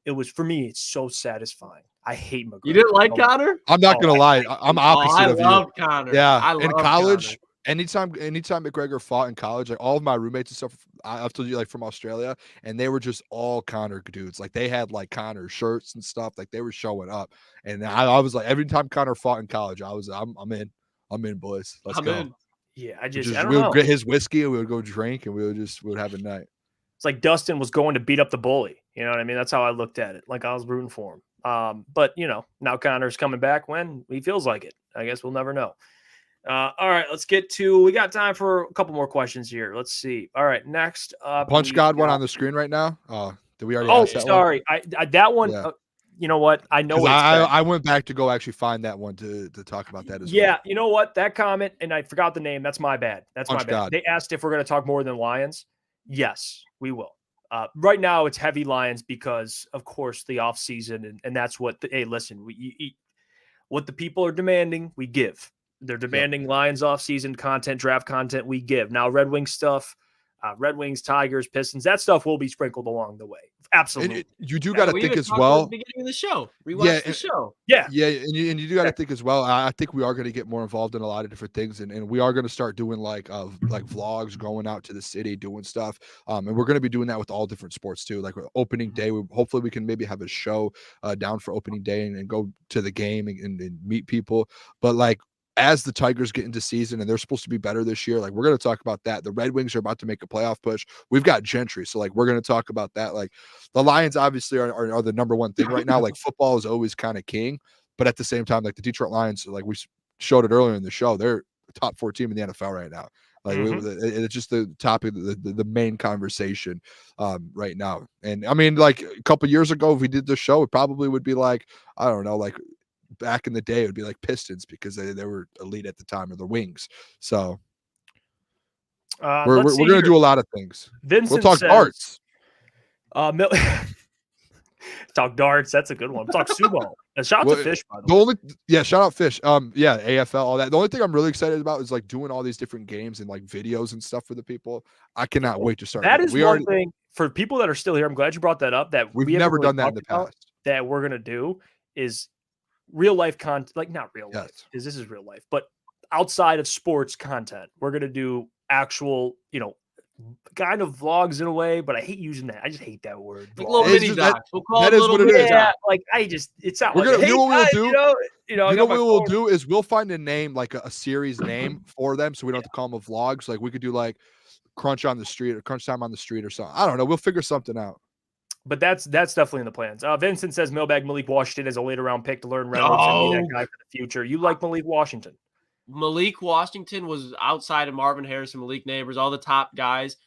S1: it was, for me, it's so satisfying. I hate McGregor.
S4: You didn't like Conor?
S2: I'm not going to lie. I'm opposite of you.
S4: I love Conor.
S2: Yeah. In college, anytime McGregor fought in college, like all of my roommates and stuff, I've told you, like from Australia, and they were just all Conor dudes. Like they had like Conor shirts and stuff. Like they were showing up. And I was like, every time Conor fought in college, I'm in, boys. Let's go. In.
S1: Yeah, I
S2: we
S1: don't know.
S2: Would get his whiskey and we would go drink and we would have a night.
S1: It's like Dustin was going to beat up the bully. You know what I mean? That's how I looked at it. Like I was rooting for him. But now Conor's coming back when he feels like it. I guess we'll never know. All right, we got time for a couple more questions here. Let's see. All right, next up.
S2: Punch God one on the screen right now. Did we already?
S1: Oh, sorry. That one. Yeah. You know what? I know
S2: I went back to go actually find that one to talk about that as well.
S1: Yeah, you know what? That comment, and I forgot the name. That's my bad. That's my bad.
S2: God.
S1: They asked if we're going to talk more than Lions. Yes, we will. Right now, it's heavy Lions because, of course, the off season, and that's what. Listen, what the people are demanding, we give. They're demanding Lions off season content, draft content. We give. Now, Red Wings stuff. Red Wings, Tigers, Pistons, that stuff will be sprinkled along the way. Absolutely.
S2: You do got to think as well.
S4: At the beginning of the show. We watched the show.
S1: Yeah.
S2: And you do got to think as well. I think we are going to get more involved in a lot of different things, and we are going to start doing like vlogs, going out to the city, doing stuff. And we're going to be doing that with all different sports too. Like opening day, hopefully we can maybe have a show down for opening day and go to the game and meet people. But like, as the Tigers get into season and they're supposed to be better this year, like we're going to talk about that. The Red Wings are about to make a playoff push. We've got Gentry. So like, we're going to talk about that. Like the Lions obviously are the number one thing right now. Like football is always kind of king, but at the same time, like the Detroit Lions, like we showed it earlier in the show, they're a top 4 team in the NFL right now. Like it's just the topic, the main conversation right now. And I mean, like a couple years ago, if we did the show, it probably would be like, I don't know, like back in the day, it would be like Pistons because they were elite at the time, or the Wings. So we're going to do a lot of things.
S1: Vincent
S2: we'll talk
S1: says,
S2: darts.
S1: Talk darts. That's a good one. Talk sumo. And shout out to Fish, by the way.
S2: Shout out Fish. AFL, all that. The only thing I'm really excited about is like doing all these different games and like videos and stuff for the people. I cannot wait to start.
S1: That is one thing for people that are still here. I'm glad you brought that up. That
S2: we've never done that in the past.
S1: That we're gonna do is real life content, like not real life, because this is real life, but outside of sports content. We're gonna do actual, kind of vlogs in a way, but I hate using that. I just hate that word.
S4: Like little mini docs. We'll call
S2: that
S4: it
S2: is what it is.
S1: Yeah, like it's not.
S2: We're
S1: like,
S2: gonna do what we'll do. What we'll do is we'll find a name, like a series name for them, so we don't have to call them vlogs. Like we could do like Crunch on the Street or Crunch Time on the Street or something. I don't know. We'll figure something out.
S1: But that's definitely in the plans. Vincent says Mailbag Malik Washington is a later round pick to learn Reynolds and be that guy for the future. You like Malik Washington?
S4: Malik Washington was outside of Marvin Harrison, Malik Neighbors, all the top guys.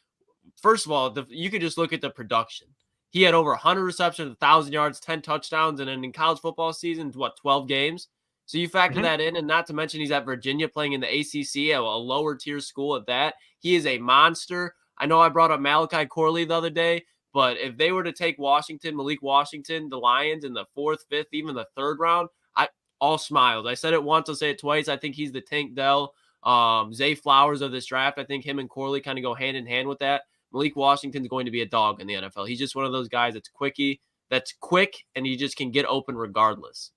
S4: First of all, you could just look at the production. He had over 100 receptions, 1,000 yards, 10 touchdowns, and then in college football season, 12 games? So you factor that in, and not to mention he's at Virginia playing in the ACC, a lower tier school at that. He is a monster. I know I brought up Malachi Corley the other day, but if they were to take Malik Washington, the Lions in the 4th, 5th, even the 3rd round, all smiles. I said it once, I'll say it twice. I think he's the Tank Dell, Zay Flowers of this draft. I think him and Corley kind of go hand in hand with that. Malik Washington's going to be a dog in the NFL. He's just one of those guys that's quick, and he just can get open regardless.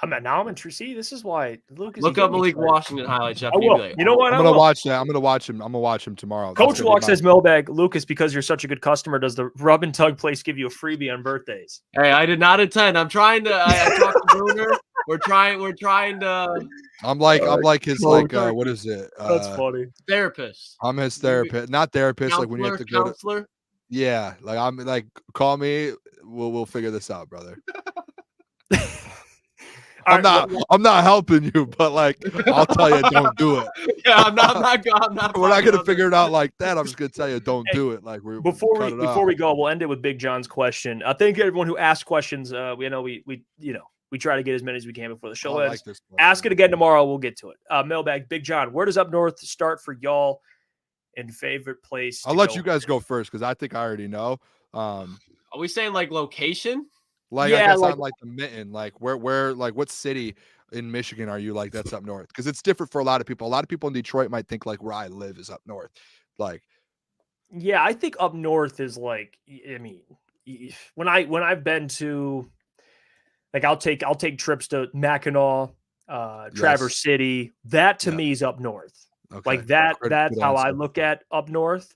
S1: Now I'm interested. See, this is why Lucas.
S4: Look up Malik Washington highlights, Jeff.
S1: You know what?
S2: I'm gonna watch that. I'm gonna watch him. I'm gonna watch him tomorrow.
S1: Coach Walk says Mailbag, Lucas, because you're such a good customer, does the rub and tug place give you a freebie on birthdays?
S4: Hey, I did not attend. I'm trying to. I talked to Booner. We're trying to.
S2: I'm like his what is it?
S1: That's funny.
S4: Therapist.
S2: I'm his therapist, not therapist.
S4: Counselor,
S2: like when you have to go
S4: counselor.
S2: Yeah, like I'm like, call me. We'll figure this out, brother. I'm not helping you, but like I'll tell you, don't do it.
S4: Yeah, I'm not.
S2: We're not gonna figure it out like that. I'm just gonna tell you, don't do it. Like
S1: before we go, we'll end it with Big John's question. Thank you everyone who asked questions. We try to get as many as we can before the show ends. Ask it again tomorrow. We'll get to it. Mailbag, Big John, where does up north start for y'all? In favorite place?
S2: I'll let you guys go first because I think I already know.
S4: Are we saying like location?
S2: Like, yeah, I guess on like the mitten, like where, like what city in Michigan are you like that's up north? Because it's different for a lot of people. A lot of people in Detroit might think like where I live is up north. Like,
S1: yeah, I think up north is like, I mean, when I've been to, like, I'll take trips to Mackinac, Traverse City. That to me is up north. Okay. Like that's how I look at up north.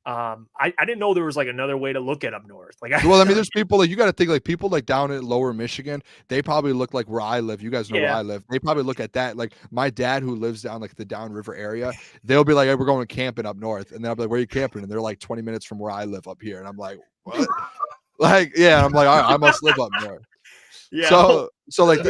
S1: I didn't know there was like another way to look at up north. Like,
S2: well, I mean, there's people like you got to think like people like down in lower Michigan. They probably look like where I live. You guys know where I live. They probably look at that. Like my dad who lives down like the downriver area, they'll be like, hey, we're going camping up north, and then I'll be like, where are you camping? And they're like 20 minutes from where I live up here, and I'm like, what? Like, yeah, I'm like, I must live up north. Yeah. So like,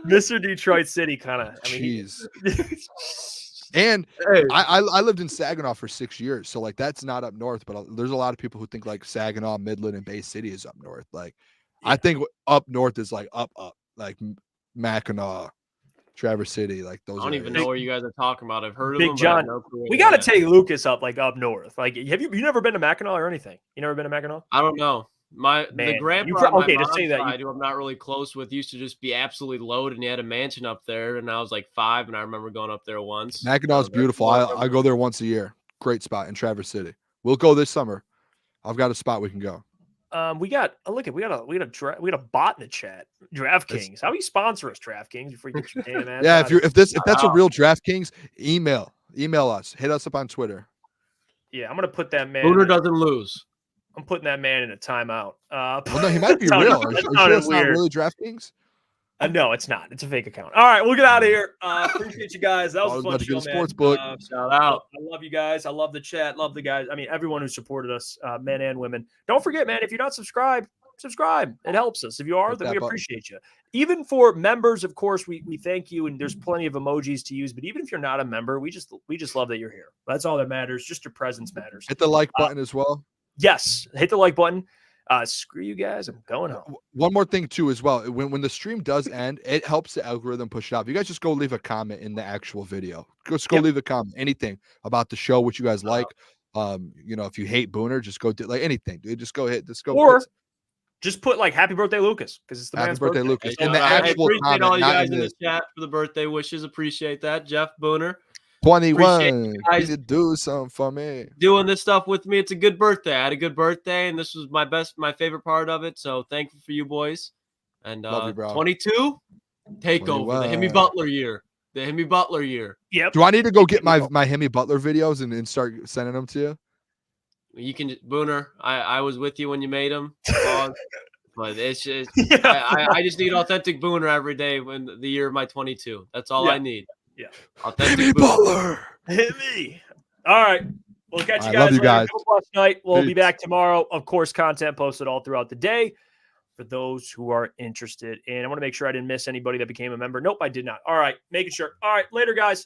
S1: Mr. Detroit City kind of. I mean,
S2: jeez. And hey. I lived in Saginaw for 6 years, so like that's not up north, but there's a lot of people who think like Saginaw, Midland, and Bay City is up north. Like, I think up north is like up, like Mackinac, Traverse City, like those.
S4: I don't even know where you guys are talking about. I've heard of
S1: Big
S4: them.
S1: John, we got to take Lucas up like up north. Like, have you never been to Mackinac or anything? You never been to Mackinac?
S4: I don't know. The grandpa to say that who I'm not really close with used to just be absolutely loaded, and he had a mansion up there, and I was like 5, and I remember going up there once.
S2: Mackinac is beautiful. I go there once a year. Great spot in Traverse City. We'll go this summer. I've got a spot we can go.
S1: We got a bot in the chat. DraftKings. How do you sponsor us, DraftKings? Before you get your damn ass.
S2: Yeah, if that's a real DraftKings, email us. Hit us up on Twitter.
S1: Yeah, I'm gonna put that man.
S4: Booner doesn't lose.
S1: I'm putting that man in a timeout.
S2: Well, no, he might be real. Are you sure it's not really DraftKings?
S1: No, it's not. It's a fake account. All right, we'll get out of here. Appreciate you guys. That was a fun show, man.
S2: Sports book.
S4: Shout out.
S1: I love you guys. I love the chat. Love the guys. I mean, everyone who supported us, men and women. Don't forget, man, if you're not subscribed, subscribe. It helps us. If you are, then we appreciate you. Even for members, of course, we thank you, and there's plenty of emojis to use. But even if you're not a member, we just love that you're here. That's all that matters. Just your presence matters.
S2: Hit the like button as well.
S1: Yes, hit the like button. Screw you guys. I'm going home.
S2: One more thing too, as well. When the stream does end, it helps the algorithm push it out. If you guys just go leave a comment in the actual video, just go leave a comment, anything about the show, what you guys like. If you hate Booner, just go do like anything, dude. Just go.
S1: Or just put like "Happy Birthday, Lucas," because it's the
S2: Happy
S1: man's
S2: birthday,
S1: birthday.
S2: Lucas. In the actual
S4: appreciate
S2: comment,
S4: all you
S2: not
S4: guys
S2: in
S4: in
S2: this.
S4: the chat for the birthday wishes. Appreciate that, Jeff Booner.
S2: 21.
S4: guys.
S2: You do something for me.
S4: Doing this stuff with me. It's a good birthday. I had a good birthday, and this was my favorite part of it. So thankful for you boys. And
S2: Love you, bro.
S4: 22, take over the Hemi Butler year. The Hemi Butler year.
S1: Yep.
S2: Do I need to go get my Hemi Butler videos and start sending them to you?
S4: You can, Booner. I was with you when you made them, but it's just I just need authentic Booner every day when the year of my 22. That's all I need.
S1: Yeah,
S2: Hemi Butler.
S1: Hit me. All right. We'll catch you guys
S2: love you
S1: later.
S2: guys.
S1: Go Plus night. We'll be
S2: Peace.
S1: back tomorrow. Of course, content posted all throughout the day for those who are interested. And I want to make sure I didn't miss anybody that became a member. Nope, I did not. All right. Making sure. All right. Later, guys.